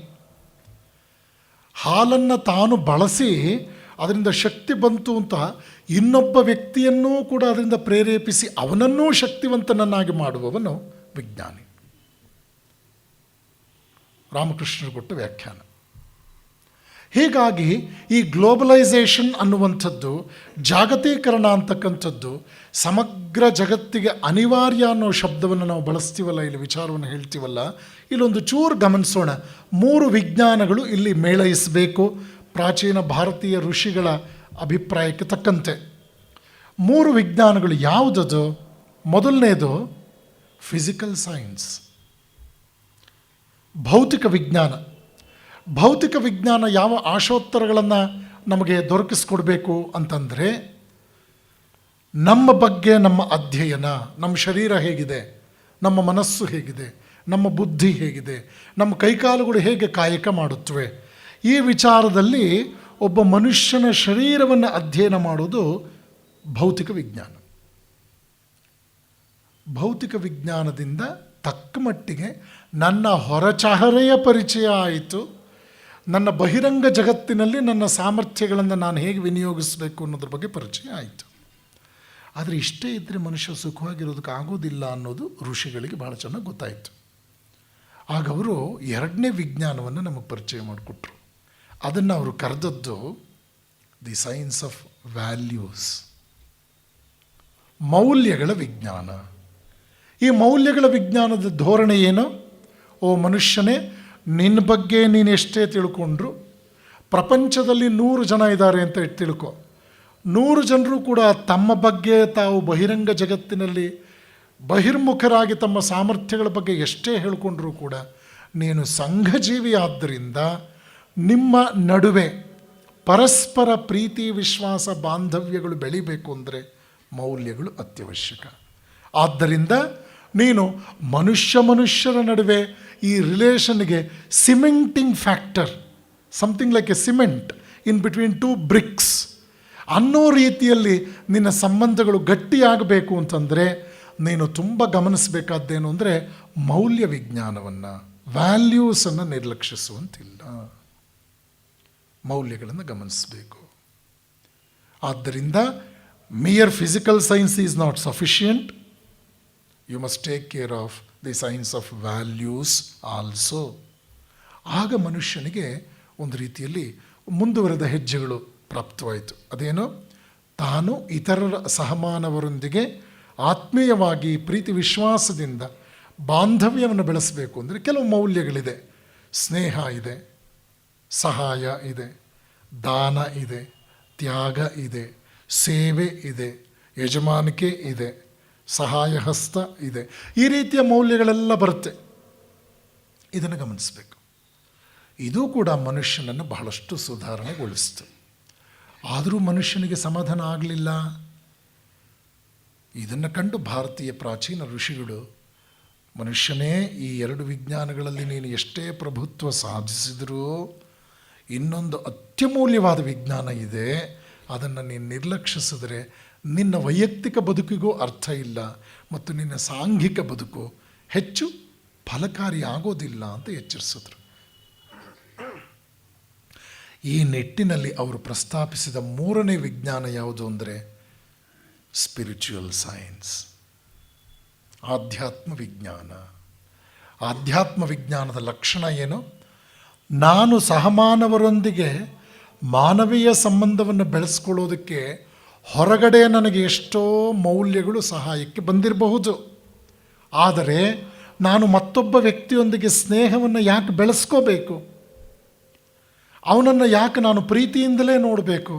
Speaker 2: ಹಾಲನ್ನು ತಾನು ಬಳಸಿ ಅದರಿಂದ ಶಕ್ತಿ ಬಂತು ಅಂತ ಇನ್ನೊಬ್ಬ ವ್ಯಕ್ತಿಯನ್ನೂ ಕೂಡ ಅದರಿಂದ ಪ್ರೇರೇಪಿಸಿ ಅವನನ್ನೂ ಶಕ್ತಿವಂತನನ್ನಾಗಿ ಮಾಡುವವನು ವಿಜ್ಞಾನಿ. ರಾಮಕೃಷ್ಣರು ಕೊಟ್ಟ ವ್ಯಾಖ್ಯಾನ. ಹೀಗಾಗಿ ಈ ಗ್ಲೋಬಲೈಸೇಷನ್ ಅನ್ನುವಂಥದ್ದು, ಜಾಗತೀಕರಣ ಅಂತಕ್ಕಂಥದ್ದು ಸಮಗ್ರ ಜಗತ್ತಿಗೆ ಅನಿವಾರ್ಯ ಅನ್ನೋ ಶಬ್ದವನ್ನು ನಾವು ಬಳಸ್ತೀವಲ್ಲ, ಇಲ್ಲಿ ವಿಚಾರವನ್ನು ಹೇಳ್ತೀವಲ್ಲ, ಇಲ್ಲೊಂದು ಚೂರು ಗಮನಿಸೋಣ. 3 ವಿಜ್ಞಾನಗಳು ಇಲ್ಲಿ ಮೇಳೈಸಬೇಕು ಪ್ರಾಚೀನ ಭಾರತೀಯ ಋಷಿಗಳ ಅಭಿಪ್ರಾಯಕ್ಕೆ ತಕ್ಕಂತೆ. 3 ವಿಜ್ಞಾನಗಳು ಯಾವುದದು? ಮೊದಲನೇದು ಫಿಸಿಕಲ್ ಸೈನ್ಸ್, ಭೌತಿಕ ವಿಜ್ಞಾನ. ಭೌತಿಕ ವಿಜ್ಞಾನ ಯಾವ ಆಶೋತ್ತರಗಳನ್ನು ನಮಗೆ ದೊರಕಿಸ್ಕೊಡ್ಬೇಕು ಅಂತಂದರೆ, ನಮ್ಮ ಬಗ್ಗೆ ನಮ್ಮ ಅಧ್ಯಯನ, ನಮ್ಮ ಶರೀರ ಹೇಗಿದೆ, ನಮ್ಮ ಮನಸ್ಸು ಹೇಗಿದೆ, ನಮ್ಮ ಬುದ್ಧಿ ಹೇಗಿದೆ, ನಮ್ಮ ಕೈಕಾಲುಗಳು ಹೇಗೆ ಕಾಯಕ ಮಾಡುತ್ತವೆ, ಈ ವಿಚಾರದಲ್ಲಿ ಒಬ್ಬ ಮನುಷ್ಯನ ಶರೀರವನ್ನು ಅಧ್ಯಯನ ಮಾಡೋದು ಭೌತಿಕ ವಿಜ್ಞಾನ. ಭೌತಿಕ ವಿಜ್ಞಾನದಿಂದ ತಕ್ಕ ಮಟ್ಟಿಗೆ ನನ್ನ ಹೊರಚಹರೆಯ ಪರಿಚಯ ಆಯಿತು, ನನ್ನ ಬಹಿರಂಗ ಜಗತ್ತಿನಲ್ಲಿ ನನ್ನ ಸಾಮರ್ಥ್ಯಗಳನ್ನು ನಾನು ಹೇಗೆ ವಿನಿಯೋಗಿಸಬೇಕು ಅನ್ನೋದ್ರ ಬಗ್ಗೆ ಪರಿಚಯ ಆಯಿತು. ಆದರೆ ಇಷ್ಟೇ ಇದ್ದರೆ ಮನುಷ್ಯ ಸುಖವಾಗಿರೋದಕ್ಕೆ ಆಗೋದಿಲ್ಲ ಅನ್ನೋದು ಋಷಿಗಳಿಗೆ ಭಾಳ ಚೆನ್ನಾಗಿ ಗೊತ್ತಾಯಿತು. ಆಗ ಅವರು 2ನೇ ವಿಜ್ಞಾನವನ್ನು ನಮಗೆ ಪರಿಚಯ ಮಾಡಿಕೊಟ್ರು. ಅದನ್ನು ಅವರು ಕರೆದದ್ದು ದಿ ಸೈನ್ಸ್ ಆಫ್ ವ್ಯಾಲ್ಯೂಸ್, ಮೌಲ್ಯಗಳ ವಿಜ್ಞಾನ. ಈ ಮೌಲ್ಯಗಳ ವಿಜ್ಞಾನದ ಧೋರಣೆ ಏನು? ಓ ಮನುಷ್ಯನೇ, ನಿನ್ನ ಬಗ್ಗೆ ನೀನು ಎಷ್ಟೇ ತಿಳ್ಕೊಂಡ್ರು, ಪ್ರಪಂಚದಲ್ಲಿ 100 ಜನ ಇದ್ದಾರೆ ಅಂತ ತಿಳ್ಕೊ. 100 ಜನರು ಕೂಡ ತಮ್ಮ ಬಗ್ಗೆ ತಾವು ಬಹಿರಂಗ ಜಗತ್ತಿನಲ್ಲಿ ಬಹಿರ್ಮುಖರಾಗಿ ತಮ್ಮ ಸಾಮರ್ಥ್ಯಗಳ ಬಗ್ಗೆ ಎಷ್ಟೇ ಹೇಳ್ಕೊಂಡ್ರೂ ಕೂಡ ನೀನು ಸಂಘಜೀವಿ. ಆದ್ದರಿಂದ ನಿಮ್ಮ ನಡುವೆ ಪರಸ್ಪರ ಪ್ರೀತಿ, ವಿಶ್ವಾಸ, ಬಾಂಧವ್ಯಗಳು ಬೆಳಿಬೇಕು ಅಂದರೆ ಮೌಲ್ಯಗಳು ಅತ್ಯವಶ್ಯಕ. ಆದ್ದರಿಂದ ನೀನು ಮನುಷ್ಯರ ನಡುವೆ ಈ ರಿಲೇಷನ್ಗೆ cementing factor, something like a cement in between 2 bricks ಅನ್ನೋ ರೀತಿಯಲ್ಲಿ ನಿನ್ನ ಸಂಬಂಧಗಳು ಗಟ್ಟಿಯಾಗಬೇಕು ಅಂತಂದರೆ ನೀನು ತುಂಬ ಗಮನಿಸಬೇಕಾದ್ದೇನು ಅಂದರೆ ಮೌಲ್ಯ ವಿಜ್ಞಾನವನ್ನು, ವ್ಯಾಲ್ಯೂಸನ್ನು ನಿರ್ಲಕ್ಷಿಸುವಂತಿಲ್ಲ. ಮೌಲ್ಯಗಳನ್ನು ಗಮನಿಸಬೇಕು. ಆದ್ದರಿಂದ mere physical science is not sufficient. You must take care of the science of values also. ಆಗ ಮನುಷ್ಯನಿಗೆ ಒಂದು ರೀತಿಯಲ್ಲಿ ಮುಂದುವರೆದ ಹೆಜ್ಜೆಗಳು ಪ್ರಾಪ್ತವಾಯಿತು. ಅದೇನು? ತಾನು ಇತರರ ಸಹಮಾನವರೊಂದಿಗೆ ಆತ್ಮೀಯವಾಗಿ ಪ್ರೀತಿ ವಿಶ್ವಾಸದಿಂದ ಬಾಂಧವ್ಯವನ್ನು ಬೆಳೆಸಬೇಕು ಅಂದರೆ ಕೆಲವು ಮೌಲ್ಯಗಳಿದೆ. ಸ್ನೇಹ ಇದೆ, ಸಹಾಯ ಇದೆ, ದಾನ ಇದೆ, ತ್ಯಾಗ ಇದೆ, ಸೇವೆ ಇದೆ, ಯಜಮಾನಿಕೆ ಇದೆ, ಸಹಾಯ ಹಸ್ತ ಇದೆ. ಈ ರೀತಿಯ ಮೌಲ್ಯಗಳೆಲ್ಲ ಬರುತ್ತೆ. ಇದನ್ನು ಗಮನಿಸಬೇಕು. ಇದು ಕೂಡ ಮನುಷ್ಯನನ್ನು ಬಹಳಷ್ಟು ಸುಧಾರಣೆಗೊಳಿಸ್ತು. ಆದರೂ ಮನುಷ್ಯನಿಗೆ ಸಮಾಧಾನ ಆಗಲಿಲ್ಲ. ಇದನ್ನು ಕಂಡು ಭಾರತೀಯ ಪ್ರಾಚೀನ ಋಷಿಗಳು, ಮನುಷ್ಯನೇ, ಈ ಎರಡು ವಿಜ್ಞಾನಗಳಲ್ಲಿ ನೀನು ಎಷ್ಟೇ ಪ್ರಭುತ್ವ ಸಾಧಿಸಿದರೂ ಇನ್ನೊಂದು ಅತ್ಯಮೂಲ್ಯವಾದ ವಿಜ್ಞಾನ ಇದೆ, ಅದನ್ನು ನೀನು ನಿರ್ಲಕ್ಷಿಸಿದರೆ ನಿನ್ನ ವೈಯಕ್ತಿಕ ಬದುಕಿಗೂ ಅರ್ಥ ಇಲ್ಲ ಮತ್ತು ನಿನ್ನ ಸಾಂಘಿಕ ಬದುಕು ಹೆಚ್ಚು ಫಲಕಾರಿ ಆಗೋದಿಲ್ಲ ಅಂತ ಎಚ್ಚರಿಸಿದ್ರು. ಈ ನಿಟ್ಟಿನಲ್ಲಿ ಅವರು ಪ್ರಸ್ತಾಪಿಸಿದ ಮೂರನೇ ವಿಜ್ಞಾನ ಯಾವುದು ಅಂದರೆ ಸ್ಪಿರಿಚುವಲ್ ಸೈನ್ಸ್, ಆಧ್ಯಾತ್ಮ ವಿಜ್ಞಾನ. ಆಧ್ಯಾತ್ಮ ವಿಜ್ಞಾನದ ಲಕ್ಷಣ ಏನು? ನಾನು ಸಹಮಾನವರೊಂದಿಗೆ ಮಾನವೀಯ ಸಂಬಂಧವನ್ನು ಬೆಳೆಸ್ಕೊಳ್ಳೋದಕ್ಕೆ ಹೊರಗಡೆ ನನಗೆ ಎಷ್ಟೋ ಮೌಲ್ಯಗಳು ಸಹಾಯಕ್ಕೆ ಬಂದಿರಬಹುದು. ಆದರೆ ನಾನು ಮತ್ತೊಬ್ಬ ವ್ಯಕ್ತಿಯೊಂದಿಗೆ ಸ್ನೇಹವನ್ನು ಯಾಕೆ ಬೆಳೆಸ್ಕೋಬೇಕು? ಅವನನ್ನು ಯಾಕೆ ನಾನು ಪ್ರೀತಿಯಿಂದಲೇ ನೋಡಬೇಕು?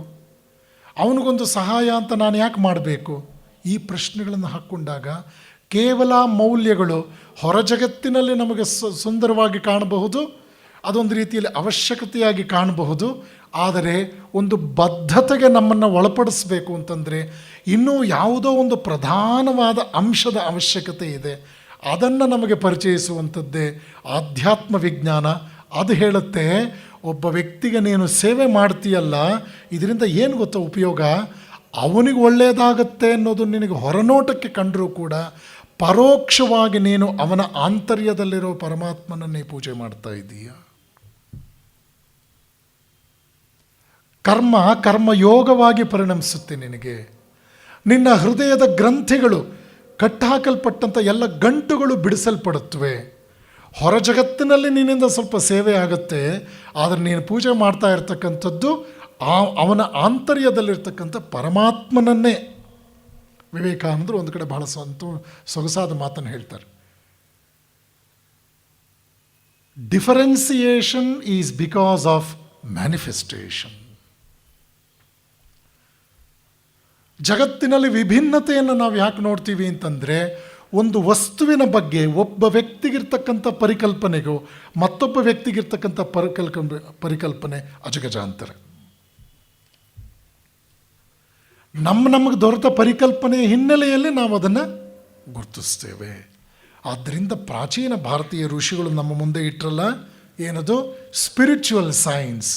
Speaker 2: ಅವನಿಗೊಂದು ಸಹಾಯ ಅಂತ ನಾನು ಯಾಕೆ ಮಾಡಬೇಕು? ಈ ಪ್ರಶ್ನೆಗಳನ್ನು ಹಾಕ್ಕೊಂಡಾಗ ಕೇವಲ ಮೌಲ್ಯಗಳು ಹೊರ ಜಗತ್ತಿನಲ್ಲಿ ನಮಗೆ ಸುಂದರವಾಗಿ ಕಾಣಬಹುದು, ಅದೊಂದು ರೀತಿಯಲ್ಲಿ ಅವಶ್ಯಕತೆಯಾಗಿ ಕಾಣಬಹುದು. ಆದರೆ ಒಂದು ಬದ್ಧತೆಗೆ ನಮ್ಮನ್ನು ಒಳಪಡಿಸಬೇಕು ಅಂತಂದರೆ ಇನ್ನೂ ಯಾವುದೋ ಒಂದು ಪ್ರಧಾನವಾದ ಅಂಶದ ಅವಶ್ಯಕತೆ ಇದೆ. ಅದನ್ನು ನಮಗೆ ಪರಿಚಯಿಸುವಂಥದ್ದೇ ಆಧ್ಯಾತ್ಮ ವಿಜ್ಞಾನ. ಅದು ಹೇಳುತ್ತೆ, ಒಬ್ಬ ವ್ಯಕ್ತಿಗೆ ನೀನು ಸೇವೆ ಮಾಡ್ತೀಯಲ್ಲ, ಇದರಿಂದ ಏನು ಗೊತ್ತಾ ಉಪಯೋಗ? ಅವನಿಗೆ ಒಳ್ಳೆಯದಾಗತ್ತೆ ಅನ್ನೋದು ನಿನಗೆ ಹೊರನೋಟಕ್ಕೆ ಕಂಡರೂ ಕೂಡ ಪರೋಕ್ಷವಾಗಿ ನೀನು ಅವನ ಆಂತರ್ಯದಲ್ಲಿರೋ ಪರಮಾತ್ಮನನ್ನೇ ಪೂಜೆ ಮಾಡ್ತಾ ಇದ್ದೀಯ. ಕರ್ಮಯೋಗವಾಗಿ ಪರಿಣಮಿಸುತ್ತೆ ನಿನಗೆ. ನಿನ್ನ ಹೃದಯದ ಗ್ರಂಥಿಗಳು ಕಟ್ಟಾಕಲ್ಪಟ್ಟಂಥ ಎಲ್ಲ ಗಂಟುಗಳು ಬಿಡಿಸಲ್ಪಡುತ್ತವೆ. ಹೊರ ಜಗತ್ತಿನಲ್ಲಿ ನಿನ್ನಿಂದ ಸ್ವಲ್ಪ ಸೇವೆ ಆಗುತ್ತೆ, ಆದರೆ ನೀನು ಪೂಜೆ ಮಾಡ್ತಾ ಇರ್ತಕ್ಕಂಥದ್ದು ಅವನ ಆಂತರ್ಯದಲ್ಲಿರ್ತಕ್ಕಂಥ ಪರಮಾತ್ಮನನ್ನೇ. ವಿವೇಕಾನಂದರು ಒಂದು ಕಡೆ ಬಹಳ ಸೊಗಸಾದ ಮಾತನ್ನು ಹೇಳ್ತಾರೆ. Differentiation is because of manifestation. ಜಗತ್ತಿನಲ್ಲಿ ವಿಭಿನ್ನತೆಯನ್ನು ನಾವು ಯಾಕೆ ನೋಡ್ತೀವಿ ಅಂತಂದರೆ, ಒಂದು ವಸ್ತುವಿನ ಬಗ್ಗೆ ಒಬ್ಬ ವ್ಯಕ್ತಿಗಿರ್ತಕ್ಕಂಥ ಪರಿಕಲ್ಪನೆಗೂ ಮತ್ತೊಬ್ಬ ವ್ಯಕ್ತಿಗಿರ್ತಕ್ಕಂಥ ಪರಿಕಲ್ಪನೆ ಅಜಗಜಾಂತರ. ನಮಗೆ ದೊರೆತ ಪರಿಕಲ್ಪನೆಯ ಹಿನ್ನೆಲೆಯಲ್ಲಿ ನಾವು ಅದನ್ನು ಗುರುತಿಸ್ತೇವೆ. ಆದ್ದರಿಂದ ಪ್ರಾಚೀನ ಭಾರತೀಯ ಋಷಿಗಳು ನಮ್ಮ ಮುಂದೆ ಇಟ್ಟರಲ್ಲ, ಏನದು? Spiritual science.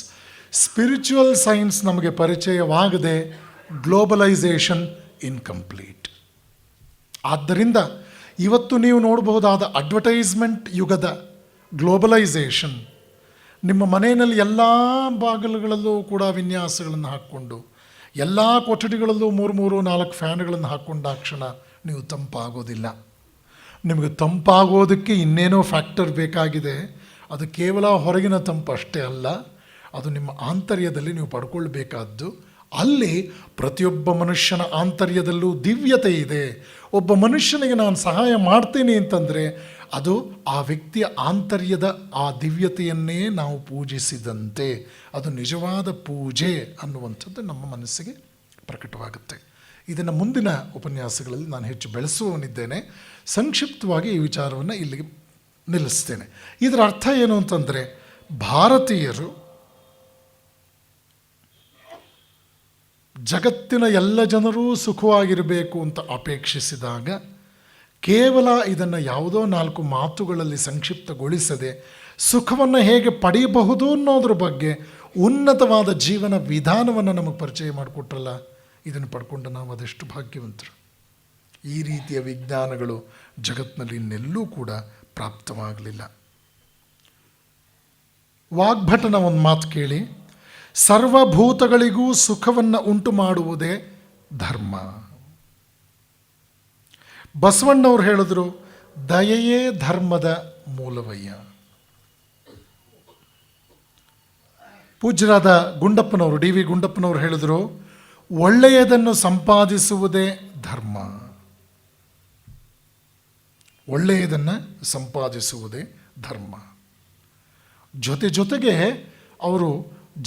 Speaker 2: ಸ್ಪಿರಿಚುವಲ್ ಸೈನ್ಸ್ ನಮಗೆ ಪರಿಚಯವಾಗದೆ ಗ್ಲೋಬಲೈಸೇಷನ್ ಇನ್ಕಂಪ್ಲೀಟ್. ಆದ್ದರಿಂದ ಇವತ್ತು ನೀವು ನೋಡಬಹುದಾದ ಅಡ್ವರ್ಟೈಸ್ಮೆಂಟ್ ಯುಗದ ಗ್ಲೋಬಲೈಸೇಷನ್, ನಿಮ್ಮ ಮನೆಯಲ್ಲಿ ಎಲ್ಲ ಬಾಗಿಲುಗಳಲ್ಲೂ ಕೂಡ ವಿನ್ಯಾಸಗಳನ್ನು ಹಾಕ್ಕೊಂಡು, ಎಲ್ಲ ಕೊಠಡಿಗಳಲ್ಲೂ 3-4 ಫ್ಯಾನ್ಗಳನ್ನು ಹಾಕ್ಕೊಂಡಾಕ್ಷಣ ನೀವು ತಂಪಾಗೋದಿಲ್ಲ. ನಿಮಗೆ ತಂಪಾಗೋದಕ್ಕೆ ಇನ್ನೇನೋ ಫ್ಯಾಕ್ಟರ್ ಬೇಕಾಗಿದೆ. ಅದು ಕೇವಲ ಹೊರಗಿನ ತಂಪು ಅಷ್ಟೇ ಅಲ್ಲ, ಅದು ನಿಮ್ಮ ಆಂತರ್ಯದಲ್ಲಿ ನೀವು ಪಡ್ಕೊಳ್ಬೇಕಾದ್ದು. ಅಲ್ಲಿ ಪ್ರತಿಯೊಬ್ಬ ಮನುಷ್ಯನ ಆಂತರ್ಯದಲ್ಲೂ ದಿವ್ಯತೆ ಇದೆ. ಒಬ್ಬ ಮನುಷ್ಯನಿಗೆ ನಾನು ಸಹಾಯ ಮಾಡ್ತೀನಿ ಅಂತಂದರೆ ಅದು ಆ ವ್ಯಕ್ತಿಯ ಆಂತರ್ಯದ ಆ ದಿವ್ಯತೆಯನ್ನೇ ನಾವು ಪೂಜಿಸಿದಂತೆ. ಅದು ನಿಜವಾದ ಪೂಜೆ ಅನ್ನುವಂಥದ್ದು ನಮ್ಮ ಮನಸ್ಸಿಗೆ ಪ್ರಕಟವಾಗುತ್ತೆ. ಇದನ್ನು ಮುಂದಿನ ಉಪನ್ಯಾಸಗಳಲ್ಲಿ ನಾನು ಹೆಚ್ಚು ಬೆಳೆಸುವವನಿದ್ದೇನೆ. ಸಂಕ್ಷಿಪ್ತವಾಗಿ ಈ ವಿಚಾರವನ್ನು ಇಲ್ಲಿಗೆ ನಿಲ್ಲಿಸ್ತೇನೆ. ಇದರ ಅರ್ಥ ಏನು ಅಂತಂದರೆ, ಭಾರತೀಯರು ಜಗತ್ತಿನ ಎಲ್ಲ ಜನರೂ ಸುಖವಾಗಿರಬೇಕು ಅಂತ ಅಪೇಕ್ಷಿಸಿದಾಗ ಕೇವಲ ಇದನ್ನು ಯಾವುದೋ 4 ಮಾತುಗಳಲ್ಲಿ ಸಂಕ್ಷಿಪ್ತಗೊಳಿಸದೆ ಸುಖವನ್ನು ಹೇಗೆ ಪಡೆಯಬಹುದು ಅನ್ನೋದ್ರ ಬಗ್ಗೆ ಉನ್ನತವಾದ ಜೀವನ ವಿಧಾನವನ್ನು ನಮಗೆ ಪರಿಚಯ ಮಾಡಿಕೊಟ್ರಲ್ಲ, ಇದನ್ನು ಪಡ್ಕೊಂಡು ನಾವು ಅದೆಷ್ಟು ಭಾಗ್ಯವಂತರು. ಈ ರೀತಿಯ ವಿಜ್ಞಾನಗಳು ಜಗತ್ತಿನಲ್ಲಿ ಇನ್ನೆಲ್ಲೂ ಕೂಡ ಪ್ರಾಪ್ತವಾಗಲಿಲ್ಲ. ವಾಗ್ಭಟನ ಒಂದು ಮಾತು ಕೇಳಿ, ಸರ್ವಭೂತಗಳಿಗೂ ಸುಖವನ್ನು ಉಂಟು ಮಾಡುವುದೇ ಧರ್ಮ. ಬಸವಣ್ಣವ್ರು ಹೇಳಿದ್ರು, ದಯೆಯೇ ಧರ್ಮದ ಮೂಲವಯ್ಯ. ಪೂಜ್ಯರಾದ ಗುಂಡಪ್ಪನವರು, ಡಿ ವಿ ಗುಂಡಪ್ಪನವರು ಹೇಳಿದರು, ಒಳ್ಳೆಯದನ್ನು ಸಂಪಾದಿಸುವುದೇ ಧರ್ಮ. ಒಳ್ಳೆಯದನ್ನು ಸಂಪಾದಿಸುವುದೇ ಧರ್ಮ. ಜೊತೆಗೆ ಅವರು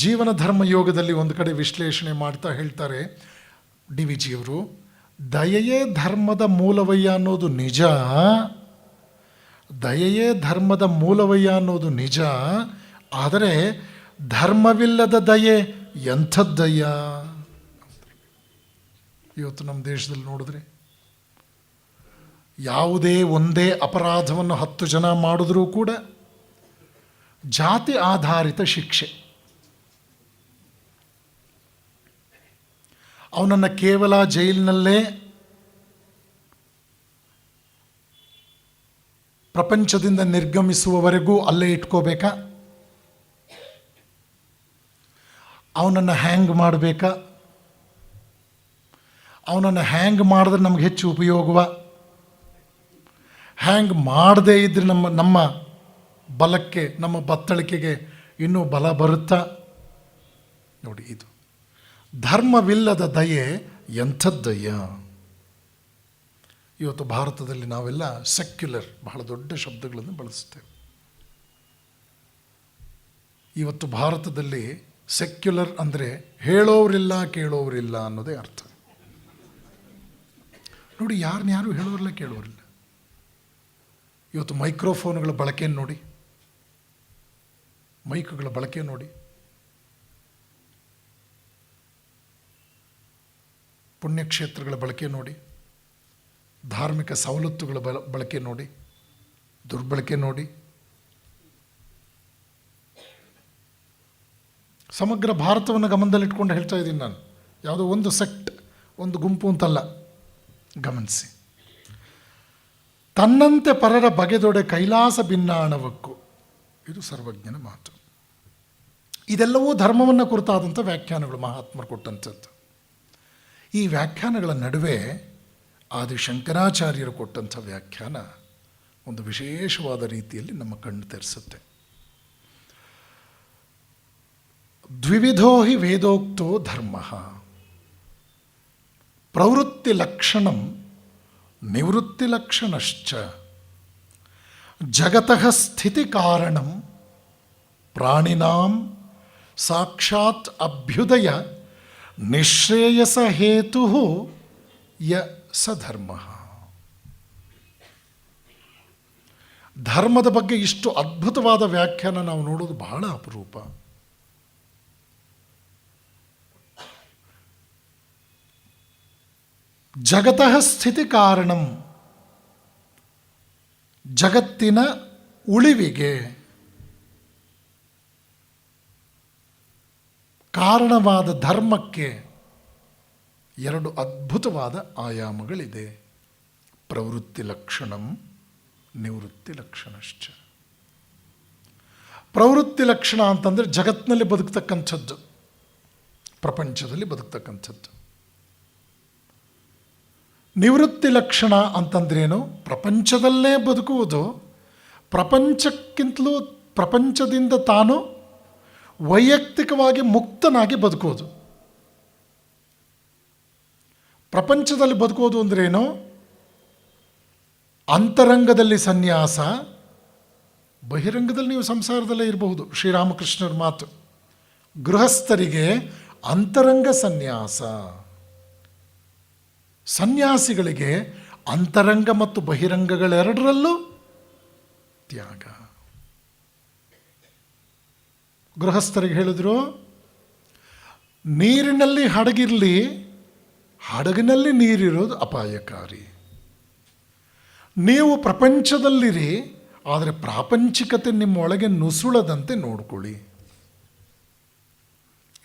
Speaker 2: ಜೀವನ ಧರ್ಮ ಯೋಗದಲ್ಲಿ ಒಂದು ಕಡೆ ವಿಶ್ಲೇಷಣೆ ಮಾಡ್ತಾ ಹೇಳ್ತಾರೆ, ಡಿ ವಿ ಜಿಯವರು, ದಯೆಯೇ ಧರ್ಮದ ಮೂಲವಯ್ಯ ಅನ್ನೋದು ನಿಜ, ದಯೆಯೇ ಧರ್ಮದ ಮೂಲವಯ್ಯ ಅನ್ನೋದು ನಿಜ. ಆದರೆ ಧರ್ಮವಿಲ್ಲದ ದಯೆ ಎಂಥದ್ದಯ್ಯ. ಇವತ್ತು ನಮ್ಮ ದೇಶದಲ್ಲಿ ನೋಡಿದ್ರೆ ಯಾವುದೇ ಒಂದೇ ಅಪರಾಧವನ್ನು 10 ಜನ ಮಾಡಿದ್ರೂ ಕೂಡ ಜಾತಿ ಆಧಾರಿತ ಶಿಕ್ಷೆ. ಅವನನ್ನು ಕೇವಲ ಜೈಲಿನಲ್ಲೇ ಪ್ರಪಂಚದಿಂದ ನಿರ್ಗಮಿಸುವವರೆಗೂ ಅಲ್ಲೇ ಇಟ್ಕೋಬೇಕಾ? ಅವನನ್ನು ಹ್ಯಾಂಗ್ ಮಾಡಬೇಕಾ? ಅವನನ್ನು ಹ್ಯಾಂಗ್ ಮಾಡಿದ್ರೆ ನಮ್ಗೆ ಹೆಚ್ಚು ಉಪಯೋಗವ? ಹ್ಯಾಂಗ್ ಮಾಡದೇ ಇದ್ದರೆ ನಮ್ಮ ಬಲಕ್ಕೆ, ನಮ್ಮ ಬತ್ತಳಿಕೆಗೆ ಇನ್ನೂ ಬಲ ಬರುತ್ತಾ? ನೋಡಿ, ಇದು ಧರ್ಮವಿಲ್ಲದ ದಯೆ ಎಂಥದ್ದಯ್ಯ. ಇವತ್ತು ಭಾರತದಲ್ಲಿ ನಾವೆಲ್ಲ ಸೆಕ್ಯುಲರ್, ಬಹಳ ದೊಡ್ಡ ಶಬ್ದಗಳನ್ನು ಬಳಸ್ತೇವೆ. ಇವತ್ತು ಭಾರತದಲ್ಲಿ ಸೆಕ್ಯುಲರ್ ಅಂದರೆ ಹೇಳೋರಿಲ್ಲ ಕೇಳೋರಿಲ್ಲ ಅನ್ನೋದೇ ಅರ್ಥ. ನೋಡಿ, ಯಾರು ಹೇಳೋರಿಲ್ಲ ಕೇಳೋರಿಲ್ಲ. ಇವತ್ತು ಮೈಕ್ರೋಫೋನ್ಗಳ ಬಳಕೆಯನ್ನು ನೋಡಿ, ಮೈಕ್ಗಳ ಬಳಕೆ ನೋಡಿ, ಪುಣ್ಯಕ್ಷೇತ್ರಗಳ ಬಳಕೆ ನೋಡಿ, ಧಾರ್ಮಿಕ ಸವಲತ್ತುಗಳ ಬಳಕೆ ನೋಡಿ, ದುರ್ಬಳಕೆ ನೋಡಿ. ಸಮಗ್ರ ಭಾರತವನ್ನು ಗಮನದಲ್ಲಿಟ್ಕೊಂಡು ಹೇಳ್ತಾ ಇದ್ದೀನಿ ನಾನು, ಯಾವುದೋ ಒಂದು ಸೆಕ್ಟ್, ಒಂದು ಗುಂಪು ಅಂತಲ್ಲ. ಗಮನಿಸಿ, ತನ್ನಂತೆ ಪರರ ಬಗೆದೊಡೆ ಕೈಲಾಸ ಭಿನ್ನಾಣವಕ್ಕೂ, ಇದು ಸರ್ವಜ್ಞನ ಮಾತು. ಇದೆಲ್ಲವೂ ಧರ್ಮವನ್ನು ಕುರಿತಾದಂಥ ವ್ಯಾಖ್ಯಾನಗಳು, ಮಹಾತ್ಮರು ಕೊಟ್ಟಂಥದ್ದು. ಈ ವ್ಯಾಖ್ಯಾನಗಳ ನಡುವೆ ಆದಿಶಂಕರಾಚಾರ್ಯರು ಕೊಟ್ಟಂಥ ವ್ಯಾಖ್ಯಾನ ಒಂದು ವಿಶೇಷವಾದ ರೀತಿಯಲ್ಲಿ ನಮ್ಮ ಕಣ್ಣು ತೆರೆಸುತ್ತೆ. ದ್ವಿವಿಧೋ ಹಿ ವೇದೋಕ್ತೋ ಧರ್ಮ, ಪ್ರವೃತ್ತಿ ಲಕ್ಷಣಂ ನಿವೃತ್ತಿ ಲಕ್ಷಣಶ್ಚ, ಜಗತಃ ಸ್ಥಿತಿ ಕಾರಣಂ ಪ್ರಾಣಿನಾಂ ಸಾಕ್ಷಾತ್ ಅಭ್ಯುದಯ ನಿಶ್ರೇಯಸ ಹೇತು ಯ ಸಧರ್ಮ. ಧರ್ಮದ ಬಗ್ಗೆ ಇಷ್ಟು ಅದ್ಭುತವಾದ ವ್ಯಾಖ್ಯಾನ ನಾವು ನೋಡೋದು ಬಹಳ ಅಪರೂಪ. ಜಗತಃ ಸ್ಥಿತಿ ಕಾರಣಂ, ಜಗತ್ತಿನ ಉಳಿವಿಗೆ ಕಾರಣವಾದ ಧರ್ಮಕ್ಕೆ 2 ಅದ್ಭುತವಾದ ಆಯಾಮಗಳಿದೆ. ಪ್ರವೃತ್ತಿ ಲಕ್ಷಣಂ, ನಿವೃತ್ತಿ ಲಕ್ಷಣಶ್ಚ. ಪ್ರವೃತ್ತಿ ಲಕ್ಷಣ ಅಂತಂದರೆ ಜಗತ್ತಿನಲ್ಲಿ ಬದುಕ್ತಕ್ಕಂಥದ್ದು, ಪ್ರಪಂಚದಲ್ಲಿ ಬದುಕ್ತಕ್ಕಂಥದ್ದು. ನಿವೃತ್ತಿ ಲಕ್ಷಣ ಅಂತಂದ್ರೇನು? ಪ್ರಪಂಚದಲ್ಲೇ ಬದುಕುವುದು, ಪ್ರಪಂಚಕ್ಕಿಂತಲೂ ಪ್ರಪಂಚದಿಂದ ತಾನು ವೈಯಕ್ತಿಕವಾಗಿ ಮುಕ್ತನಾಗಿ ಬದುಕುವುದು. ಪ್ರಪಂಚದಲ್ಲಿ ಬದುಕುವುದು ಅಂದ್ರೇನು? ಅಂತರಂಗದಲ್ಲಿ ಸನ್ಯಾಸ, ಬಹಿರಂಗದಲ್ಲಿ ನೀವು ಸಂಸಾರದಲ್ಲೇ ಇರಬಹುದು. ಶ್ರೀರಾಮಕೃಷ್ಣರ ಮಾತು, ಗೃಹಸ್ಥರಿಗೆ ಅಂತರಂಗ ಸನ್ಯಾಸ, ಸನ್ಯಾಸಿಗಳಿಗೆ ಅಂತರಂಗ ಮತ್ತು ಬಹಿರಂಗಗಳೆರಡರಲ್ಲೂ ತ್ಯಾಗ. ಗೃಹಸ್ಥರಿಗೆ ಹೇಳಿದ್ರು, ನೀರಿನಲ್ಲಿ ಹಡಗಿರಲಿ, ಹಡಗಿನಲ್ಲಿ ನೀರಿರೋದು ಅಪಾಯಕಾರಿ. ನೀವು ಪ್ರಪಂಚದಲ್ಲಿರಿ, ಆದರೆ ಪ್ರಾಪಂಚಿಕತೆ ನಿಮ್ಮೊಳಗೆ ನುಸುಳದಂತೆ ನೋಡ್ಕೊಳ್ಳಿ.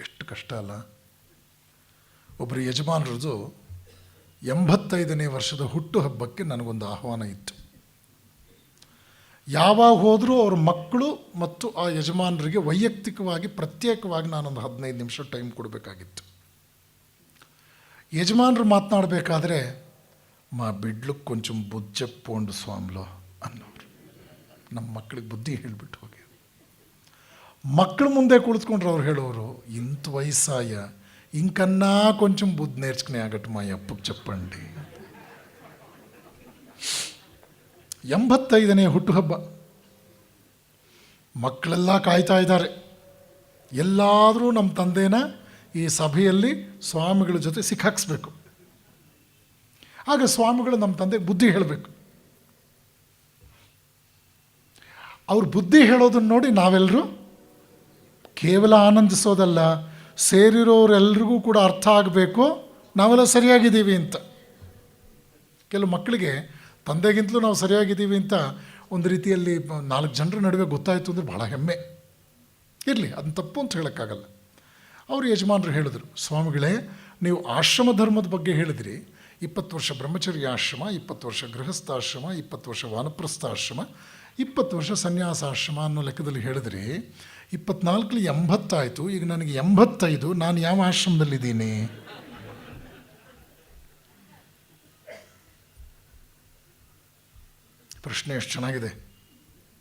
Speaker 2: ಎಷ್ಟು ಕಷ್ಟ ಅಲ್ಲ? ಒಬ್ಬರು ಯಜಮಾನರದು 85ನೇ ವರ್ಷದ ಹುಟ್ಟುಹಬ್ಬಕ್ಕೆ ನನಗೊಂದು ಆಹ್ವಾನ ಇತ್ತು. ಯಾವಾಗ ಹೋದರೂ ಅವ್ರ ಮಕ್ಕಳು ಮತ್ತು ಆ ಯಜಮಾನರಿಗೆ ವೈಯಕ್ತಿಕವಾಗಿ ಪ್ರತ್ಯೇಕವಾಗಿ ನಾನೊಂದು 15 ನಿಮಿಷ ಟೈಮ್ ಕೊಡಬೇಕಾಗಿತ್ತು. ಯಜಮಾನರು ಮಾತನಾಡಬೇಕಾದ್ರೆ మా బిడ్డలకు కొంచెం బుద్ధి చెప్పండి స్వామిలో ಅನ್ನೋರು. ನಮ್ಮ ಮಕ್ಕಳಿಗೆ ಬುದ್ಧಿ ಹೇಳಿಬಿಟ್ಟು ಹೋಗಿ ಮಕ್ಕಳು ಮುಂದೆ ಕುಳಿತುಕೊಂಡ್ರೆ ಅವ್ರು ಹೇಳೋರು, ఇంత వయసాయ ఇంకన్నా కొంచెం బుద్ధి నేర్చుకునే ಆಗಟ್ಟು మా అಪ್ಪకు చెప్పండి. 85ನೇ ಹುಟ್ಟುಹಬ್ಬ, ಮಕ್ಕಳೆಲ್ಲ ಕಾಯ್ತಾ ಇದ್ದಾರೆ. ಎಲ್ಲಾದರೂ ನಮ್ಮ ತಂದೆನ ಈ ಸಭೆಯಲ್ಲಿ ಸ್ವಾಮಿಗಳ ಜೊತೆ ಸಿಕ್ಕಾಕ್ಸ್ಬೇಕು. ಆಗ ಸ್ವಾಮಿಗಳು ನಮ್ಮ ತಂದೆಗೆ ಬುದ್ಧಿ ಹೇಳಬೇಕು. ಅವ್ರು ಬುದ್ಧಿ ಹೇಳೋದನ್ನು ನೋಡಿ ನಾವೆಲ್ಲರೂ ಕೇವಲ ಆನಂದಿಸೋದಲ್ಲ, ಸೇರಿರೋರೆಲ್ರಿಗೂ ಕೂಡ ಅರ್ಥ ಆಗಬೇಕು ನಾವೆಲ್ಲ ಸರಿಯಾಗಿದ್ದೀವಿ ಅಂತ. ಕೆಲವು ಮಕ್ಕಳಿಗೆ ತಂದೆಗಿಂತಲೂ ನಾವು ಸರಿಯಾಗಿದ್ದೀವಿ ಅಂತ ಒಂದು ರೀತಿಯಲ್ಲಿ 4 ಜನರ ನಡುವೆ ಗೊತ್ತಾಯಿತು ಅಂದರೆ ಭಾಳ ಹೆಮ್ಮೆ. ಇರಲಿ, ಅದನ್ನ ತಪ್ಪು ಅಂತ ಹೇಳೋಕ್ಕಾಗಲ್ಲ. ಅವರು ಯಜಮಾನರು ಹೇಳಿದ್ರು, ಸ್ವಾಮಿಗಳೇ ನೀವು ಆಶ್ರಮ ಧರ್ಮದ ಬಗ್ಗೆ ಹೇಳಿದ್ರಿ, 20 ವರ್ಷ ಬ್ರಹ್ಮಚರ್ಯಾಶ್ರಮ, 20 ವರ್ಷ ಗೃಹಸ್ಥಾಶ್ರಮ, 20 ವರ್ಷ ವಾನಪ್ರಸ್ಥಾಶ್ರಮ, 20 ವರ್ಷ ಸನ್ಯಾಸಾಶ್ರಮ ಅನ್ನೋ ಲೆಕ್ಕದಲ್ಲಿ ಹೇಳಿದ್ರಿ. 24ರಲ್ಲಿ 80 ಆಯಿತು, ಈಗ ನನಗೆ 85, ನಾನು ಯಾವ ಆಶ್ರಮದಲ್ಲಿದ್ದೀನಿ? ಪ್ರಶ್ನೆ ಎಷ್ಟು ಚೆನ್ನಾಗಿದೆ,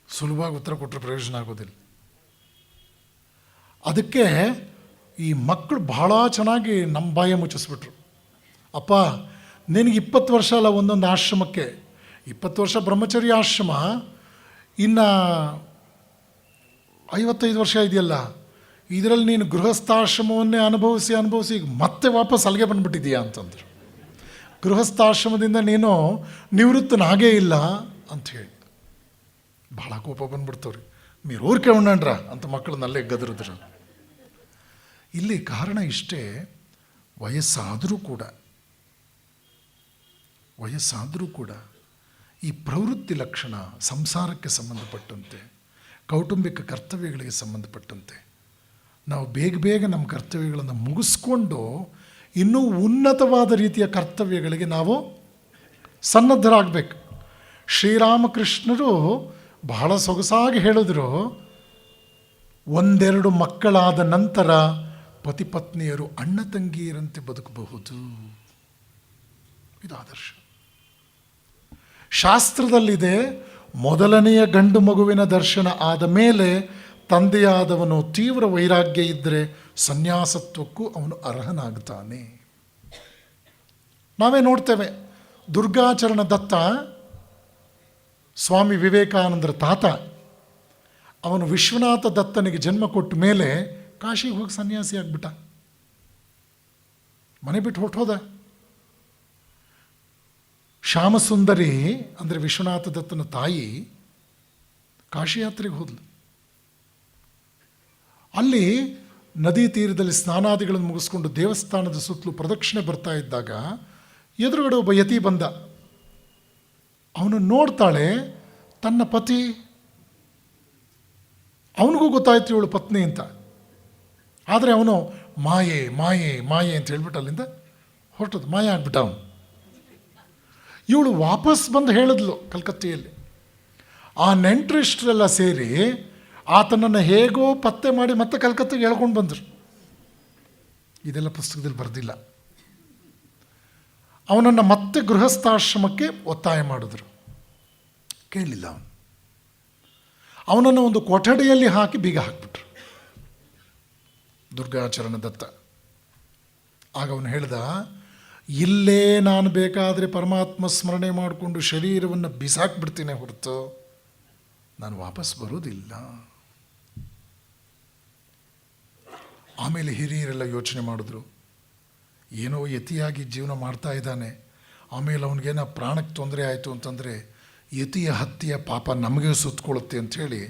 Speaker 2: ಸುಲಭವಾಗಿ ಉತ್ತರ ಕೊಟ್ಟರೆ ಪ್ರಯೋಜನ ಆಗೋದಿಲ್ಲ. ಅದಕ್ಕೆ ಈ ಮಕ್ಕಳು ಬಹಳ ಚೆನ್ನಾಗಿ ನಮ್ಮ ಬಾಯ ಮುಚ್ಚಿಸ್ಬಿಟ್ರು. ಅಪ್ಪ, ನಿನಗೆ 20 ವರ್ಷ ಅಲ್ಲ ಒಂದೊಂದು ಆಶ್ರಮಕ್ಕೆ, 20 ವರ್ಷ ಬ್ರಹ್ಮಚರ್ಯ ಆಶ್ರಮ, ಇನ್ನು 55 ವರ್ಷ ಇದೆಯಲ್ಲ, ಇದರಲ್ಲಿ ನೀನು ಗೃಹಸ್ಥಾಶ್ರಮವನ್ನೇ ಅನುಭವಿಸಿ ಈಗ ಮತ್ತೆ ವಾಪಸ್ ಅಲ್ಲಿಗೆ ಬಂದುಬಿಟ್ಟಿದೀಯಾ ಅಂತಂದರು. ಗೃಹಸ್ಥಾಶ್ರಮದಿಂದ ನೀನು ನಿವೃತ್ತನಾಗೇ ಇಲ್ಲ ಅಂಥೇಳಿ ಭಾಳ ಕೋಪ ಬಂದ್ಬಿಡ್ತವ್ರಿ. మీరు ఊరికే ఉండండిరా ಅಂತ ಮಕ್ಕಳನ್ನಲ್ಲೇ ಗದರಿದ್ರು. ಇಲ್ಲಿ ಕಾರಣ ಇಷ್ಟೇ, ವಯಸ್ಸಾದರೂ ಕೂಡ ಈ ಪ್ರವೃತ್ತಿ ಲಕ್ಷಣ ಸಂಸಾರಕ್ಕೆ ಸಂಬಂಧಪಟ್ಟಂತೆ, ಕೌಟುಂಬಿಕ ಕರ್ತವ್ಯಗಳಿಗೆ ಸಂಬಂಧಪಟ್ಟಂತೆ ನಾವು ಬೇಗ ನಮ್ಮ ಕರ್ತವ್ಯಗಳನ್ನು ಮುಗಿಸ್ಕೊಂಡು ಇನ್ನೂ ಉನ್ನತವಾದ ರೀತಿಯ ಕರ್ತವ್ಯಗಳಿಗೆ ನಾವು ಸನ್ನದ್ಧರಾಗಬೇಕು. ಶ್ರೀರಾಮಕೃಷ್ಣರು ಬಹಳ ಸೊಗಸಾಗಿ ಹೇಳಿದ್ರು, 1-2 ಮಕ್ಕಳಾದ ನಂತರ ಪತಿ ಪತ್ನಿಯರು ಅಣ್ಣ ತಂಗಿಯರಂತೆ ಬದುಕಬಹುದು. ಇದು ಆದರ್ಶ. ಶಾಸ್ತ್ರದಲ್ಲಿದೆ, ಮೊದಲನೆಯ ಗಂಡು ಮಗುವಿನ ದರ್ಶನ ಆದ ಮೇಲೆ ತಂದೆಯಾದವನು ತೀವ್ರ ವೈರಾಗ್ಯ ಇದ್ದರೆ ಸನ್ಯಾಸತ್ವಕ್ಕೂ ಅವನು ಅರ್ಹನಾಗ್ತಾನೆ. ನಾವೇ ನೋಡ್ತೇವೆ, ದುರ್ಗಾಚರಣ ದತ್ತ ಸ್ವಾಮಿ ವಿವೇಕಾನಂದರ ತಾತ, ಅವನು ವಿಶ್ವನಾಥ ದತ್ತನಿಗೆ ಜನ್ಮ ಕೊಟ್ಟ ಮೇಲೆ ಕಾಶಿಗೆ ಹೋಗಿ ಸನ್ಯಾಸಿ ಆಗ್ಬಿಟ್ಟ, ಮನೆ ಬಿಟ್ಟು ಹೊರಟೋದ. ಶ್ಯಾಮಸುಂದರಿ ಅಂದರೆ ವಿಶ್ವನಾಥ ದತ್ತನ ತಾಯಿ ಕಾಶಿ ಯಾತ್ರೆಗೆ ಹೋದ್ಲು. ಅಲ್ಲಿ ನದಿ ತೀರದಲ್ಲಿ ಸ್ನಾನಾದಿಗಳನ್ನು ಮುಗಿಸ್ಕೊಂಡು ದೇವಸ್ಥಾನದ ಸುತ್ತಲೂ ಪ್ರದಕ್ಷಿಣೆ ಬರ್ತಾ ಇದ್ದಾಗ ಎದುರುಗಡೆ ಒಬ್ಬ ಯತಿ ಬಂದ. ಅವನು ನೋಡ್ತಾಳೆ, ತನ್ನ ಪತಿ, ಅವನಿಗೂ ಗೊತ್ತಾಯ್ತು ಇವಳು ಪತ್ನಿ ಅಂತ. ಆದರೆ ಅವನು ಮಾಯೆ ಮಾಯೆ ಮಾಯೆ ಅಂತ ಹೇಳ್ಬಿಟ್ಟು ಅಲ್ಲಿಂದ ಹೊರಟದು, ಮಾಯ ಆಗ್ಬಿಟ್ಟ ಅವನು. ಇವಳು ವಾಪಸ್ ಬಂದು ಹೇಳಿದ್ಲು ಕಲ್ಕತ್ತೆಯಲ್ಲಿ. ಆ ನೆಂಟರಿಷ್ಟರೆಲ್ಲ ಸೇರಿ ಆತನನ್ನು ಹೇಗೋ ಪತ್ತೆ ಮಾಡಿ ಮತ್ತೆ ಕಲ್ಕತ್ತೆಗೆ ಹೇಳ್ಕೊಂಡು ಬಂದರು. ಇದೆಲ್ಲ ಪುಸ್ತಕದಲ್ಲಿ ಬರೆದಿಲ್ಲ. ಅವನನ್ನು ಮತ್ತೆ ಗೃಹಸ್ಥಾಶ್ರಮಕ್ಕೆ ಒತ್ತಾಯ ಮಾಡಿದ್ರು, ಕೇಳಲಿಲ್ಲ. ಅವನನ್ನು ಒಂದು ಕೊಠಡಿಯಲ್ಲಿ ಹಾಕಿ ಬೀಗ ಹಾಕಿಬಿಟ್ರು ದುರ್ಗಾಚರಣ ದತ್ತ. ಆಗ ಅವನು ಹೇಳ್ದ, ಇಲ್ಲೇ ನಾನು ಬೇಕಾದರೆ ಪರಮಾತ್ಮ ಸ್ಮರಣೆ ಮಾಡಿಕೊಂಡು ಶರೀರವನ್ನು ಬಿಸಾಕ್ಬಿಡ್ತೀನಿ ಹೊರತು ನಾನು ವಾಪಸ್ ಬರೋದಿಲ್ಲ. ಆಮೇಲೆ ಹಿರಿಯರೆಲ್ಲ ಯೋಚನೆ ಮಾಡಿದ್ರು, ಏನೋ ಯತಿಯಾಗಿ ಜೀವನ ಮಾಡ್ತಾ ಇದ್ದಾನೆ, ಆಮೇಲೆ ಅವನಿಗೇನೋ ಪ್ರಾಣಕ್ಕೆ ತೊಂದರೆ ಆಯಿತು ಅಂತಂದರೆ ಯತಿಯ ಹತ್ಯೆಯ ಪಾಪ ನಮಗೆ ಸುತ್ತಕೊಳ್ಳುತ್ತೆ ಅಂಥೇಳಿ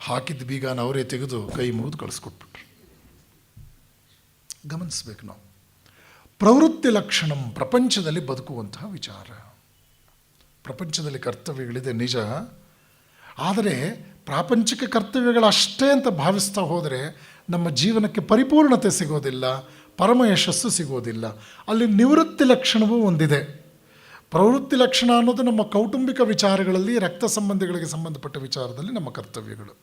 Speaker 2: ಹಾಕಿದ್ದ ಬೀಗನ ಅವರೇ ತೆಗೆದು ಕೈ ಮುರಿದು ಕಳಿಸ್ಕೊಟ್ಬಿಟ್ರು. ಗಮನಿಸ್ಬೇಕು ನಾವು, ಪ್ರವೃತ್ತಿ ಲಕ್ಷಣಂ ಪ್ರಪಂಚದಲ್ಲಿ ಬದುಕುವಂತಹ ವಿಚಾರ. ಪ್ರಪಂಚದಲ್ಲಿ ಕರ್ತವ್ಯಗಳಿದೆ ನಿಜ, ಆದರೆ ಪ್ರಾಪಂಚಿಕ ಕರ್ತವ್ಯಗಳಷ್ಟೇ ಅಂತ ಭಾವಿಸ್ತಾ ಹೋದರೆ ನಮ್ಮ ಜೀವನಕ್ಕೆ ಪರಿಪೂರ್ಣತೆ ಸಿಗೋದಿಲ್ಲ, ಪರಮ ಯಶಸ್ಸು ಸಿಗೋದಿಲ್ಲ. ಅಲ್ಲಿ ನಿವೃತ್ತಿ ಲಕ್ಷಣವೂ ಒಂದಿದೆ. ಪ್ರವೃತ್ತಿ ಲಕ್ಷಣ ಅನ್ನೋದು ನಮ್ಮ ಕೌಟುಂಬಿಕ ವಿಚಾರಗಳಲ್ಲಿ, ರಕ್ತ ಸಂಬಂಧಿಗಳಿಗೆ ಸಂಬಂಧಪಟ್ಟ ವಿಚಾರದಲ್ಲಿ ನಮ್ಮ ಕರ್ತವ್ಯಗಳು.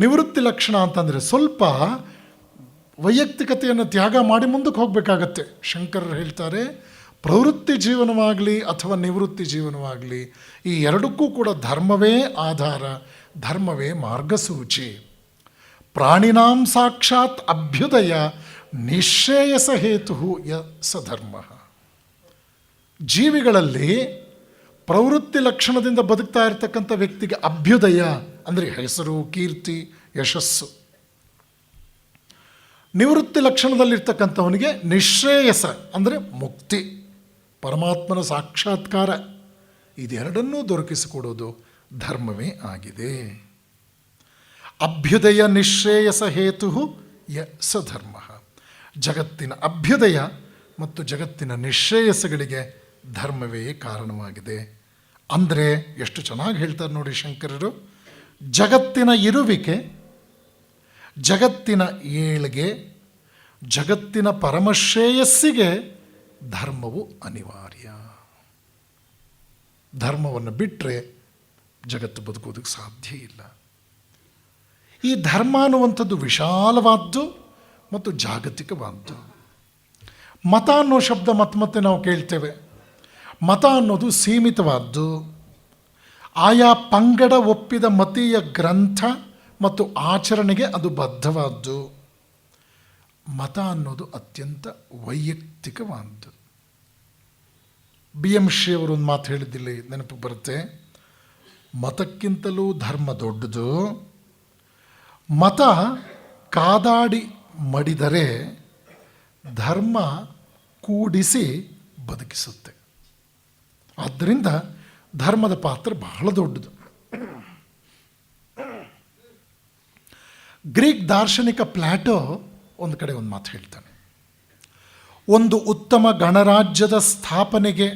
Speaker 2: ನಿವೃತ್ತಿ ಲಕ್ಷಣ ಅಂತಂದರೆ ಸ್ವಲ್ಪ ವೈಯಕ್ತಿಕತೆಯನ್ನು ತ್ಯಾಗ ಮಾಡಿ ಮುಂದಕ್ಕೆ ಹೋಗಬೇಕಾಗತ್ತೆ. ಶಂಕರರು ಹೇಳ್ತಾರೆ, ಪ್ರವೃತ್ತಿ ಜೀವನವಾಗಲಿ ಅಥವಾ ನಿವೃತ್ತಿ ಜೀವನವಾಗಲಿ, ಈ ಎರಡಕ್ಕೂ ಕೂಡ ಧರ್ಮವೇ ಆಧಾರ, ಧರ್ಮವೇ ಮಾರ್ಗಸೂಚಿ. ಪ್ರಾಣಿನಾಂ ಸಾಕ್ಷಾತ್ ಅಭ್ಯುದಯ ನಿಶ್ರೇಯಸ ಹೇತು ಯ ಸಧರ್ಮ. ಜೀವಿಗಳಲ್ಲಿ ಪ್ರವೃತ್ತಿ ಲಕ್ಷಣದಿಂದ ಬದುಕ್ತಾ ಇರತಕ್ಕಂಥ ವ್ಯಕ್ತಿಗೆ ಅಭ್ಯುದಯ ಅಂದರೆ ಹೆಸರು, ಕೀರ್ತಿ, ಯಶಸ್ಸು. ನಿವೃತ್ತಿ ಲಕ್ಷಣದಲ್ಲಿರ್ತಕ್ಕಂಥವನಿಗೆ ನಿಶ್ರೇಯಸ ಅಂದರೆ ಮುಕ್ತಿ, ಪರಮಾತ್ಮನ ಸಾಕ್ಷಾತ್ಕಾರ. ಇದೆರಡನ್ನೂ ದೊರಕಿಸಿಕೊಡೋದು ಧರ್ಮವೇ ಆಗಿದೆ. ಅಭ್ಯುದಯ ನಿಶ್ರೇಯಸ ಹೇತು ಯ ಸಧರ್ಮ. ಜಗತ್ತಿನ ಅಭ್ಯುದಯ ಮತ್ತು ಜಗತ್ತಿನ ನಿಶ್ರೇಯಸಗಳಿಗೆ ಧರ್ಮವೇ ಕಾರಣವಾಗಿದೆ. ಅಂದರೆ ಎಷ್ಟು ಚೆನ್ನಾಗಿ ಹೇಳ್ತಾರೆ ನೋಡಿ ಶಂಕರರು. ಜಗತ್ತಿನ ಇರುವಿಕೆ, ಜಗತ್ತಿನ ಏಳ್ಗೆ, ಜಗತ್ತಿನ ಪರಮಶ್ರೇಯಸ್ಸಿಗೆ ಧರ್ಮವು ಅನಿವಾರ್ಯ. ಧರ್ಮವನ್ನು ಬಿಟ್ಟರೆ ಜಗತ್ತು ಬದುಕೋದಕ್ಕೆ ಸಾಧ್ಯ ಇಲ್ಲ. ಈ ಧರ್ಮ ಅನ್ನುವಂಥದ್ದು ವಿಶಾಲವಾದ್ದು ಮತ್ತು ಜಾಗತಿಕವಾದ್ದು. ಮತ ಅನ್ನೋ ಶಬ್ದ ಮತ್ತೆ ನಾವು ಕೇಳ್ತೇವೆ. ಮತ ಅನ್ನೋದು ಸೀಮಿತವಾದ್ದು, ಆಯಾ ಪಂಗಡ ಒಪ್ಪಿದ ಮತೀಯ ಗ್ರಂಥ ಮತ್ತು ಆಚರಣೆಗೆ ಅದು ಬದ್ಧವಾದ್ದು. ಮತ ಅನ್ನೋದು ಅತ್ಯಂತ ವೈಯಕ್ತಿಕವಾದ್ದು. BM ಶ್ರೀ ಅವರು ಒಂದು ಮಾತು ಹೇಳಿದ್ದಿಲ್ಲ, ನೆನಪು ಬರುತ್ತೆ. ಮತಕ್ಕಿಂತಲೂ ಧರ್ಮ ದೊಡ್ಡದು. ಮತ ಕಾದಾಡಿ ಮಡಿದರೆ ಧರ್ಮ ಕೂಡಿಸಿ ಬದುಕಿಸುತ್ತೆ. ಆದ್ದರಿಂದ ಧರ್ಮದ ಪಾತ್ರ ಬಹಳ ದೊಡ್ಡದು. ಗ್ರೀಕ್ ದಾರ್ಶನಿಕ ಪ್ಲಾಟೋ ಒಂದು ಕಡೆ ಒಂದು ಮಾತು ಹೇಳ್ತಾನೆ. ಒಂದು ಉತ್ತಮ ಗಣರಾಜ್ಯದ ಸ್ಥಾಪನೆಗೆ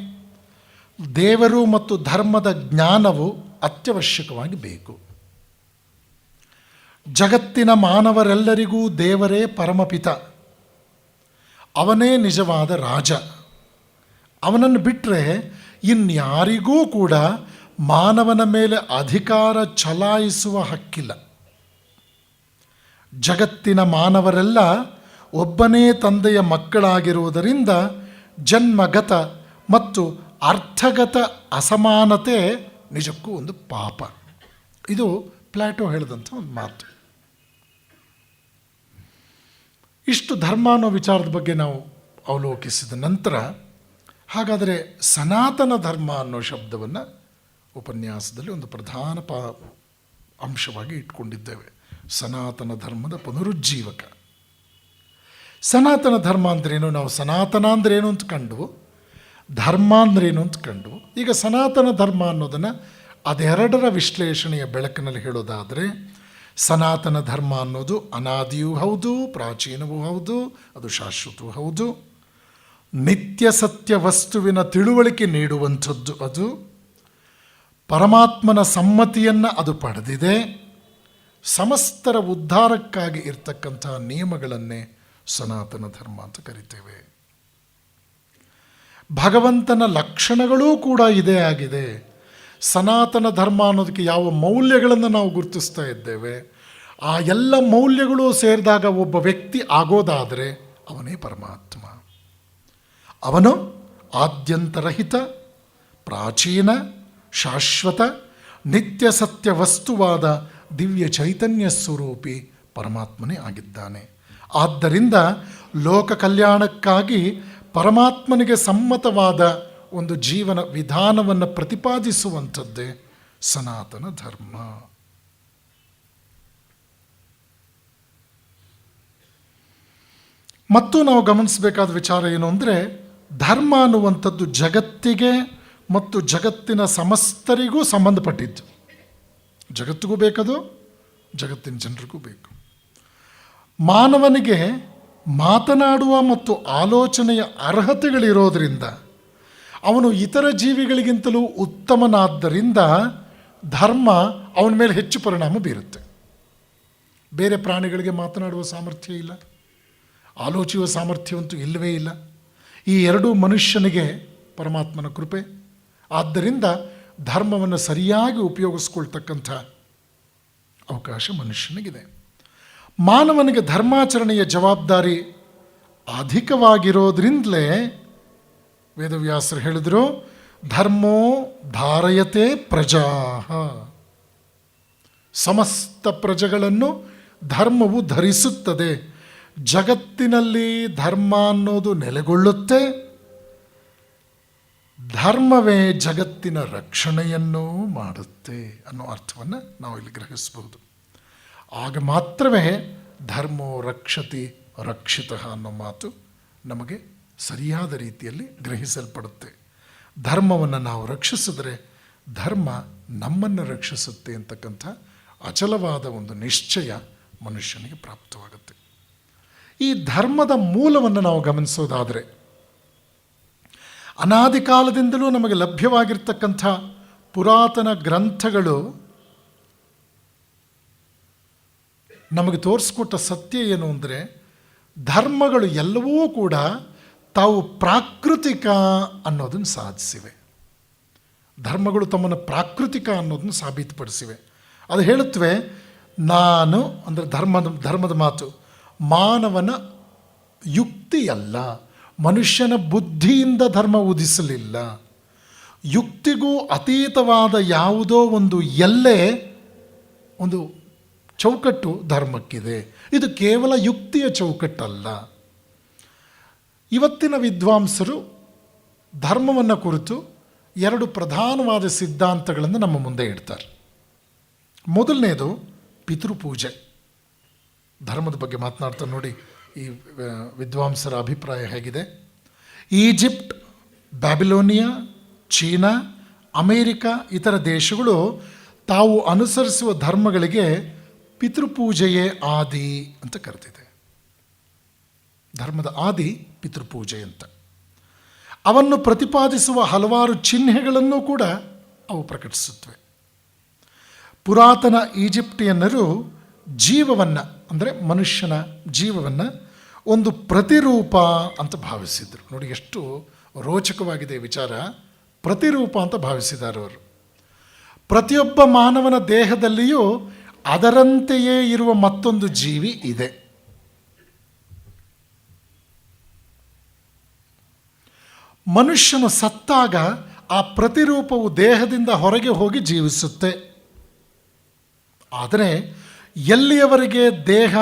Speaker 2: ದೇವರು ಮತ್ತು ಧರ್ಮದ ಜ್ಞಾನವು ಅತ್ಯವಶ್ಯಕವಾಗಿ ಬೇಕು. ಜಗತ್ತಿನ ಮಾನವರೆಲ್ಲರಿಗೂ ದೇವರೇ ಪರಮಪಿತ, ಅವನೇ ನಿಜವಾದ ರಾಜ. ಅವನನ್ನು ಬಿಟ್ಟರೆ ಇನ್ಯಾರಿಗೂ ಕೂಡ ಮಾನವನ ಮೇಲೆ ಅಧಿಕಾರ ಚಲಾಯಿಸುವ ಹಕ್ಕಿಲ್ಲ. ಜಗತ್ತಿನ ಮಾನವರೆಲ್ಲ ಒಬ್ಬನೇ ತಂದೆಯ ಮಕ್ಕಳಾಗಿರುವುದರಿಂದ ಜನ್ಮಗತ ಮತ್ತು ಅರ್ಥಗತ ಅಸಮಾನತೆ ನಿಜಕ್ಕೂ ಒಂದು ಪಾಪ. ಇದು ಪ್ಲಾಟೋ ಹೇಳಿದಂಥ ಒಂದು ಮಾತು. ಇಷ್ಟು ಧರ್ಮ ಅನ್ನೋ ವಿಚಾರದ ಬಗ್ಗೆ ನಾವು ಅವಲೋಕಿಸಿದ ನಂತರ, ಹಾಗಾದರೆ ಸನಾತನ ಧರ್ಮ ಅನ್ನೋ ಶಬ್ದವನ್ನು ಉಪನ್ಯಾಸದಲ್ಲಿ ಒಂದು ಪ್ರಧಾನ ಅಂಶವಾಗಿ ಇಟ್ಕೊಂಡಿದ್ದೇವೆ. ಸನಾತನ ಧರ್ಮದ ಪುನರುಜ್ಜೀವಕ. ಸನಾತನ ಧರ್ಮ ಅಂದ್ರೇನು? ನಾವು ಸನಾತನ ಅಂದ್ರೇನು ಅಂತ ಕಂಡು, ಧರ್ಮ ಅಂದ್ರೇನು ಅಂತ ಕಂಡು, ಈಗ ಸನಾತನ ಧರ್ಮ ಅನ್ನೋದನ್ನು ಅದೆರಡರ ವಿಶ್ಲೇಷಣೆಯ ಬೆಳಕಿನಲ್ಲಿ ಹೇಳೋದಾದರೆ, ಸನಾತನ ಧರ್ಮ ಅನ್ನೋದು ಅನಾದಿಯೂ ಹೌದು, ಪ್ರಾಚೀನವೂ ಹೌದು, ಅದು ಶಾಶ್ವತವೂ ಹೌದು. ನಿತ್ಯ ಸತ್ಯ ವಸ್ತುವಿನ ತಿಳುವಳಿಕೆ ನೀಡುವಂಥದ್ದು ಅದು. ಪರಮಾತ್ಮನ ಸಮ್ಮತಿಯನ್ನು ಅದು ಪಡೆದಿದೆ. ಸಮಸ್ತರ ಉದ್ಧಾರಕ್ಕಾಗಿ ಇರ್ತಕ್ಕಂಥ ನಿಯಮಗಳನ್ನೇ ಸನಾತನ ಧರ್ಮ ಅಂತ ಕರಿತೇವೆ. ಭಗವಂತನ ಲಕ್ಷಣಗಳೂ ಕೂಡ ಇದೇ ಆಗಿದೆ. ಸನಾತನ ಧರ್ಮ ಅನ್ನೋದಕ್ಕೆ ಯಾವ ಮೌಲ್ಯಗಳನ್ನು ನಾವು ಗುರುತಿಸ್ತಾ ಇದ್ದೇವೆ, ಆ ಎಲ್ಲ ಮೌಲ್ಯಗಳು ಸೇರಿದಾಗ ಒಬ್ಬ ವ್ಯಕ್ತಿ ಆಗೋದಾದರೆ ಅವನೇ ಪರಮಾತ್ಮ. ಅವನು ಆದ್ಯಂತರಹಿತ, ಪ್ರಾಚೀನ, ಶಾಶ್ವತ, ನಿತ್ಯ ಸತ್ಯ ವಸ್ತುವಾದ ದಿವ್ಯ ಚೈತನ್ಯ ಸ್ವರೂಪಿ ಪರಮಾತ್ಮನೇ ಆಗಿದ್ದಾನೆ. ಆದ್ದರಿಂದ ಲೋಕ ಕಲ್ಯಾಣಕ್ಕಾಗಿ ಪರಮಾತ್ಮನಿಗೆ ಸಮ್ಮತವಾದ ಒಂದು ಜೀವನ ವಿಧಾನವನ್ನು ಪ್ರತಿಪಾದಿಸುವಂಥದ್ದೇ ಸನಾತನ ಧರ್ಮ. ಮತ್ತು ನಾವು ಗಮನಿಸಬೇಕಾದ ವಿಚಾರ ಏನು ಅಂದರೆ, ಧರ್ಮ ಅನ್ನುವಂಥದ್ದು ಜಗತ್ತಿಗೆ ಮತ್ತು ಜಗತ್ತಿನ ಸಮಸ್ತರಿಗೂ ಸಂಬಂಧಪಟ್ಟಿದ್ದು. ಜಗತ್ತಿಗೂ ಬೇಕದು, ಜಗತ್ತಿನ ಜನರಿಗೂ ಬೇಕು. ಮಾನವನಿಗೆ ಮಾತನಾಡುವ ಮತ್ತು ಆಲೋಚನೆಯ ಅರ್ಹತೆಗಳಿರೋದರಿಂದ ಅವನು ಇತರ ಜೀವಿಗಳಿಗಿಂತಲೂ ಉತ್ತಮನಾದ್ದರಿಂದ ಧರ್ಮ ಅವನ ಮೇಲೆ ಹೆಚ್ಚು ಪರಿಣಾಮ ಬೀರುತ್ತೆ. ಬೇರೆ ಪ್ರಾಣಿಗಳಿಗೆ ಮಾತನಾಡುವ ಸಾಮರ್ಥ್ಯ ಇಲ್ಲ, ಆಲೋಚಿಸುವ ಸಾಮರ್ಥ್ಯವಂತೂ ಇಲ್ಲವೇ ಇಲ್ಲ. ಈ ಎರಡೂ ಮನುಷ್ಯನಿಗೆ ಪರಮಾತ್ಮನ ಕೃಪೆ. ಆದ್ದರಿಂದ ಧರ್ಮವನ್ನು ಸರಿಯಾಗಿ ಉಪಯೋಗಿಸ್ಕೊಳ್ತಕ್ಕಂಥ ಅವಕಾಶ ಮನುಷ್ಯನಿಗಿದೆ. ಮಾನವನಿಗೆ ಧರ್ಮಾಚರಣೆಯ ಜವಾಬ್ದಾರಿ ಅಧಿಕವಾಗಿರೋದ್ರಿಂದಲೇ ವೇದವ್ಯಾಸರು ಹೇಳಿದರು, ಧರ್ಮೋ ಧಾರಯತೆ ಪ್ರಜಾ. ಸಮಸ್ತ ಪ್ರಜೆಗಳನ್ನು ಧರ್ಮವು ಧರಿಸುತ್ತದೆ. ಜಗತ್ತಿನಲ್ಲಿ ಧರ್ಮ ಅನ್ನೋದು ನೆಲೆಗೊಳ್ಳುತ್ತೆ. ಧರ್ಮವೇ ಜಗತ್ತಿನ ರಕ್ಷಣೆಯನ್ನೂ ಮಾಡುತ್ತೆ ಅನ್ನೋ ಅರ್ಥವನ್ನು ನಾವು ಇಲ್ಲಿ ಗ್ರಹಿಸಬಹುದು. ಆಗ ಮಾತ್ರವೇ ಧರ್ಮೋ ರಕ್ಷತಿ ರಕ್ಷಿತ ಅನ್ನೋ ಮಾತು ನಮಗೆ ಸರಿಯಾದ ರೀತಿಯಲ್ಲಿ ಗ್ರಹಿಸಲ್ಪಡುತ್ತೆ. ಧರ್ಮವನ್ನು ನಾವು ರಕ್ಷಿಸಿದರೆ ಧರ್ಮ ನಮ್ಮನ್ನು ರಕ್ಷಿಸುತ್ತೆ ಅಂತಕ್ಕಂಥ ಅಚಲವಾದ ಒಂದು ನಿಶ್ಚಯ ಮನುಷ್ಯನಿಗೆ ಪ್ರಾಪ್ತವಾಗುತ್ತೆ. ಈ ಧರ್ಮದ ಮೂಲವನ್ನು ನಾವು ಗಮನಿಸೋದಾದರೆ, ಅನಾದಿ ಕಾಲದಿಂದಲೂ ನಮಗೆ ಲಭ್ಯವಾಗಿರ್ತಕ್ಕಂಥ ಪುರಾತನ ಗ್ರಂಥಗಳು ನಮಗೆ ತೋರಿಸ್ಕೊಟ್ಟ ಸತ್ಯ ಏನು ಅಂದರೆ, ಧರ್ಮಗಳು ಎಲ್ಲವೂ ಕೂಡ ತಾವು ಪ್ರಾಕೃತಿಕ ಅನ್ನೋದನ್ನು ಸಾಧಿಸಿವೆ. ಧರ್ಮಗಳು ತಮ್ಮನ್ನು ಪ್ರಾಕೃತಿಕ ಅನ್ನೋದನ್ನು ಸಾಬೀತುಪಡಿಸಿವೆ. ಅದು ಹೇಳುತ್ತವೆ, ನಾನು ಅಂದರೆ ಧರ್ಮದ ಮಾತು ಮಾನವನ ಯುಕ್ತಿಯಲ್ಲ, ಮನುಷ್ಯನ ಬುದ್ಧಿಯಿಂದ ಧರ್ಮ ಉದಿಸಲಿಲ್ಲ. ಯುಕ್ತಿಗೂ ಅತೀತವಾದ ಯಾವುದೋ ಒಂದು ಎಲ್ಲೆ, ಒಂದು ಚೌಕಟ್ಟು ಧರ್ಮಕ್ಕಿದೆ. ಇದು ಕೇವಲ ಯುಕ್ತಿಯ ಚೌಕಟ್ಟಲ್ಲ. ಇವತ್ತಿನ ವಿದ್ವಾಂಸರು ಧರ್ಮವನ್ನು ಕುರಿತು ಎರಡು ಪ್ರಧಾನವಾದ ಸಿದ್ಧಾಂತಗಳನ್ನು ನಮ್ಮ ಮುಂದೆ ಇಡ್ತಾರೆ. ಮೊದಲನೇದು ಪಿತೃಪೂಜೆ. ಧರ್ಮದ ಬಗ್ಗೆ ಮಾತನಾಡ್ತಾ ನೋಡಿ ಈ ವಿದ್ವಾಂಸರ ಅಭಿಪ್ರಾಯ ಹೇಗಿದೆ. ಈಜಿಪ್ಟ್, ಬ್ಯಾಬಿಲೋನಿಯಾ, ಚೀನಾ, ಅಮೇರಿಕಾ ಇತರ ದೇಶಗಳು ತಾವು ಅನುಸರಿಸುವ ಧರ್ಮಗಳಿಗೆ ಪಿತೃಪೂಜೆಯೇ ಆದಿ ಅಂತ ಕರೆದಿದೆ. ಧರ್ಮದ ಆದಿ ಪಿತೃಪೂಜೆ ಅಂತ. ಅವನ್ನು ಪ್ರತಿಪಾದಿಸುವ ಹಲವಾರು ಚಿಹ್ನೆಗಳನ್ನು ಕೂಡ ಅವು ಪ್ರಕಟಿಸುತ್ತವೆ. ಪುರಾತನ ಈಜಿಪ್ಟಿಯನ್ನರು ಜೀವವನ್ನು ಅಂದರೆ ಮನುಷ್ಯನ ಜೀವವನ್ನು ಒಂದು ಪ್ರತಿರೂಪ ಅಂತ ಭಾವಿಸಿದರು. ನೋಡಿ ಎಷ್ಟು ರೋಚಕವಾಗಿದೆ ವಿಚಾರ. ಪ್ರತಿರೂಪ ಅಂತ ಭಾವಿಸಿದ್ದಾರೆ ಅವರು. ಪ್ರತಿಯೊಬ್ಬ ಮಾನವನ ದೇಹದಲ್ಲಿಯೂ ಅದರಂತೆಯೇ ಇರುವ ಮತ್ತೊಂದು ಜೀವಿ ಇದೆ. ಮನುಷ್ಯನು ಸತ್ತಾಗ ಆ ಪ್ರತಿರೂಪವು ದೇಹದಿಂದ ಹೊರಗೆ ಹೋಗಿ ಜೀವಿಸುತ್ತೆ. ಆದರೆ ಎಲ್ಲಿಯವರೆಗೆ ದೇಹ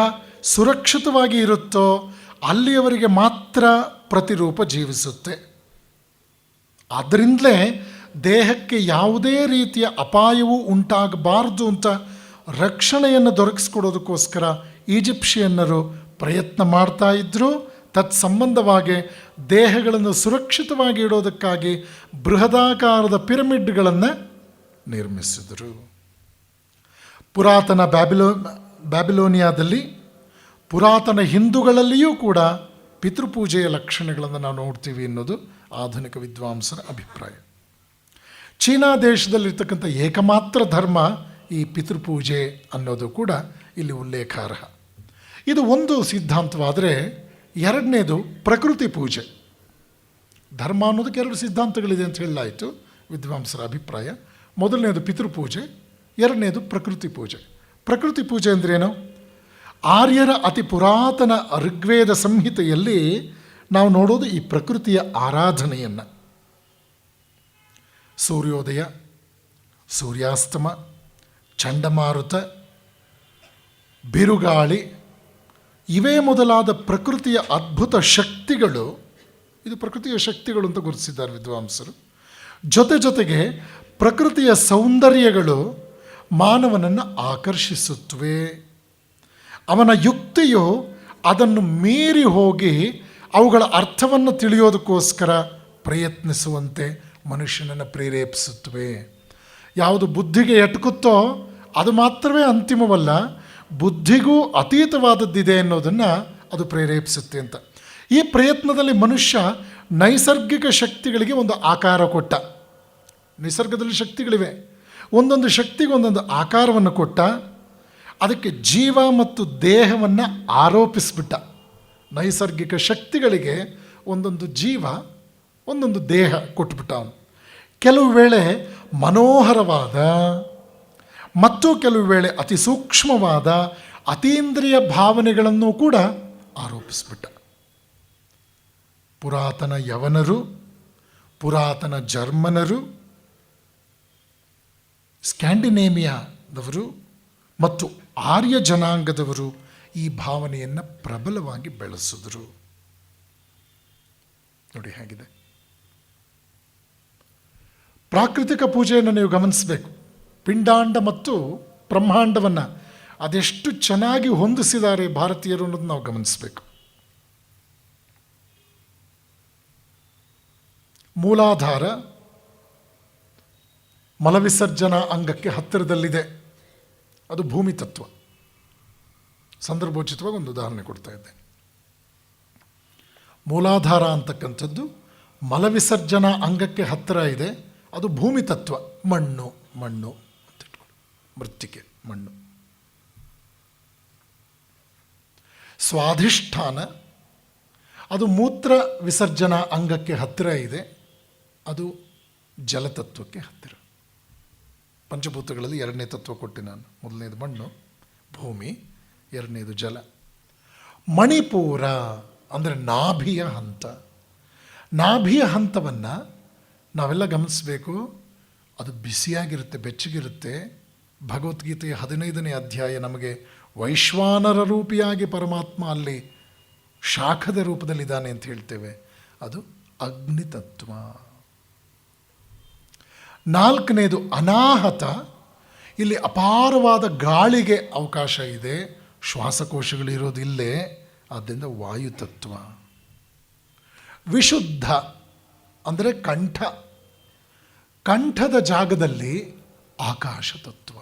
Speaker 2: ಸುರಕ್ಷಿತವಾಗಿ ಇರುತ್ತೋ ಅಲ್ಲಿಯವರೆಗೆ ಮಾತ್ರ ಪ್ರತಿರೂಪ ಜೀವಿಸುತ್ತೆ. ಆದ್ದರಿಂದಲೇ ದೇಹಕ್ಕೆ ಯಾವುದೇ ರೀತಿಯ ಅಪಾಯವೂ ಉಂಟಾಗಬಾರದು ಅಂತ ರಕ್ಷಣೆಯನ್ನು ದೊರಕಿಸ್ಕೊಡೋದಕ್ಕೋಸ್ಕರ ಈಜಿಪ್ಷಿಯನ್ನರು ಪ್ರಯತ್ನ ಮಾಡ್ತಾ ಇದ್ದರು. ತತ್ಸಂಬಂಧವಾಗಿ ದೇಹಗಳನ್ನು ಸುರಕ್ಷಿತವಾಗಿ ಇಡೋದಕ್ಕಾಗಿ ಬೃಹದಾಕಾರದ ಪಿರಮಿಡ್ಗಳನ್ನು ನಿರ್ಮಿಸಿದರು. ಪುರಾತನ ಬ್ಯಾಬಿಲೋನಿಯಾದಲ್ಲಿ, ಪುರಾತನ ಹಿಂದೂಗಳಲ್ಲಿಯೂ ಕೂಡ ಪಿತೃಪೂಜೆಯ ಲಕ್ಷಣಗಳನ್ನು ನಾವು ನೋಡ್ತೀವಿ ಅನ್ನೋದು ಆಧುನಿಕ ವಿದ್ವಾಂಸರ ಅಭಿಪ್ರಾಯ. ಚೀನಾ ದೇಶದಲ್ಲಿರ್ತಕ್ಕಂಥ ಏಕಮಾತ್ರ ಧರ್ಮ ಈ ಪಿತೃಪೂಜೆ ಅನ್ನೋದು ಕೂಡ ಇಲ್ಲಿ ಉಲ್ಲೇಖಾರ್ಹ. ಇದು ಒಂದು ಸಿದ್ಧಾಂತವಾದರೆ, ಎರಡನೇದು ಪ್ರಕೃತಿ ಪೂಜೆ. ಧರ್ಮ ಅನ್ನೋದಕ್ಕೆ ಎರಡು ಸಿದ್ಧಾಂತಗಳಿದೆ ಅಂತ ಹೇಳಲಾಯಿತು ವಿದ್ವಾಂಸರ ಅಭಿಪ್ರಾಯ. ಮೊದಲನೇದು ಪಿತೃಪೂಜೆ, ಎರಡನೇದು ಪ್ರಕೃತಿ ಪೂಜೆ. ಪ್ರಕೃತಿ ಪೂಜೆ ಅಂದ್ರೇನು? ಆರ್ಯರ ಅತಿ ಪುರಾತನ ಋಗ್ವೇದ ಸಂಹಿತೆಯಲ್ಲಿ ನಾವು ನೋಡೋದು ಈ ಪ್ರಕೃತಿಯ ಆರಾಧನೆಯನ್ನು. ಸೂರ್ಯೋದಯ, ಸೂರ್ಯಾಸ್ತಮ, ಚಂಡಮಾರುತ, ಬಿರುಗಾಳಿ ಇವೇ ಮೊದಲಾದ ಪ್ರಕೃತಿಯ ಅದ್ಭುತ ಶಕ್ತಿಗಳು, ಇದು ಪ್ರಕೃತಿಯ ಶಕ್ತಿಗಳು ಅಂತ ಗುರುತಿಸಿದ್ದಾರೆ ವಿದ್ವಾಂಸರು. ಜೊತೆಗೆ ಪ್ರಕೃತಿಯ ಸೌಂದರ್ಯಗಳು ಮಾನವನನ್ನು ಆಕರ್ಷಿಸುತ್ತವೆ. ಅವನ ಯುಕ್ತಿಯು ಅದನ್ನು ಮೀರಿ ಹೋಗಿ ಅವುಗಳ ಅರ್ಥವನ್ನು ತಿಳಿಯೋದಕ್ಕೋಸ್ಕರ ಪ್ರಯತ್ನಿಸುವಂತೆ ಮನುಷ್ಯನನ್ನು ಪ್ರೇರೇಪಿಸುತ್ತವೆ. ಯಾವುದು ಬುದ್ಧಿಗೆ ಎಟಕುತ್ತೋ ಅದು ಮಾತ್ರವೇ ಅಂತಿಮವಲ್ಲ, ಬುದ್ಧಿಗೂ ಅತೀತವಾದದ್ದಿದೆ ಅನ್ನೋದನ್ನು ಅದು ಪ್ರೇರೇಪಿಸುತ್ತೆ ಅಂತ. ಈ ಪ್ರಯತ್ನದಲ್ಲಿ ಮನುಷ್ಯ ನೈಸರ್ಗಿಕ ಶಕ್ತಿಗಳಿಗೆ ಒಂದು ಆಕಾರ ಕೊಟ್ಟ. ನಿಸರ್ಗದಲ್ಲಿ ಶಕ್ತಿಗಳಿವೆ, ಒಂದೊಂದು ಶಕ್ತಿಗೆ ಒಂದೊಂದು ಆಕಾರವನ್ನು ಕೊಟ್ಟ. ಅದಕ್ಕೆ ಜೀವ ಮತ್ತು ದೇಹವನ್ನು ಆರೋಪಿಸಿಬಿಟ್ಟ. ನೈಸರ್ಗಿಕ ಶಕ್ತಿಗಳಿಗೆ ಒಂದೊಂದು ಜೀವ, ಒಂದೊಂದು ದೇಹ ಕೊಟ್ಬಿಟ್ಟ ಅವನು. ಕೆಲವು ವೇಳೆ ಮನೋಹರವಾದ ಮತ್ತು ಕೆಲವು ವೇಳೆ ಅತಿ ಸೂಕ್ಷ್ಮವಾದ ಅತೀಂದ್ರಿಯ ಭಾವನೆಗಳನ್ನು ಕೂಡ ಆರೋಪಿಸ್ಬಿಟ್ಟ. ಪುರಾತನ ಯವನರು, ಪುರಾತನ ಜರ್ಮನರು, ಸ್ಕ್ಯಾಂಡಿನೇಮಿಯಾದವರು ಮತ್ತು ಆರ್ಯ ಜನಾಂಗದವರು ಈ ಭಾವನೆಯನ್ನು ಪ್ರಬಲವಾಗಿ ಬೆಳೆಸಿದ್ರು. ನೋಡಿ ಹೇಗಿದೆ. ಪ್ರಾಕೃತಿಕ ಪೂಜೆಯನ್ನು ನೀವು ಗಮನಿಸಬೇಕು. ಪಿಂಡಾಂಡ ಮತ್ತು ಬ್ರಹ್ಮಾಂಡವನ್ನು ಅದೆಷ್ಟು ಚೆನ್ನಾಗಿ ಹೊಂದಿಸಿದ್ದಾರೆ ಭಾರತೀಯರು ಅನ್ನೋದು ನಾವು ಗಮನಿಸಬೇಕು. ಮೂಲಾಧಾರ ಮಲವಿಸರ್ಜನಾ ಅಂಗಕ್ಕೆ ಹತ್ತಿರದಲ್ಲಿದೆ, ಅದು ಭೂಮಿ ತತ್ವ. ಸಂದರ್ಭೋಚಿತವಾಗಿ ಒಂದು ಉದಾಹರಣೆ ಕೊಡ್ತಾ ಇದ್ದೇನೆ. ಮೂಲಾಧಾರ ಅಂತಕ್ಕಂಥದ್ದು ಮಲವಿಸರ್ಜನಾ ಅಂಗಕ್ಕೆ ಹತ್ತಿರ ಇದೆ, ಅದು ಭೂಮಿ ತತ್ವ. ಮಣ್ಣು ಮಣ್ಣು ಅಂತ ಇಟ್ಕೊಳ್ಳಿ, ಮೃತ್ತಿಕೆ ಮಣ್ಣು. ಸ್ವಾಧಿಷ್ಠಾನ ಅದು ಮೂತ್ರ ವಿಸರ್ಜನಾ ಅಂಗಕ್ಕೆ ಹತ್ತಿರ ಇದೆ, ಅದು ಜಲತತ್ವಕ್ಕೆ ಹತ್ತಿರ. ಪಂಚಭೂತಗಳಲ್ಲಿ ಎರಡನೇ ತತ್ವ ಕೊಟ್ಟೆ ನಾನು. ಮೊದಲನೇದು ಮಣ್ಣು ಭೂಮಿ, ಎರಡನೇದು ಜಲ. ಮಣಿಪೂರ ಅಂದರೆ ನಾಭಿಯ ಹಂತ. ನಾಭಿಯ ಹಂತವನ್ನು ನಾವೆಲ್ಲ ಗಮನಿಸಬೇಕು. ಅದು ಬಿಸಿಯಾಗಿರುತ್ತೆ, ಬೆಚ್ಚಗಿರುತ್ತೆ. ಭಗವದ್ಗೀತೆಯ 15ನೇ ಅಧ್ಯಾಯ ನಮಗೆ ವೈಶ್ವಾನರ ರೂಪಿಯಾಗಿ ಪರಮಾತ್ಮ ಅಲ್ಲಿ ಶಾಖದ ರೂಪದಲ್ಲಿದ್ದಾನೆ ಅಂತ ಹೇಳ್ತೇವೆ, ಅದು ಅಗ್ನಿತತ್ವ. ನಾಲ್ಕನೇದು ಅನಾಹತ. ಇಲ್ಲಿ ಅಪಾರವಾದ ಗಾಳಿಗೆ ಅವಕಾಶ ಇದೆ, ಶ್ವಾಸಕೋಶಗಳಿರೋದಿಲ್ಲೇ, ಆದ್ದರಿಂದ ವಾಯುತತ್ವ. ವಿಶುದ್ಧ ಅಂದರೆ ಕಂಠ. ಕಂಠದ ಜಾಗದಲ್ಲಿ ಆಕಾಶ ತತ್ವ.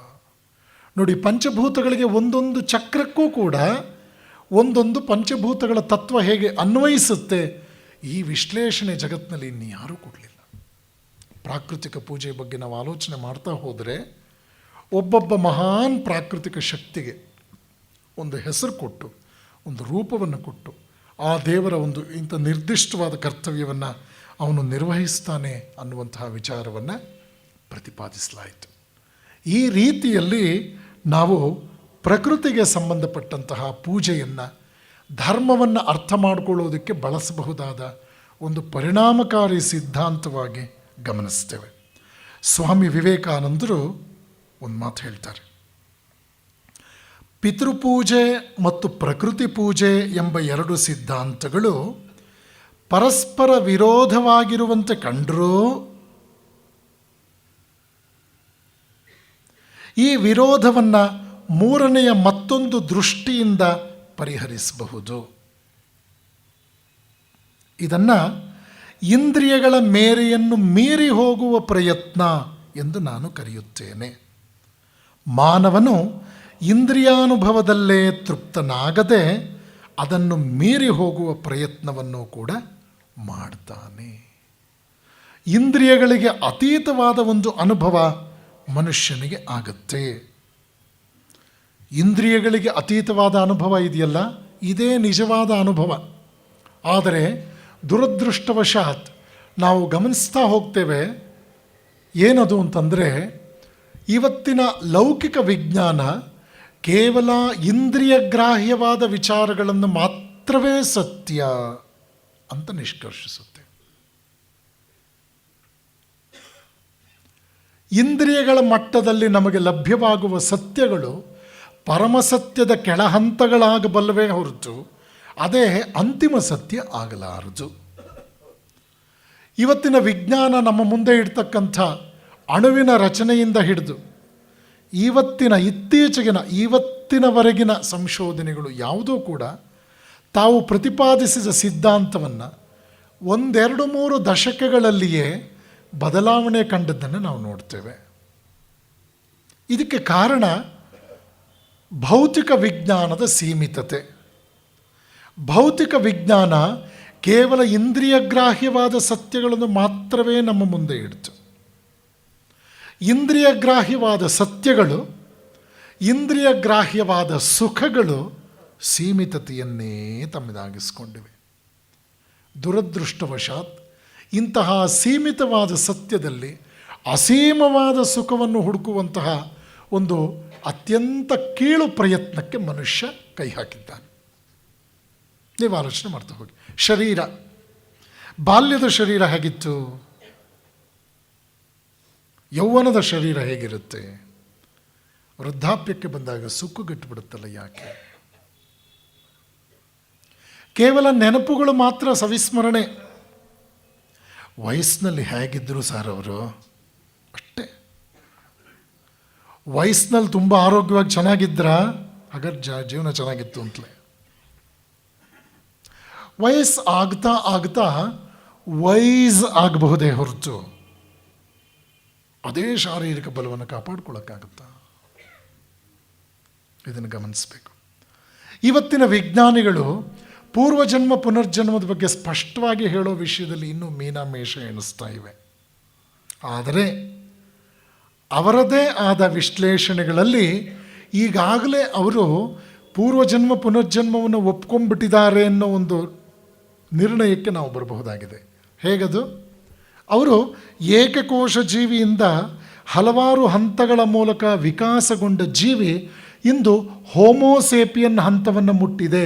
Speaker 2: ನೋಡಿ, ಪಂಚಭೂತಗಳಿಗೆ ಒಂದೊಂದು ಚಕ್ರಕ್ಕೂ ಕೂಡ ಒಂದೊಂದು ಪಂಚಭೂತಗಳ ತತ್ವ ಹೇಗೆ ಅನ್ವಯಿಸುತ್ತೆ, ಈ ವಿಶ್ಲೇಷಣೆ ಜಗತ್ತಿನಲ್ಲಿ ಇನ್ಯಾರೂ ಕೊಡಲಿಲ್ಲ. ಪ್ರಾಕೃತಿಕ ಪೂಜೆ ಬಗ್ಗೆ ನಾವು ಆಲೋಚನೆ ಮಾಡ್ತಾ ಹೋದರೆ ಒಬ್ಬೊಬ್ಬ ಮಹಾನ್ ಪ್ರಾಕೃತಿಕ ಶಕ್ತಿಗೆ ಒಂದು ಹೆಸರು ಕೊಟ್ಟು, ಒಂದು ರೂಪವನ್ನು ಕೊಟ್ಟು, ಆ ದೇವರ ಒಂದು ಇಂಥ ನಿರ್ದಿಷ್ಟವಾದ ಕರ್ತವ್ಯವನ್ನು ಅವನು ನಿರ್ವಹಿಸ್ತಾನೆ ಅನ್ನುವಂತಹ ವಿಚಾರವನ್ನು ಪ್ರತಿಪಾದಿಸಲಾಯಿತು. ಈ ರೀತಿಯಲ್ಲಿ ನಾವು ಪ್ರಕೃತಿಗೆ ಸಂಬಂಧಪಟ್ಟಂತಹ ಪೂಜೆಯನ್ನು, ಧರ್ಮವನ್ನು ಅರ್ಥ ಮಾಡಿಕೊಳ್ಳೋದಕ್ಕೆ ಬಳಸಬಹುದಾದ ಒಂದು ಪರಿಣಾಮಕಾರಿ ಸಿದ್ಧಾಂತವಾಗಿ ಗಮನಿಸ್ತೇವೆ. ಸ್ವಾಮಿ ವಿವೇಕಾನಂದರು ಒಂದು ಮಾತು ಹೇಳ್ತಾರೆ, ಪಿತೃಪೂಜೆ ಮತ್ತು ಪ್ರಕೃತಿ ಪೂಜೆ ಎಂಬ ಎರಡು ಸಿದ್ಧಾಂತಗಳು ಪರಸ್ಪರ ವಿರೋಧವಾಗಿರುವಂತೆ ಕಂಡರೂ ಈ ವಿರೋಧವನ್ನು ಮೂರನೆಯ ಮತ್ತೊಂದು ದೃಷ್ಟಿಯಿಂದ ಪರಿಹರಿಸಬಹುದು. ಇದನ್ನು ಇಂದ್ರಿಯಗಳ ಮೇರೆಯನ್ನು ಮೀರಿ ಹೋಗುವ ಪ್ರಯತ್ನ ಎಂದು ನಾನು ಕರೆಯುತ್ತೇನೆ. ಮಾನವನು ಇಂದ್ರಿಯಾನುಭವದಲ್ಲೇ ತೃಪ್ತನಾಗದೆ ಅದನ್ನು ಮೀರಿ ಹೋಗುವ ಪ್ರಯತ್ನವನ್ನು ಕೂಡ ಮಾಡ್ತಾನೆ. ಇಂದ್ರಿಯಗಳಿಗೆ ಅತೀತವಾದ ಒಂದು ಅನುಭವ ಮನುಷ್ಯನಿಗೆ ಆಗತ್ತೆ. ಇಂದ್ರಿಯಗಳಿಗೆ ಅತೀತವಾದ ಅನುಭವ ಇದೆಯಲ್ಲ, ಇದೇ ನಿಜವಾದ ಅನುಭವ. ಆದರೆ ದುರದೃಷ್ಟವಶಾತ್ ನಾವು ಗಮನಿಸ್ತಾ ಹೋಗ್ತೇವೆ, ಏನದು ಅಂತಂದರೆ, ಇವತ್ತಿನ ಲೌಕಿಕ ವಿಜ್ಞಾನ ಕೇವಲ ಇಂದ್ರಿಯಗ್ರಾಹ್ಯವಾದ ವಿಚಾರಗಳನ್ನು ಮಾತ್ರವೇ ಸತ್ಯ ಅಂತ ನಿಷ್ಕರ್ಷಿಸುತ್ತೆ. ಇಂದ್ರಿಯಗಳ ಮಟ್ಟದಲ್ಲಿ ನಮಗೆ ಲಭ್ಯವಾಗುವ ಸತ್ಯಗಳು ಪರಮಸತ್ಯದ ಕೆಳಹಂತಗಳಾಗಬಲ್ಲವೇ ಹೊರತು ಅದೇ ಅಂತಿಮ ಸತ್ಯ ಆಗಲಾರದು. ಇವತ್ತಿನ ವಿಜ್ಞಾನ ನಮ್ಮ ಮುಂದೆ ಇಡ್ತಕ್ಕಂಥ ಅಣುವಿನ ರಚನೆಯಿಂದ ಹಿಡಿದು ಇವತ್ತಿನವರೆಗಿನ ಸಂಶೋಧನೆಗಳು ಯಾವುದೂ ಕೂಡ ತಾವು ಪ್ರತಿಪಾದಿಸಿದ ಸಿದ್ಧಾಂತವನ್ನು 1-2-3 ದಶಕಗಳಲ್ಲಿಯೇ ಬದಲಾವಣೆ ಕಂಡದ್ದನ್ನು ನಾವು ನೋಡ್ತೇವೆ. ಇದಕ್ಕೆ ಕಾರಣ ಭೌತಿಕ ವಿಜ್ಞಾನದ ಸೀಮಿತತೆ. ಭೌತಿಕ ವಿಜ್ಞಾನ ಕೇವಲ ಇಂದ್ರಿಯಗ್ರಾಹ್ಯವಾದ ಸತ್ಯಗಳನ್ನು ಮಾತ್ರವೇ ನಮ್ಮ ಮುಂದೆ ಇಡ್ತು. ಇಂದ್ರಿಯಗ್ರಾಹ್ಯವಾದ ಸತ್ಯಗಳು, ಇಂದ್ರಿಯಗ್ರಾಹ್ಯವಾದ ಸುಖಗಳು ಸೀಮಿತತೆಯನ್ನೇ ತಮ್ಮದಾಗಿಸ್ಕೊಂಡಿವೆ. ದುರದೃಷ್ಟವಶಾತ್ ಇಂತಹ ಸೀಮಿತವಾದ ಸತ್ಯದಲ್ಲಿ ಅಸೀಮವಾದ ಸುಖವನ್ನು ಹುಡುಕುವಂತಹ ಒಂದು ಅತ್ಯಂತ ಕೀಳು ಪ್ರಯತ್ನಕ್ಕೆ ಮನುಷ್ಯ ಕೈ ಹಾಕಿದ್ದಾನೆ. ನೀವು ಆಲೋಚನೆ ಮಾಡ್ತಾ ಹೋಗಿ. ಶರೀರ, ಬಾಲ್ಯದ ಶರೀರ ಹೇಗಿತ್ತು? ಯೌವನದ ಶರೀರ ಹೇಗಿರುತ್ತೆ? ವೃದ್ಧಾಪ್ಯಕ್ಕೆ ಬಂದಾಗ ಸುಕ್ಕುಗಟ್ಟಿಬಿಡುತ್ತಲ್ಲ. ಯಾಕೆ? ಕೇವಲ ನೆನಪುಗಳು ಮಾತ್ರ ಸವಿಸ್ಮರಣೆ. ವಯಸ್ಸಿನಲ್ಲಿ ಹೇಗಿದ್ದರು ಸರ್ ಅವರು? ಅಷ್ಟೇ. ವಯಸ್ಸಿನಲ್ಲಿ ತುಂಬ ಆರೋಗ್ಯವಾಗಿ ಚೆನ್ನಾಗಿದ್ರಾ? ಹಾಗಾದ್ರೆ ಜೀವನ ಚೆನ್ನಾಗಿತ್ತು ಅಂತಲೇ. ವಯಸ್ಸು ಆಗ್ತಾ ಆಗ್ತಾ ವೈಸ್ ಆಗಬಹುದೇ ಹೊರತು ಅದೇ ಶಾರೀರಿಕ ಬಲವನ್ನು ಕಾಪಾಡ್ಕೊಳ್ಳೋಕ್ಕಾಗುತ್ತಾ? ಇದನ್ನು ಗಮನಿಸಬೇಕು. ಇವತ್ತಿನ ವಿಜ್ಞಾನಿಗಳು ಪೂರ್ವಜನ್ಮ ಪುನರ್ಜನ್ಮದ ಬಗ್ಗೆ ಸ್ಪಷ್ಟವಾಗಿ ಹೇಳೋ ವಿಷಯದಲ್ಲಿ ಇನ್ನೂ ಮೀನಾಮೇಷ ಎಣಿಸ್ತಾ ಇವೆ. ಆದರೆ ಅವರದೇ ಆದ ವಿಶ್ಲೇಷಣೆಗಳಲ್ಲಿ ಈಗಾಗಲೇ ಅವರು ಪೂರ್ವಜನ್ಮ ಪುನರ್ಜನ್ಮವನ್ನು ಒಪ್ಕೊಂಡ್ಬಿಟ್ಟಿದ್ದಾರೆ ಅನ್ನೋ ಒಂದು ನಿರ್ಣಯಕ್ಕೆ ನಾವು ಬರಬಹುದಾಗಿದೆ. ಹೇಗದು? ಅವರು ಏಕಕೋಶ ಜೀವಿಯಿಂದ ಹಲವಾರು ಹಂತಗಳ ಮೂಲಕ ವಿಕಾಸಗೊಂಡ ಜೀವಿ ಇಂದು ಹೋಮೋಸೇಪಿಯನ್ ಹಂತವನ್ನು ಮುಟ್ಟಿದೆ.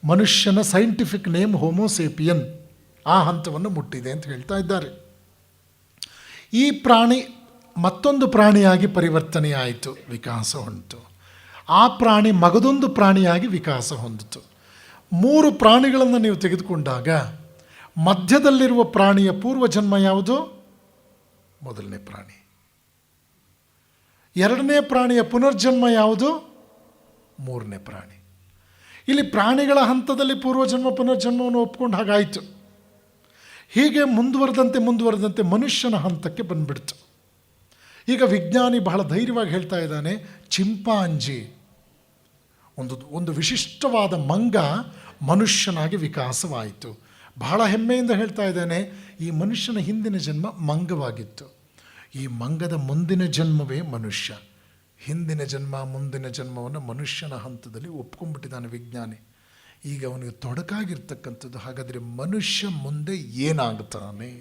Speaker 2: ಮನುಷ್ಯನ ಸೈಂಟಿಫಿಕ್ ನೇಮ್ ಹೋಮೋಸೇಪಿಯನ್. ಆ ಹಂತವನ್ನು ಮುಟ್ಟಿದೆ ಅಂತ ಹೇಳ್ತಾ ಇದ್ದಾರೆ. ಈ ಪ್ರಾಣಿ ಮತ್ತೊಂದು ಪ್ರಾಣಿಯಾಗಿ ಪರಿವರ್ತನೆಯಾಯಿತು, ವಿಕಾಸ ಹೊಂದಿತು. ಆ ಪ್ರಾಣಿ ಮಗದೊಂದು ಪ್ರಾಣಿಯಾಗಿ ವಿಕಾಸ ಹೊಂದಿತು. 3 ಪ್ರಾಣಿಗಳನ್ನು ನೀವು ತೆಗೆದುಕೊಂಡಾಗ ಮಧ್ಯದಲ್ಲಿರುವ ಪ್ರಾಣಿಯ ಪೂರ್ವಜನ್ಮ ಯಾವುದು? ಮೊದಲನೇ ಪ್ರಾಣಿ. ಎರಡನೇ ಪ್ರಾಣಿಯ ಪುನರ್ಜನ್ಮ ಯಾವುದು? 3ನೇ ಪ್ರಾಣಿ. ಇಲ್ಲಿ ಪ್ರಾಣಿಗಳ ಹಂತದಲ್ಲಿ ಪೂರ್ವಜನ್ಮ ಪುನರ್ಜನ್ಮವನ್ನು ಒಪ್ಕೊಂಡು ಹಾಗಾಯಿತು. ಹೀಗೆ ಮುಂದುವರೆದಂತೆ ಮನುಷ್ಯನ ಹಂತಕ್ಕೆ ಬಂದ್ಬಿಡ್ತು. ಈಗ ವಿಜ್ಞಾನಿ ಬಹಳ ಧೈರ್ಯವಾಗಿ ಹೇಳ್ತಾ ಇದ್ದಾನೆ, ಚಿಂಪಾಂಜಿ ಒಂದು ವಿಶಿಷ್ಟವಾದ ಮಂಗ ಮನುಷ್ಯನಾಗಿ ವಿಕಾಸವಾಯಿತು. ಬಹಳ ಹೆಮ್ಮೆಯಿಂದ ಹೇಳ್ತಾ ಇದ್ದಾನೆ, ಈ ಮನುಷ್ಯನ ಹಿಂದಿನ ಜನ್ಮ ಮಂಗವಾಗಿತ್ತು. ಈ ಮಂಗದ ಮುಂದಿನ ಜನ್ಮವೇ ಮನುಷ್ಯ. ಹಿಂದಿನ ಜನ್ಮ ಮುಂದಿನ ಜನ್ಮವನ್ನು ಮನುಷ್ಯನ ಹಂತದಲ್ಲಿ ಒಪ್ಕೊಂಡ್ಬಿಟ್ಟಿದ್ದಾನೆ ವಿಜ್ಞಾನಿ. ಈಗ ಅವನಿಗೆ ತೊಡಕಾಗಿರ್ತಕ್ಕಂಥದ್ದು, ಹಾಗಾದರೆ ಮನುಷ್ಯ ಮುಂದೆ ಏನಾಗ್ತಾನೆ?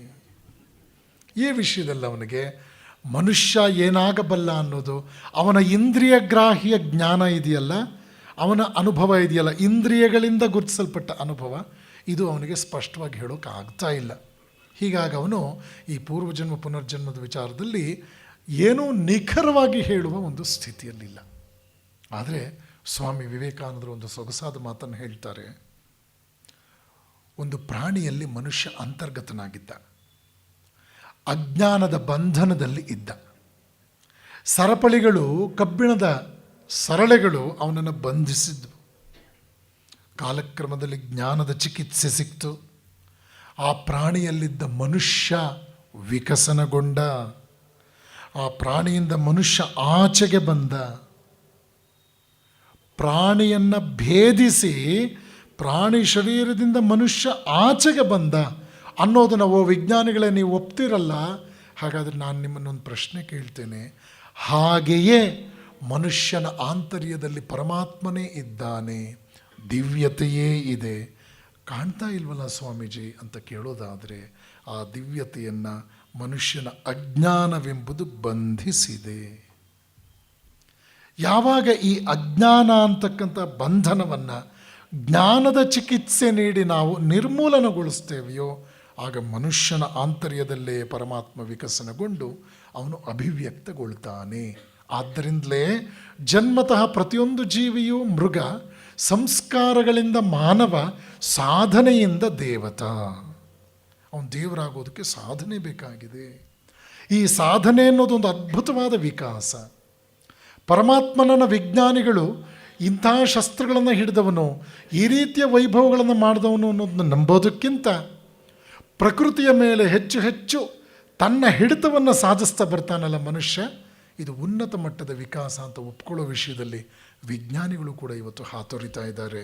Speaker 2: ಈ ವಿಷಯದಲ್ಲಿ ಅವನಿಗೆ ಮನುಷ್ಯ ಏನಾಗಬಲ್ಲ ಅನ್ನೋದು, ಅವನ ಇಂದ್ರಿಯಗ್ರಾಹ್ಯ ಜ್ಞಾನ ಇದೆಯಲ್ಲ, ಅವನ ಅನುಭವ ಇದೆಯಲ್ಲ, ಇಂದ್ರಿಯಗಳಿಂದ ಗುರುತಿಸಲ್ಪಟ್ಟ ಅನುಭವ, ಇದು ಅವನಿಗೆ ಸ್ಪಷ್ಟವಾಗಿ ಹೇಳೋಕೆ ಆಗ್ತಾ ಇಲ್ಲ. ಹೀಗಾಗಿ ಅವನು ಈ ಪೂರ್ವಜನ್ಮ ಪುನರ್ಜನ್ಮದ ವಿಚಾರದಲ್ಲಿ ಏನೂ ನಿಖರವಾಗಿ ಹೇಳುವ ಒಂದು ಸ್ಥಿತಿಯಲ್ಲಿಲ್ಲ. ಆದರೆ ಸ್ವಾಮಿ ವಿವೇಕಾನಂದರು ಒಂದು ಸೊಗಸಾದ ಮಾತನ್ನು ಹೇಳ್ತಾರೆ. ಒಂದು ಪ್ರಾಣಿಯಲ್ಲಿ ಮನುಷ್ಯ ಅಂತರ್ಗತನಾಗಿದ್ದ, ಅಜ್ಞಾನದ ಬಂಧನದಲ್ಲಿ ಇದ್ದ. ಸರಪಳಿಗಳು, ಕಬ್ಬಿಣದ ಸರಳೆಗಳು ಅವನನ್ನು ಬಂಧಿಸಿದ್ವು. ಕಾಲಕ್ರಮದಲ್ಲಿ ಜ್ಞಾನದ ಚಿಕಿತ್ಸೆ ಸಿಕ್ತು. ಆ ಪ್ರಾಣಿಯಲ್ಲಿದ್ದ ಮನುಷ್ಯ ವಿಕಸನಗೊಂಡ. ಆ ಪ್ರಾಣಿಯಿಂದ ಮನುಷ್ಯ ಆಚೆಗೆ ಬಂದ. ಪ್ರಾಣಿಯನ್ನು ಭೇದಿಸಿ ಪ್ರಾಣಿ ಶರೀರದಿಂದ ಮನುಷ್ಯ ಆಚೆಗೆ ಬಂದ ಅನ್ನೋದನ್ನು ಓ ವಿಜ್ಞಾನಿಗಳೇ ನೀವು ಒಪ್ತಿರಲ್ಲ. ಹಾಗಾದರೆ ನಾನು ನಿಮ್ಮನ್ನೊಂದು ಪ್ರಶ್ನೆ ಕೇಳ್ತೇನೆ. ಹಾಗೆಯೇ ಮನುಷ್ಯನ ಆಂತರ್ಯದಲ್ಲಿ ಪರಮಾತ್ಮನೇ ಇದ್ದಾನೆ, ದಿವ್ಯತೆಯೇ ಇದೆ, ಕಾಣ್ತಾ ಇಲ್ವಲ್ಲ ಸ್ವಾಮೀಜಿ ಅಂತ ಕೇಳೋದಾದರೆ, ಆ ದಿವ್ಯತೆಯನ್ನು ಮನುಷ್ಯನ ಅಜ್ಞಾನವೆಂಬುದು ಬಂಧಿಸಿದೆ. ಯಾವಾಗ ಈ ಅಜ್ಞಾನ ಅಂತಕ್ಕಂಥ ಬಂಧನವನ್ನು ಜ್ಞಾನದ ಚಿಕಿತ್ಸೆ ನೀಡಿ ನಾವು ನಿರ್ಮೂಲನಗೊಳಿಸ್ತೇವೆಯೋ, ಆಗ ಮನುಷ್ಯನ ಆಂತರ್ಯದಲ್ಲೇ ಪರಮಾತ್ಮ ವಿಕಸನಗೊಂಡು ಅವನು ಅಭಿವ್ಯಕ್ತಗೊಳ್ತಾನೆ. ಆದ್ದರಿಂದಲೇ ಜನ್ಮತಃ ಪ್ರತಿಯೊಂದು ಜೀವಿಯೂ ಮೃಗ, ಸಂಸ್ಕಾರಗಳಿಂದ ಮಾನವ, ಸಾಧನೆಯಿಂದ ದೇವತಾ. ಅವನು ದೇವರಾಗೋದಕ್ಕೆ ಸಾಧನೆ ಬೇಕಾಗಿದೆ. ಈ ಸಾಧನೆ ಅನ್ನೋದೊಂದು ಅದ್ಭುತವಾದ ವಿಕಾಸ. ಪರಮಾತ್ಮನ ವಿಜ್ಞಾನಿಗಳು ಇಂಥ ಶಸ್ತ್ರಗಳನ್ನು ಹಿಡಿದವನು, ಈ ರೀತಿಯ ವೈಭವಗಳನ್ನು ಮಾಡಿದವನು ಅನ್ನೋದನ್ನು ನಂಬೋದಕ್ಕಿಂತ ಪ್ರಕೃತಿಯ ಮೇಲೆ ಹೆಚ್ಚು ಹೆಚ್ಚು ತನ್ನ ಹಿಡಿತವನ್ನು ಸಾಧಿಸ್ತಾ ಬರ್ತಾನಲ್ಲ ಮನುಷ್ಯ, ಇದು ಉನ್ನತ ಮಟ್ಟದ ವಿಕಾಸ ಅಂತ ಒಪ್ಕೊಳ್ಳೋ ವಿಷಯದಲ್ಲಿ ವಿಜ್ಞಾನಿಗಳು ಕೂಡ ಇವತ್ತು ಹಾತೊರಿತಾ ಇದ್ದಾರೆ.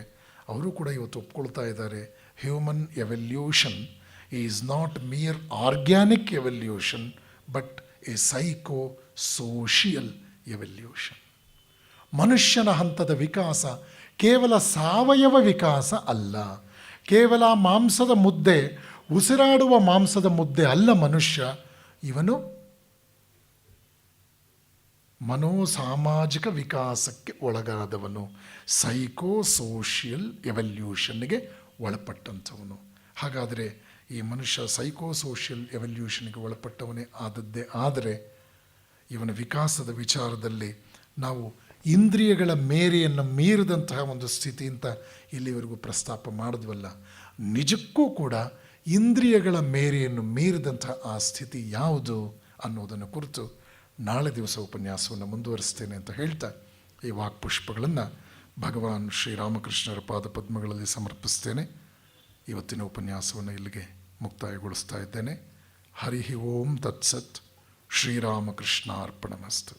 Speaker 2: ಅವರು ಕೂಡ ಇವತ್ತು ಒಪ್ಕೊಳ್ತಾ ಇದ್ದಾರೆ. Human evolution is not mere organic evolution but A psycho social evolution. ಮನುಷ್ಯನ ಹಂತದ ವಿಕಾಸ ಕೇವಲ ಸಾವಯವ ವಿಕಾಸ ಅಲ್ಲ. ಕೇವಲ ಮಾಂಸದ ಮುದ್ದೆ ಉಸಿರಾಡುವ ಮಾಂಸದ ಮುದ್ದೆ ಅಲ್ಲ ಮನುಷ್ಯ, ಇವನು ಮನೋಸಾಮಾಜಿಕ ವಿಕಾಸಕ್ಕೆ ಒಳಗಾದವನು, ಸೈಕೋ ಸೋಷಿಯಲ್ ಎವಲ್ಯೂಷನ್ಗೆ ಒಳಪಟ್ಟಂಥವನು. ಹಾಗಾದರೆ ಈ ಮನುಷ್ಯ ಸೈಕೋ ಸೋಷಿಯಲ್ ಎವಲ್ಯೂಷನ್ಗೆ ಒಳಪಟ್ಟವನೇ ಆದದ್ದೇ ಆದರೆ ಇವನ ವಿಕಾಸದ ವಿಚಾರದಲ್ಲಿ ನಾವು ಇಂದ್ರಿಯಗಳ ಮೇರೆಯನ್ನು ಮೀರಿದಂತಹ ಒಂದು ಸ್ಥಿತಿ ಅಂತ ಇಲ್ಲಿವರೆಗೂ ಪ್ರಸ್ತಾಪ ಮಾಡಿದ್ವಲ್ಲ, ನಿಜಕ್ಕೂ ಕೂಡ ಇಂದ್ರಿಯಗಳ ಮೇರೆಯನ್ನು ಮೀರಿದಂತಹ ಆ ಸ್ಥಿತಿ ಯಾವುದು ಅನ್ನೋದನ್ನು ಕುರಿತು ನಾಳೆ ದಿವಸ ಉಪನ್ಯಾಸವನ್ನು ಮುಂದುವರಿಸ್ತೇನೆ ಅಂತ ಹೇಳ್ತಾ ಈ ವಾಕ್ಪುಷ್ಪಗಳನ್ನು ಭಗವಾನ್ ಶ್ರೀರಾಮಕೃಷ್ಣರ ಪಾದಪದ್ಮಗಳಲ್ಲಿ ಸಮರ್ಪಿಸ್ತೇನೆ. ಇವತ್ತಿನ ಉಪನ್ಯಾಸವನ್ನು ಇಲ್ಲಿಗೆ ಮುಕ್ತಾಯಗೊಳಿಸ್ತಾ ಇದ್ದೇನೆ. ಹರಿ ಓಂ ತತ್ಸತ್. ಶ್ರೀರಾಮಕೃಷ್ಣಾರ್ಪಣಮಸ್ತು.